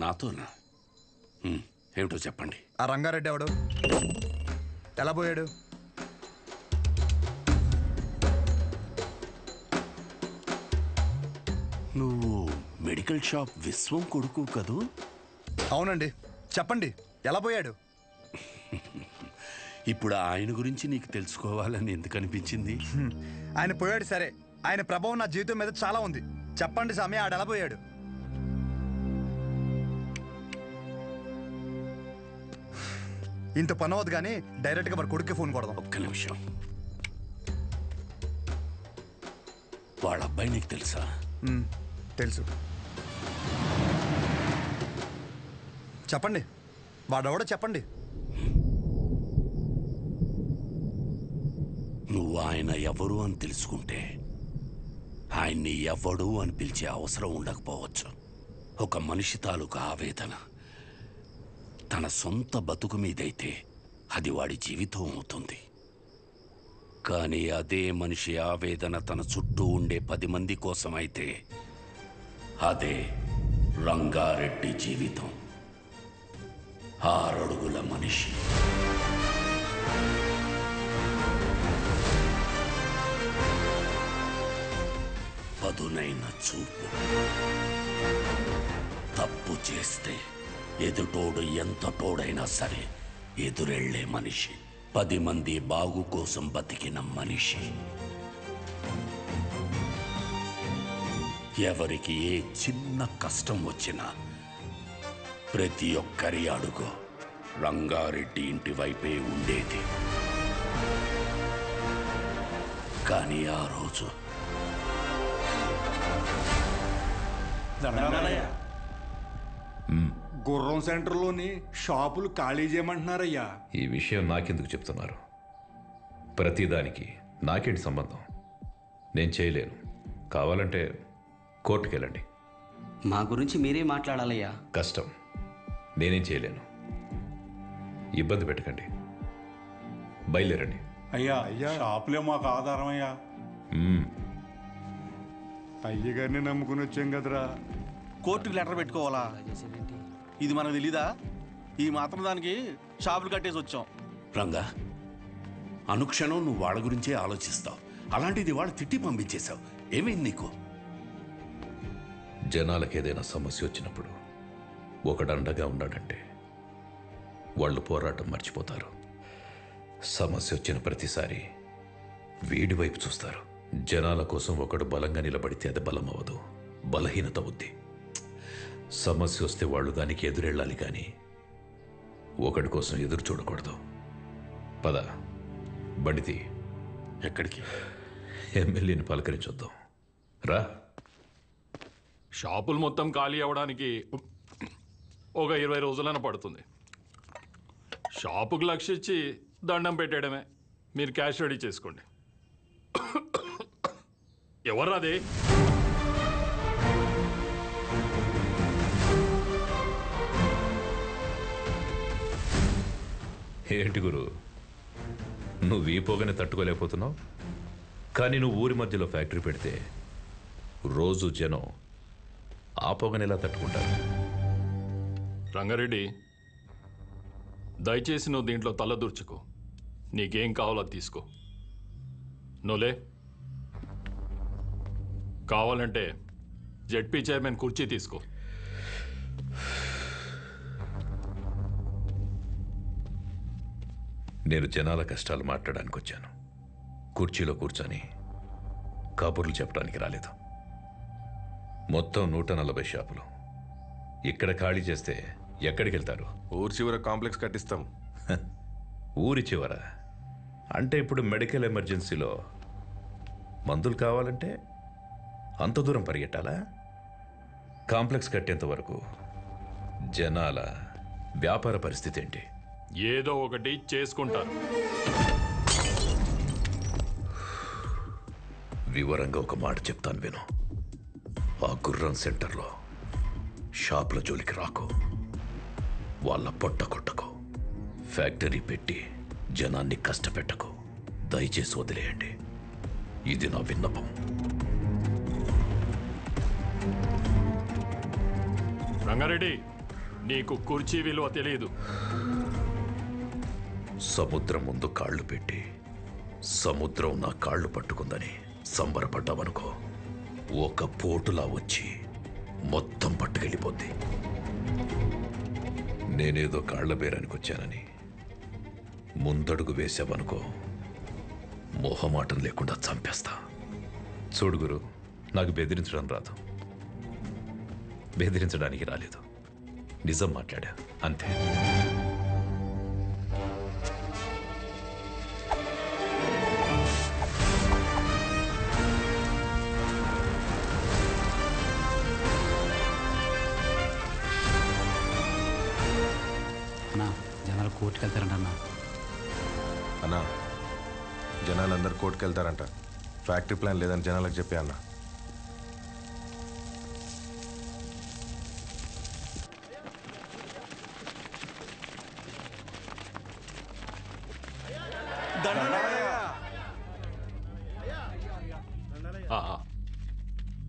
నాతోనా? ఏమిటో చెప్పండి. ఆ రంగారెడ్డి ఎవడు? ఎలా పోయాడు? నువ్వు మెడికల్ షాప్ విశ్వం కొడుకు కదూ? అవునండి. చెప్పండి, ఎలా పోయాడు? ఇప్పుడు ఆయన గురించి నీకు తెలుసుకోవాలని ఎందుకు అనిపించింది? ఆయన పోయాడు సరే, ఆయన ప్రభావం నా జీవితం మీద చాలా ఉంది. చెప్పండి స్వామి, ఆడ ఎలా పోయాడు? ఇంత పని అవద్దు కానీ డైరెక్ట్గా వారి కొడుక్కి ఫోన్ కొడదాం. ఒక్క నిమిషం. వాళ్ళ అబ్బాయి నీకు తెలుసా? తెలుసు. చెప్పండి, వాడెవడో చెప్పండి. నువ్వు ఆయన ఎవరు అని తెలుసుకుంటే ఆయన్ని ఎవడు అని పిలిచే అవసరం ఉండకపోవచ్చు. ఒక మనిషి తాలూకు ఆవేదన తన సొంత బతుకు మీదైతే అది వాడి జీవితం అవుతుంది. కానీ అదే మనిషి ఆవేదన తన చుట్టూ ఉండే 10 మంది కోసం అయితే అదే రంగారెడ్డి జీవితం. 6 అడుగుల మనిషి. పదునైన చూపు. తప్పు చేస్తే ఎదుటోడు ఎంత తోడైనా సరే ఎదురెళ్లే మనిషి. 10 మంది బాగు కోసం బతికిన మనిషి. ఎవరికి ఏ చిన్న కష్టం వచ్చినా ప్రతి ఒక్కరి అడుగు రంగారెడ్డి ఇంటి వైపే ఉండేది. కానీ ఆ రోజు గుర్రం సెంటర్లోని షాపులు ఖాళీ చేయమంటున్నారయ్యా. ఈ విషయం నాకెందుకు చెప్తున్నారు? ప్రతిదానికి నాకేంటి సంబంధం? నేను చేయలేను. కావాలంటే కోర్టుకెళ్ళండి. మా గురించి మీరే మాట్లాడాలయ్యా. కష్టం. నేనేం చేయలేను. ఇబ్బంది పెట్టకండి. బయలుదేరండి. అయ్యా షాపులే మాకు ఆధారం అయ్యా. అయ్యగారిని నమ్ముకుని వచ్చాం కదరా. కోర్టుకి లెటర్ పెట్టుకోవాలా? ఇది మనకు తెలీదా? ఈ మాత్రం దానికి షాపులు కట్టేసి వచ్చాం. రంగా, అనుక్షణం నువ్వు వాళ్ళ గురించే ఆలోచిస్తావు. అలాంటిది వాళ్ళు తిట్టి పంపించేశావు. ఏమైంది నీకు? జనాలకు ఏదైనా సమస్య వచ్చినప్పుడు ఒకడండగా ఉన్నాడంటే వాళ్ళు పోరాటం మర్చిపోతారు. సమస్య వచ్చిన ప్రతిసారి వీడి వైపు చూస్తారు. జనాల కోసం ఒకడు బలంగా నిలబడితే అది బలం అవ్వదు, బలహీనత అవుద్ది. సమస్య వస్తే వాళ్ళు దానికి ఎదురెళ్ళాలి కానీ ఒకడి కోసం ఎదురు చూడకూడదు. పద, బండితి. ఎక్కడికి? ఎమ్మెల్యేని పలకరించొద్దాం. రా. షాపులు మొత్తం ఖాళీ అవ్వడానికి ఒక 20 రోజులైనా పడుతుంది. షాపుకు లక్షించి దండం పెట్టేయడమే. మీరు క్యాష్ రెడీ చేసుకోండి. ఎవర్రాది? ఏంటి గురు, నువ్వు ఈ పొగని తట్టుకోలేకపోతున్నావు? కానీ నువ్వు ఊరి మధ్యలో ఫ్యాక్టరీ పెడితే రోజు జనం ఆ పొగని ఎలా తట్టుకుంటారు? రంగారెడ్డి, దయచేసి నువ్వు దీంట్లో తల దూర్చుకో. నీకేం కావాలో తీసుకో. నువ్వులే. కావాలంటే జెడ్పీ చైర్మన్ కుర్చీ తీసుకో. నేను జనాల కష్టాలు మాట్లాడడానికి వచ్చాను. కుర్చీలో కూర్చొని కబుర్లు చెప్పడానికి రాలేదు. మొత్తం 140 షాపులు ఇక్కడ ఖాళీ చేస్తే ఎక్కడికి వెళ్తారు? ఊరి చివర కాంప్లెక్స్ కట్టిస్తాం. ఊరి చివర అంటే ఇప్పుడు మెడికల్ ఎమర్జెన్సీలో మందులు కావాలంటే అంత దూరం పరిగెట్టాలా? కాంప్లెక్స్ కట్టేంత వరకు జనాల వ్యాపార పరిస్థితి ఏంటి? ఏదో ఒకటి చేసుకుంటారు. వివరంగా ఒక మాట చెప్తాను విను. ఆ గుర్రం సెంటర్లో షాపుల జోలికి రాకు. వాళ్ళ పొట్ట కొట్టకు. ఫ్యాక్టరీ పెట్టి జనాన్ని కష్టపెట్టకు. దయచేసి వదిలేయండి. ఇది నా విన్నపం. రంగారెడ్డి, నీకు కుర్చీ విలువ తెలియదు. సముద్రం ముందు కాళ్ళు పెట్టి సముద్రం నా కాళ్ళు పట్టుకుందని సంబరపడ్డావనుకో, ఒక పోటులా వచ్చి మొత్తం పట్టుకెళ్ళిపోద్ది. నేనేదో కాళ్ల బేరానికి వచ్చానని ముందడుగు వేసావనుకో, మోహమాటం లేకుండా చంపేస్తా. చూడు గురు, నాకు బెదిరించడం రాదు. బెదిరించడానికి రాలేదు. నిజం మాట్లాడా అంతే. అన్నా, జనాలు కోర్టుకు వెళ్తారంట అన్నా. అన్నా, జనాలందరూ కోర్టుకు వెళ్తారంట. ఫ్యాక్టరీ ప్లాన్ లేదని జనాలకు చెప్పే అన్నా.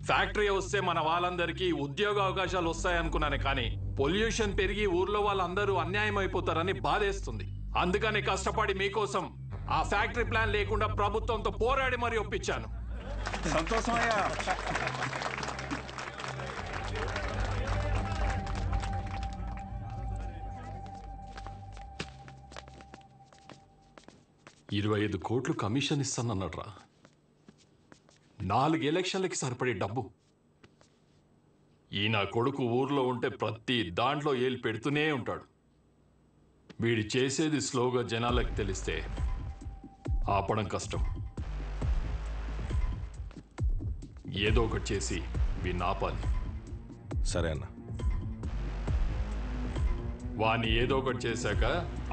ఫ్యాక్టరీ వస్తే మన వాళ్ళందరికీ ఉద్యోగ అవకాశాలు వస్తాయనుకున్నాను, కానీ పొల్యూషన్ పెరిగి ఊర్లో వాళ్ళందరూ అన్యాయం అయిపోతారని బాధేస్తుంది. అందుకని కష్టపడి మీకోసం ఆ ఫ్యాక్టరీ ప్లాన్ లేకుండా ప్రభుత్వంతో పోరాడి మరీ ఒప్పించాను. సంతోషం అయ్యా. 25 కోట్లు కమిషన్ ఇస్తానన్నట్రా. 4 ఎలక్షన్లకి సరిపడే డబ్బు. ఈ నా కొడుకు ఊర్లో ఉంటే ప్రతి దాంట్లో ఏలు పెడుతూనే ఉంటాడు. వీడి చేసేది స్లోగా జనాలకు తెలిస్తే ఆపడం కష్టం. ఏదో ఒకటి చేసి వీడిని ఆపాలి. సరే అన్న. వాణ్ణి ఏదో ఒకటి చేశాక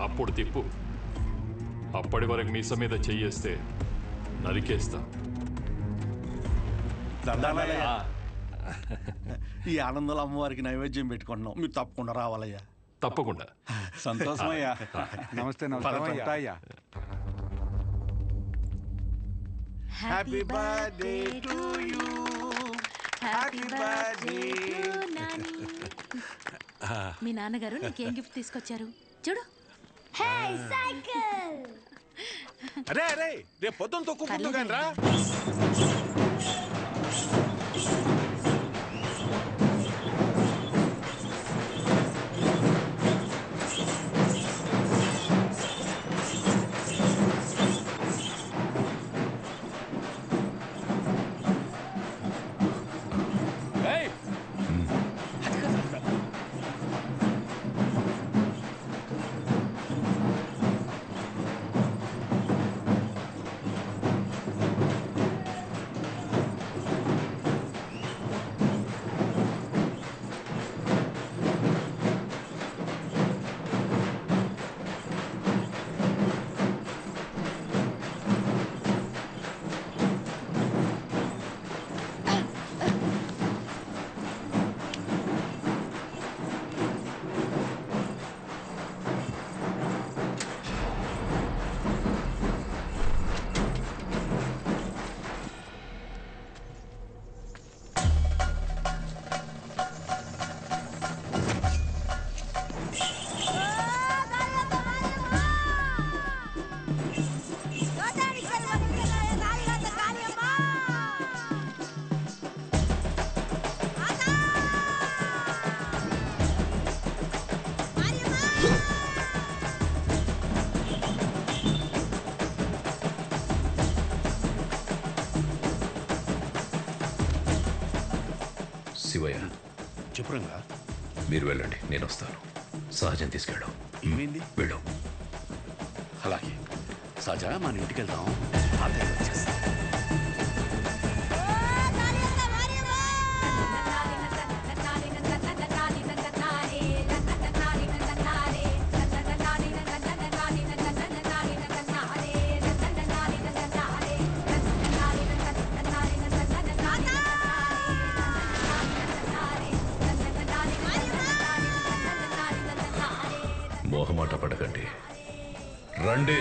అప్పుడు తిప్పు. అప్పటి వరకు మీస మీద చెయ్యేస్తే నరికేస్తా. ఈ ఆనందంలో అమ్మవారికి నైవేద్యం పెట్టుకుంటున్నాం, మీరు తప్పకుండా రావాలయ్యా. తప్పకుండా. సంతోషమయ్యా. నమస్తే అయ్యా. Happy birthday to you, happy birthday. మీ నాన్నగారు నీకేం గిఫ్ట్ తీసుకొచ్చారు చూడు. సైకిల్. అరే అరే రేపు పొద్దున్న తొక్కుందు కానీ రా. శివయ్య, చెప్పురంగా. మీరు వెళ్ళండి, నేను వస్తాను. సహజం తీసుకెళ్ళు. ఏమైంది? వెళ్ళు. అలాగే సహజ, మన ఇంటికి వెళ్దాం. తాతయ్య వచ్చేస్తా. మోహమాట పడకండి, రండి.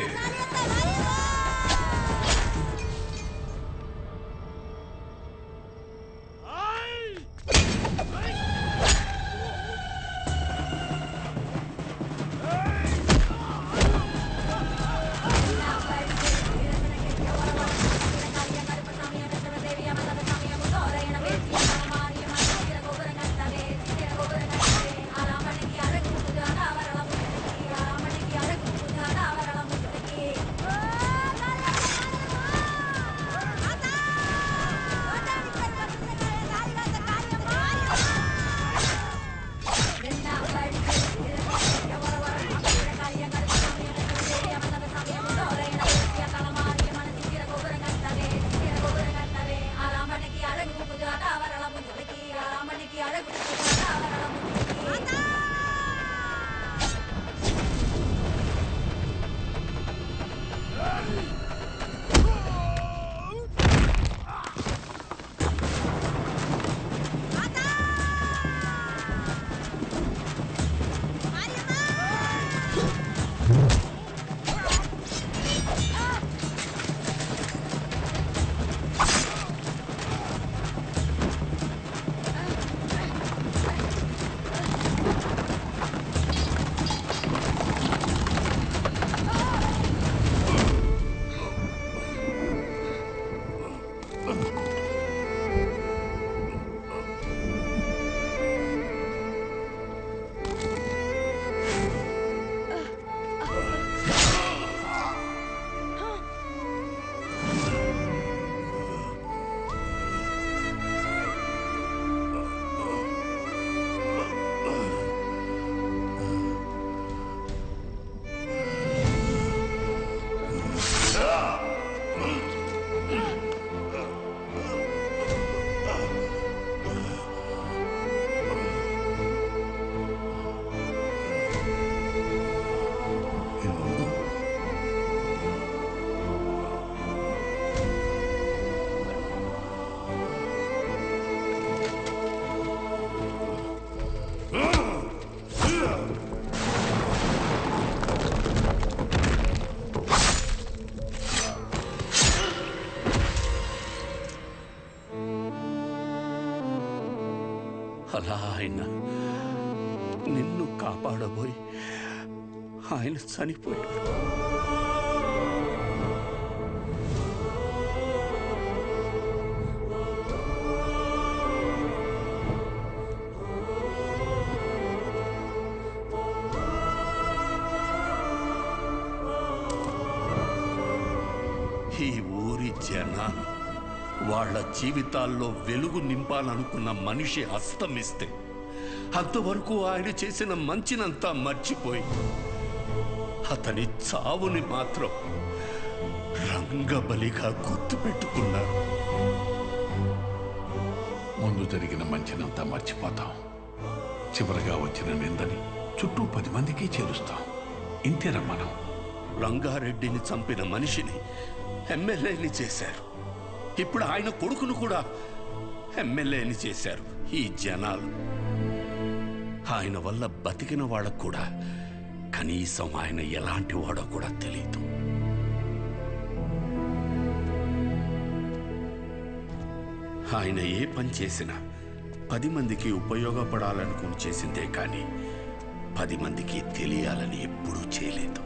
నిన్ను కాపాడబోయి ఆయన చనిపోయాడు. ఈ ఊరి జనాలు వాళ్ళ జీవితాల్లో వెలుగు నింపాలనుకున్న మనిషి అస్తమిస్తే అంతవరకు ఆయన చేసిన మంచినంతా మర్చిపోయి అతని చావుని మాత్రం రంగబలిగా గుర్తుపెట్టుకున్నారు. ముందు జరిగిన మంచినంతా మర్చిపోతాం, చివరిగా వచ్చిన నిందని చుట్టూ 10 మందికి చేరుస్తాం. ఇంతేనా మనం? రంగారెడ్డిని చంపిన మనిషిని ఎమ్మెల్యేని చేశారు. ఇప్పుడు ఆయన కొడుకును కూడా ఎమ్మెల్యేని చేశారు ఈ జనాలు. ఆయన వల్ల బతికిన వాళ్ళకు కూడా కనీసం ఆయన ఎలాంటి వాడో కూడా తెలియదు. ఆయన ఏ పని చేసినా 10 మందికి ఉపయోగపడాలనుకుని చేసిందే కానీ 10 మందికి తెలియాలని ఎప్పుడూ చేయలేదు.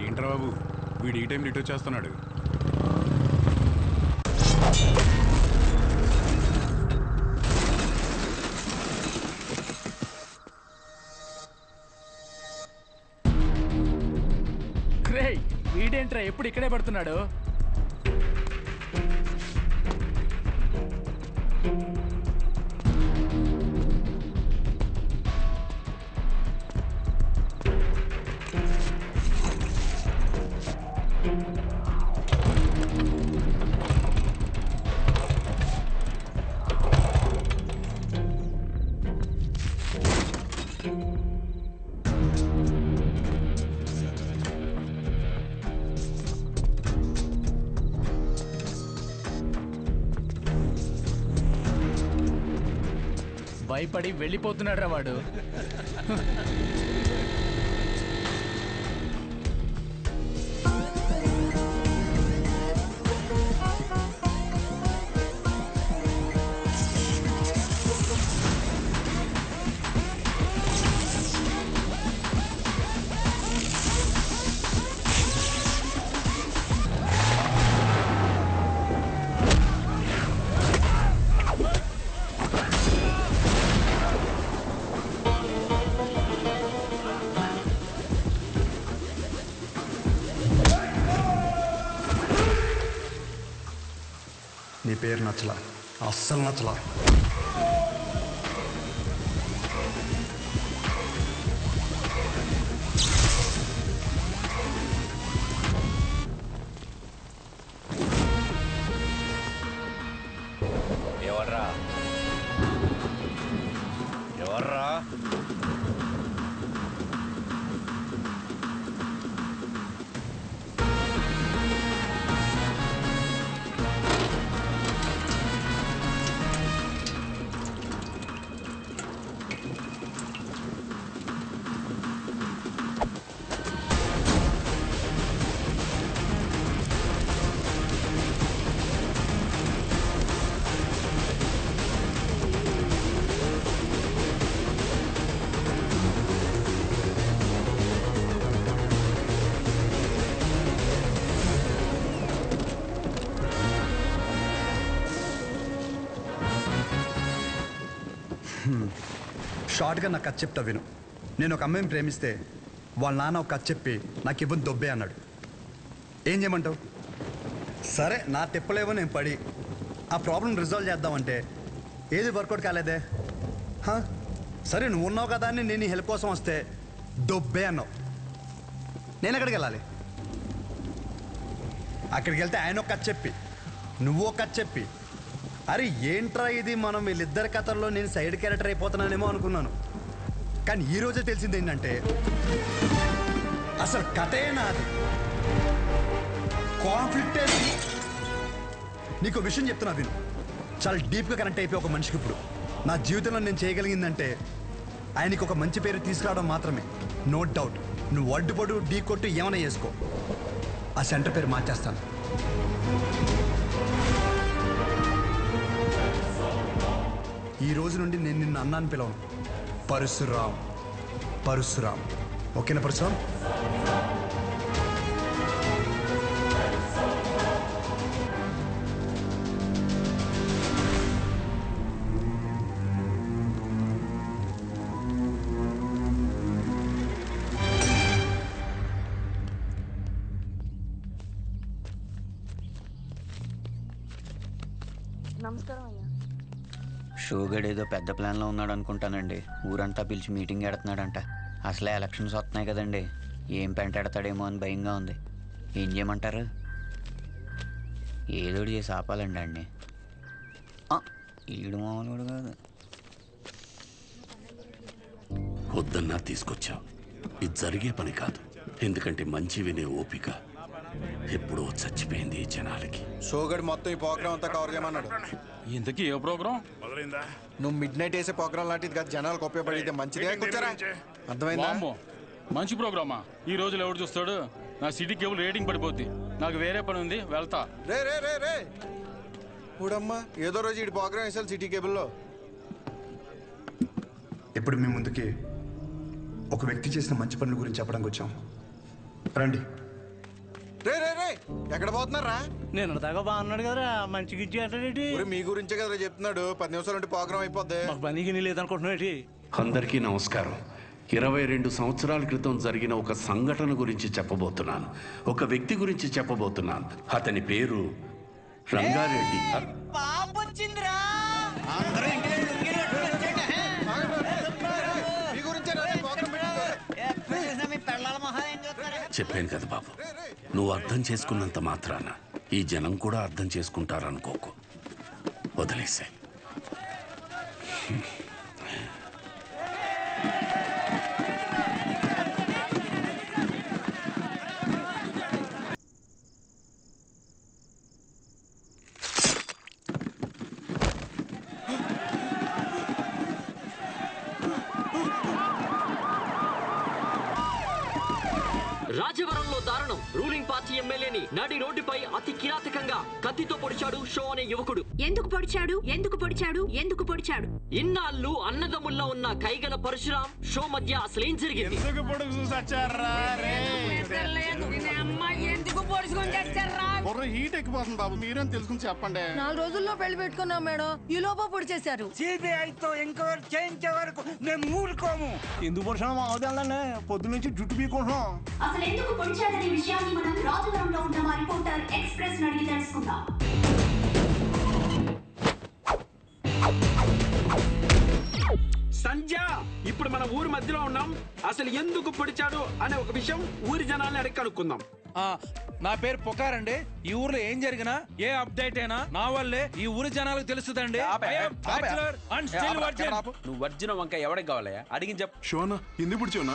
ఏంట్రా బాబు, వీడు ఈ టైం రిటర్న్ చేస్తున్నాడు. వీడేంట్రా ఎప్పుడు ఇక్కడే పడుతున్నాడు? భయపడి వెళ్ళిపోతున్నాడు రా వాడు. నీ పేరు నచ్చలా, అస్సలు నచ్చలా. ఎవర్రా ఎవర్రా? షార్ట్గా నాకు కథ చెప్తా విను. నేను ఒక అమ్మాయిని ప్రేమిస్తే వాళ్ళ నాన్న ఒక కథ చెప్పి నాకు ఇవ్వని దొబ్బే అన్నాడు. ఏం చేయమంటావు? సరే నా తిప్పలేవో నేను పడి ఆ ప్రాబ్లం రిజాల్వ్ చేద్దామంటే ఏది వర్కౌట్ కాలేదే. సరే నువ్వు ఉన్నావు కదా అని నేను హెల్ప్ కోసం వస్తే దొబ్బే అన్నావు. నేను ఎక్కడికి వెళ్ళాలి? అక్కడికి వెళ్తే ఆయన ఒక కథ చెప్పి నువ్వు ఒక కథ చెప్పి అరే ఏంట్రా ఇది, మనం వీళ్ళిద్దరి కథల్లో నేను సైడ్ క్యారెక్టర్ అయిపోతున్నానేమో అనుకున్నాను. కానీ ఈరోజే తెలిసింది ఏంటంటే అసలు కథే నాది, కాన్ఫ్లిక్టే. నీకు విషయం చెప్తున్నా విను. చాలా డీప్గా కనెక్ట్ అయిపోయి ఒక మనిషికి ఇప్పుడు నా జీవితంలో నేను చేయగలిగిందంటే ఆయనకి ఒక మంచి పేరు తీసుకురావడం మాత్రమే. నో డౌట్, నువ్వు అడ్డుపడు ఢీ కొట్టు ఏమైనా చేసుకో, ఆ సెంటర్ పేరు మార్చేస్తాను. ఈ రోజు నుండి నేను నిన్ను అన్నాను పిలవను, పరశురామ్. పరశురామ్, ఓకేనా పరశురామ్? నమస్కారం అయ్యా. షోగడ్ ఏదో పెద్ద ప్లాన్లో ఉన్నాడు అనుకుంటానండి. ఊరంతా పిలిచి మీటింగ్ ఎడుతున్నాడంట. అసలే ఎలక్షన్స్ వస్తున్నాయి కదండి, ఏం పెంటాడతాడేమో అని భయంగా ఉంది. ఏం చేయమంటారు? ఏదోడు చేసి ఆపాలండి అండి. ఈడు మామూలు కాదు. వద్దన్నా తీసుకొచ్చావు, ఇది జరిగే పని కాదు. ఎందుకంటే మంచి వినే ఓపిక ఎప్పుడో చచ్చిపోయింది ఈ జనాలకి. షోగడ్ మొత్తం ఈ ప్రోగ్రామ్ అంతా కవర్ చేయమన్నాడు. ఇంతకీ ఏ ప్రోగ్రామ్? నువ్వు మిడ్ నైట్ వేసే ప్రోగ్రామ్ లాంటిది కాదు, జనాలకు ఉపయోగపడితే మంచిదే. కూర్చోరా, అర్థమైందా? మంచి ప్రోగ్రామా? ఈ రోజులు ఎవడు చూస్తాడు? నా సిటీ కేబుల్ రేటింగ్ పడిపోద్ది. నాకు వేరే పని ఉంది, వెళ్తా. రే రే రే రే ఊడమ్మా, ఏదో రోజు ఈ ప్రోగ్రామ్ వేసాలి సిటీ కేబుల్లో. ఇప్పుడు మీ ముందుకి ఒక వ్యక్తి చేసిన మంచి పనుల గురించి చెప్పడానికి వచ్చాం. రండి. రే రే రే ఎక్కడ పోతున్నారా? నేను దాకా బాగున్నాడు కదరా, మంచిగా ఇచ్చేటేటి. మీ గురించే కదరా చెప్తున్నాడు. 10 నిమిషాలు ఉంటే ప్రోగ్రామ్ అయిపోద్ది. పనికి నీ లేదనుకుంటున్నాడు. అందరికీ నమస్కారం. 22 సంవత్సరాల క్రితం జరిగిన ఒక సంఘటన గురించి చెప్పబోతున్నాను. ఒక వ్యక్తి గురించి చెప్పబోతున్నాను. అతని పేరు రంగారెడ్డి. చెప్పాను కదా బాబు, నువ్వు అర్థం చేసుకున్నంత మాత్రాన ఈ జనం కూడా అర్థం చేసుకుంటారనుకోకు. వదిలేసే. రాజవరంలో దారుణం. రూలింగ్ పార్టీ ఎమ్మెల్యేని నడి రోడ్డుపై అతి కిరాతకంగా కత్తితో పొడిచాడు షో అనే యువకుడు. ఎందుకు పొడిచాడు? ఎందుకు పొడిచాడు? ఎందుకు పొడిచాడు? ఇన్నాళ్ళు అన్నదమ్ముల్లో ఉన్న కైగల పరశురామ్ షో మధ్య అసలేం జరిగింది? హీట్ ఎక్కిపోతుంది బాబు, మీరేం తెలుసుకుని చెప్పండి. 4 రోజుల్లో పెళ్లి పెట్టుకున్నాం మేడం, ఈ లోపల పొడి చేశారు. సిబిఐతో ఎంక్వైరీ చేయించే వరకు మేము ఊరుకోము. ఎందుకు పొడిచాము అవదండి, పొద్దు నుంచి జుట్టు పీకుంటున్నాం. అసలు ఎందుకు పొడిచాడనే విషయాన్ని మనం రాజవరంలో ఉన్న మా రిపోర్టర్ ఎక్స్ప్రెస్ అడిగి తెలుసుకుందాం. సంధ్య, ఇప్పుడు మన ఊరి మధ్యలో ఉన్నాం. అసలు ఎందుకు పొడిచాడు అనే ఒక విషయం ఊరి జనాల్ని అడిగి కనుక్కుందాం. నా పేరు పుకారండి. ఈ ఊర్లో ఏం జరిగినా ఏ అప్డేట్ అయినా నా వల్లే ఈ ఊరి జనాలకు తెలుస్తుందండి. నువ్వు వర్జిన వంకాయ ఎవరికి కావాలయ్యా అడిగి చెప్పు. షోనా ఎందుకు పుడిచోనా?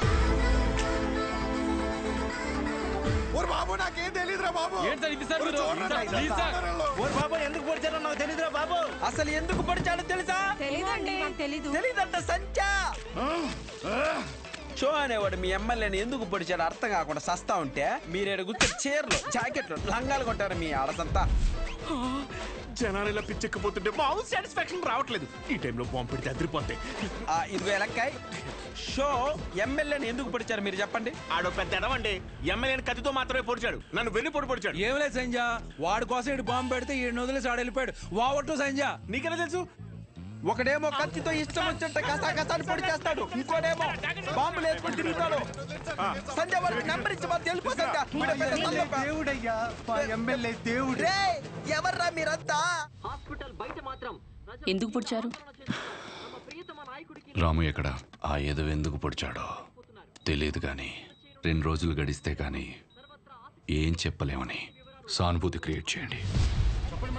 బాబు నాకేం తెలీదురా బాబు. బాబు ఎందుకు పొడిచారో నాకు తెలీదురా బాబు. అసలు ఎందుకు పొడిచాడో తెలుసా? తెలీదంట సంచా. షో అనేవాడు మీ ఎమ్మెల్యేని ఎందుకు పొడిచాడు అర్థం కాకుండా సస్తా ఉంటే మీరేడు గుర్తు చీరలు జాకెట్లు లంగాలు కొట్టారు మీ ఆడసంతా. జనాలు ఇలా పిచ్చెక్కిపోతుంటే మాకు సాటిస్ఫాక్షన్ రావట్లేదు. ఈ టైంలో బాంబు పెడితే అదిరిపోతాయి. ఇదిగో ఎలక్కాయ్, షో ఎమ్మెల్యేని ఎందుకు పొడిచారు మీరు చెప్పండి. ఆడో పెద్ద ఎడవండి, ఎమ్మెల్యేని కత్తితో మాత్రమే పొడిచాడు, నన్ను వెన్ను పొడిచాడు. ఏం లేదు సంజ, వాడి కోసం ఇటు బాంబు పెడితే ఈ వదిలేసి ఆడ వెళ్ళిపోయాడు. వావట్టు సంజ. నీకెలా తెలుసు? ఒకడేమో కత్తితో ఇష్టం వచ్చినట్టు కసాకసాలు పొడి చేస్తాడు, ఇంకోడేమో బాంబులు వేసుకొని తిరుగుతాడు. సంజయ్ వారికి నెంబర్ ఇచ్చి మా తెలుపు దేవుడయ్యా, ఎమ్మెల్యే దేవుడు. ఎవర్రా మీరంతా? హాస్పిటల్ బయట మాత్రం ఎందుకు పొడిచారు? రాము ఎక్కడ? ఆ ఏదో ఎందుకు పొడిచాడో తెలియదు కానీ 2 రోజులు గడిస్తే కానీ ఏం చెప్పలేమని సానుభూతి క్రియేట్ చేయండి.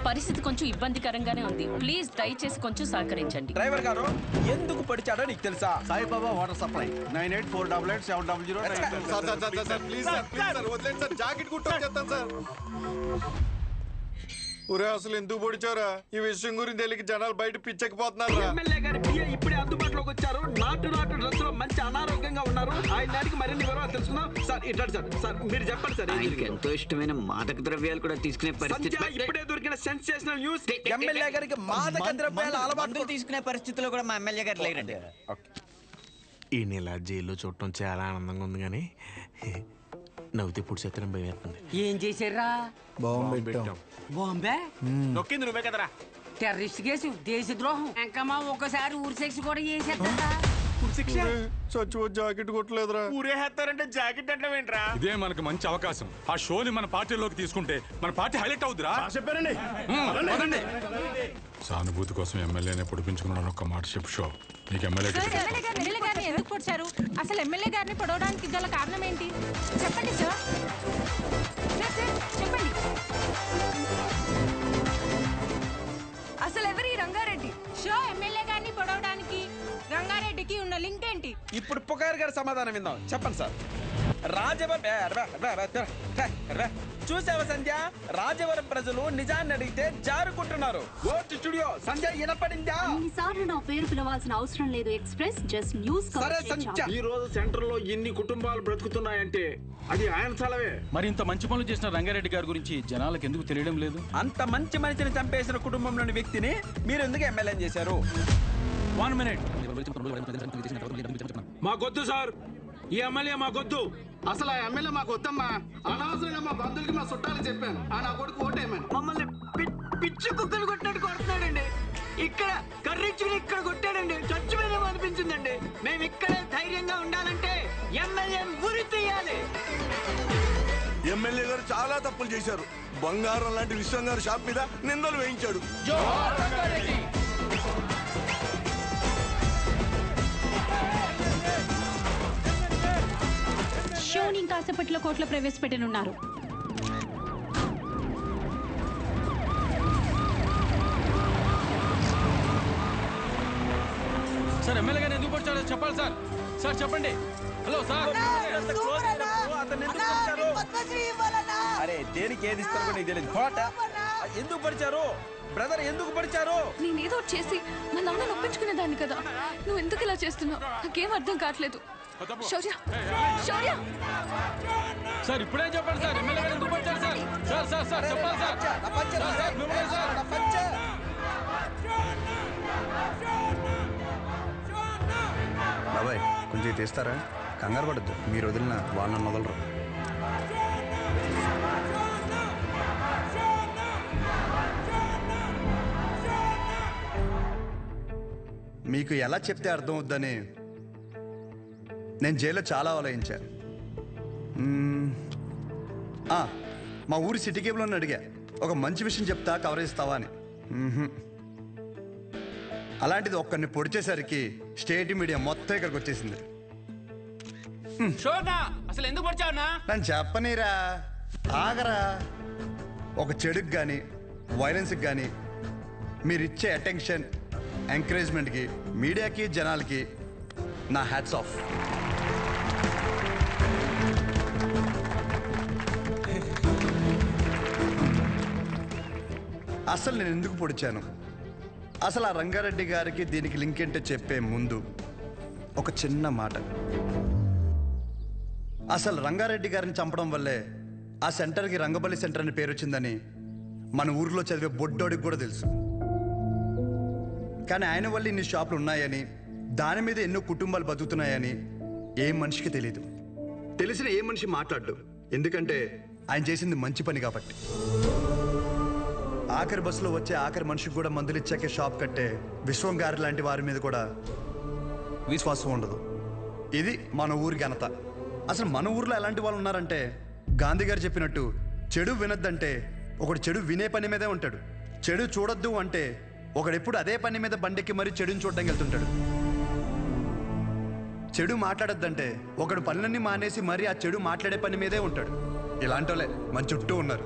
పరిస్థితి కొంచెం ఇబ్బందికరంగానే ఉంది. ప్లీజ్ దయచేసి కొంచెం సహకరించండి. డ్రైవర్ గారు ఎందుకు పొడిచాడో నీకు తెలుసా? Saibaba water supply 9848887000. Please sir వదిలేండి సార్, జాకెట్ కుట్టు చెప్తాను సార్. ఊరే అసలు ఎందుకు పొడిచారా? ఈ విషయం గురించి తెలియక జనాలు బయట పిచ్చెక్కిపోతున్నారు. ఎమ్మెల్యే గారి పిఏ ఇప్పుడే అందుబాటులోకి వచ్చారు. నాటు నుంచి అనారోగ్యంగా ఉన్నారు. ఆయన దానికి మరిన్ని వివరాలు తెలుసుకుందాం. సార్ ఇట్లా సార్ మీరు చెప్పండి సార్. ఎంతో ఇష్టమైన మాదక ద్రవ్యాలు కూడా తీసుకునే పరిస్థితి. ఇప్పుడే దొరికిన సెన్సేషనల్ న్యూస్, ఎమ్మెల్యే గారికి మాదక ద్రవ్యాల అలవాటు తీసుకునే పరిస్థితిలో కూడా మా ఎమ్మెల్యే గారు లేరండి. ఈ నెల జైల్లో చూడటం చాలా ఆనందంగా ఉంది, కానీ నవ్వుతే ఇప్పుడు చెత్తనం భయపడుతుంది. ఏం చేశారా? బాంబే నొక్కింది నువ్వే కదరా. టెర్రరిస్ట్ కేసు, దేశద్రోహం, ఇంకా ఒక్కసారి ఊరి శిక్ష కూడా చేసేస్తా. జాకెట్ కొట్టలేదురా. ఊరేస్తారంటే జాకెట్ అంటే ఏంట్రా? ఇదే మనకు మంచి అవకాశం. ఆ షోని మన పార్టీలోకి తీసుకుంటే మన పార్టీ హైలైట్ అవుద్దిరా. చెప్పారండి. సానుభూతి కోసం ఎమ్మెల్యేనే పొడిపించుకున్నాను. ఒక్క మాట చెప్పు షో. నీకు ఎమ్మెల్యే గారిని ఎందుకు పొడిచారు? అసలు ఎమ్మెల్యే గారిని పొడవడానికి గల కారణం ఏంటి? చెప్పండి సార్. చెప్పండి. అసలు ఎవరి రంగారెడ్డి? షో ఎమ్మెల్యే గారిని పొడవడానికి రంగారెడ్డికి ఉన్న లింక్ ఏంటి? ఇప్పుడు పుకార్ గారి సమాధానం విందాం. చెప్పండి సార్. చూసావా సంధ్య, రాజవరం ప్రజలు నిజాన్ని అడిగితే జారుకుంటున్నారు. స్టూడియో సంధ్య వినపడిందా? ఇన్నిసార్లు నా పేరు పిలవాల్సిన అవసరం లేదు. Express just news. ఈ రోజు సెంటర్ లో ఎన్ని కుటుంబాలు బ్రతుకుతున్నాయంటే అది ఆయన చలవే. మరి ఇంత మంచి పనులు చేసిన రంగారెడ్డి గారి గురించి జనాలకు ఎందుకు తెలియడం లేదు? అంత మంచి మనిషిని చంపేసిన కుటుంబంలోని వ్యక్తిని మీరు ఎందుకు ఎమ్మెల్యే చేశారు? 1 minute. మాకొద్దు సార్, ఈ ఎమ్మెల్యే మాకొద్దు. అసలు ఆ ఎమ్మెల్యే మాకు వద్దమ్మా. అనవసరంగా మా బంధువులకి మా చుట్టాలు చెప్పాను. ఆ నా కొడుకు ఓటేయమని. మమ్మల్ని పిచ్చి కుక్కలు కొట్టినట్టు కొడుతున్నాడండి. ఇక్కడ కర్రించుకుని ఇక్కడ కొట్టాడండి. చచ్చిపోయినా అనిపించిందండి. మేము ఇక్కడే ధైర్యంగా ఉండాలంటే ఎమ్మెల్యే ఉరి తీయాలి. ఎమ్మెల్యే గారు చాలా తప్పులు చేశారు. బంగారం లాంటి విశ్వం గారు షాప్ మీద నిందలు వేయించాడు. షోని కాసేపట్లో కోర్టులో ప్రవేశపెట్టనున్నారు. సార్ ఎమ్మెల్యే గారిని ఎందుకు పొడిచారో చెప్పాలి సార్. సార్ చెప్పండి. Hello sir. అరే దేనికి ఏది ఇస్తారు కూడా నీకు తెలియదు. ఎందుకు పడిచారు బ్రదర్? ఎందుకు పడిచారు? నేనేదో చేసి మా నాన్న ఒప్పించుకునేదాన్ని కదా. నువ్వు ఎందుకు ఇలా చేస్తున్నావు నాకేం అర్థం కావట్లేదు. శౌర్య, శౌర్య. సార్ ఇప్పుడే చెప్పండి సార్. ఎమ్మెల్యే గారు ఎందుకు పడిచారు సార్? సార్ సార్ సార్ చెప్పాలి సార్. బాబాయ్ కొంచెం తీస్తారా? కంగారు పడద్దు. మీరు వదిలిన వాళ్ళని వదలరు. మీకు ఎలా చెప్తే అర్థం అవుద్దని నేను జైల్లో చాలా ఆలోచించా. మా ఊరి సిటీ కేబుల్ని అడిగా, ఒక మంచి విషయం చెప్తా కవరేజ్ ఇస్తావా అని. అలాంటిది ఒక్కరిని పొడిచేసరికి స్టేట్ మీడియా మొత్తం ఇక్కడికి వచ్చేసింది. అసలు ఎందుకు పడిచావునా? నన్ను చెప్పనీరా, ఆగరా. ఒక చెడుకు కానీ వైలెన్స్కి కానీ మీరిచ్చే అటెన్షన్, ఎంకరేజ్మెంట్కి మీడియాకి జనాలకి నా హ్యాట్స్ ఆఫ్. అసలు నేను ఎందుకు పొడిచాను, అసలు ఆ రంగారెడ్డి గారికి దీనికి లింక్ ఏంటో చెప్పే ముందు ఒక చిన్న మాట. అసలు రంగారెడ్డి గారిని చంపడం వల్లే ఆ సెంటర్కి రంగబలి సెంటర్ అని పేరు వచ్చిందని మన ఊరిలో చదివే బొడ్డోడికి కూడా తెలుసు. కానీ ఆయన వల్ల ఇన్ని షాపులు ఉన్నాయని, దాని మీద ఎన్నో కుటుంబాలు బతుకుతున్నాయని ఏ మనిషికి తెలియదు. తెలిసిన ఏ మనిషి మాట్లాడు, ఎందుకంటే ఆయన చేసింది మంచి పని కాబట్టి. ఆఖరి బస్సులో వచ్చే ఆఖరి మనిషికి కూడా మందులు ఇచ్చాకే షాప్ కట్టే విశ్వం గారి లాంటి వారి మీద కూడా విశ్వాసం ఉండదు. ఇది మన ఊరి ఘనత. అసలు మన ఊర్లో ఎలాంటి వాళ్ళు ఉన్నారంటే, గాంధీ గారు చెప్పినట్టు చెడు వినొద్దంటే ఒకడు చెడు వినే పని మీదే ఉంటాడు. చెడు చూడొద్దు అంటే ఒకడెప్పుడు అదే పని మీద బండెక్కి మరీ చెడుని చూడడానికి వెళ్తుంటాడు. చెడు మాట్లాడొద్దంటే ఒకడు పనులన్నీ మానేసి మరీ ఆ చెడు మాట్లాడే పని మీదే ఉంటాడు. ఇలాంటి వాళ్ళే మన చుట్టూ ఉన్నారు.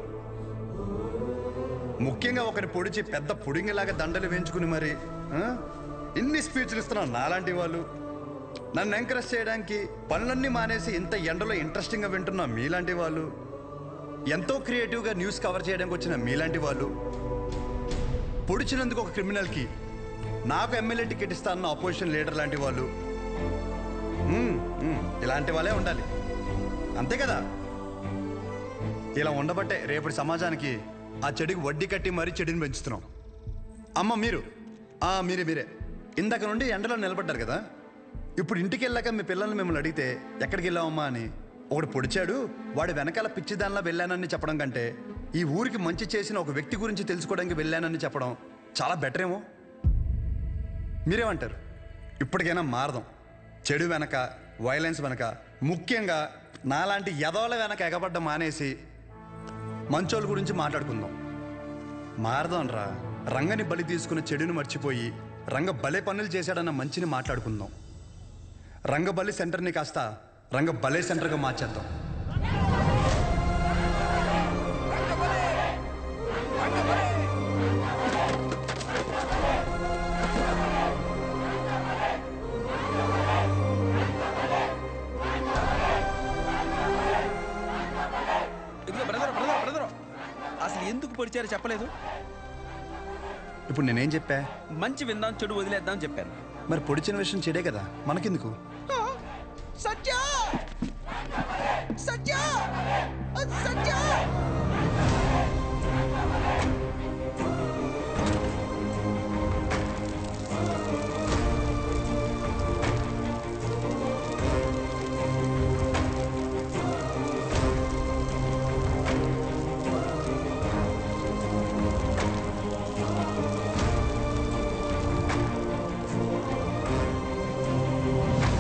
ముఖ్యంగా ఒకరి పొడిచి పెద్ద పొడింగిలాగా దండలు వేయించుకుని మరి ఇన్ని స్పీచ్లు ఇస్తున్నారు నాలాంటి వాళ్ళు. నన్ను ఎంకరేజ్ చేయడానికి పనులన్నీ మానేసి ఇంత ఎండలో ఇంట్రెస్టింగ్గా వింటున్న మీలాంటి వాళ్ళు, ఎంతో క్రియేటివ్గా న్యూస్ కవర్ చేయడానికి వచ్చిన మీలాంటి వాళ్ళు, పొడిచినందుకు ఒక క్రిమినల్కి నాకు ఎమ్మెల్యే టికెట్ ఇస్తానన్న అపోజిషన్ లీడర్ లాంటి వాళ్ళు, ఇలాంటి వాళ్ళే ఉండాలి, అంతే కదా? ఇలా ఉండబట్టే రేపటి సమాజానికి ఆ చెడుకి వడ్డీ కట్టి మరీ చెడుని పెంచుతున్నాం. అమ్మ మీరే ఇందాక నుండి ఎండలో నిలబడ్డారు కదా, ఇప్పుడు ఇంటికి వెళ్ళాక మీ పిల్లల్ని మిమ్మల్ని అడిగితే ఎక్కడికి వెళ్ళావమ్మా అని, ఒకడు పొడిచాడు వాడి వెనకాల పిచ్చిదానిలా వెళ్ళానని చెప్పడం కంటే ఈ ఊరికి మంచి చేసిన ఒక వ్యక్తి గురించి తెలుసుకోవడానికి వెళ్ళానని చెప్పడం చాలా బెటర్ ఏమో. మీరేమంటారు? ఇప్పటికైనా మారదాం. చెడు వెనక, వైలెన్స్ వెనక, ముఖ్యంగా నాలాంటి యదవల వెనక ఎగబడ్డ మానేసి మంచోళ్ళ గురించి మాట్లాడుకుందాం. మారదాం రా. రంగని బలి తీసుకున్న చెడుని మర్చిపోయి రంగ భలే పనులు చేశాడన్న మంచిని మాట్లాడుకుందాం. రంగబలి సెంటర్ని కాస్త రంగ భలే సెంటర్గా మార్చేద్దాం. అసలు ఎందుకు పొడిచారో చెప్పలేదు. ఇప్పుడు నేనేం చెప్పా? మంచి విందాం, చెడు వదిలేద్దాం చెప్పాను. మరి పొడిచిన విషయం చెడే కదా, మనకెందుకు?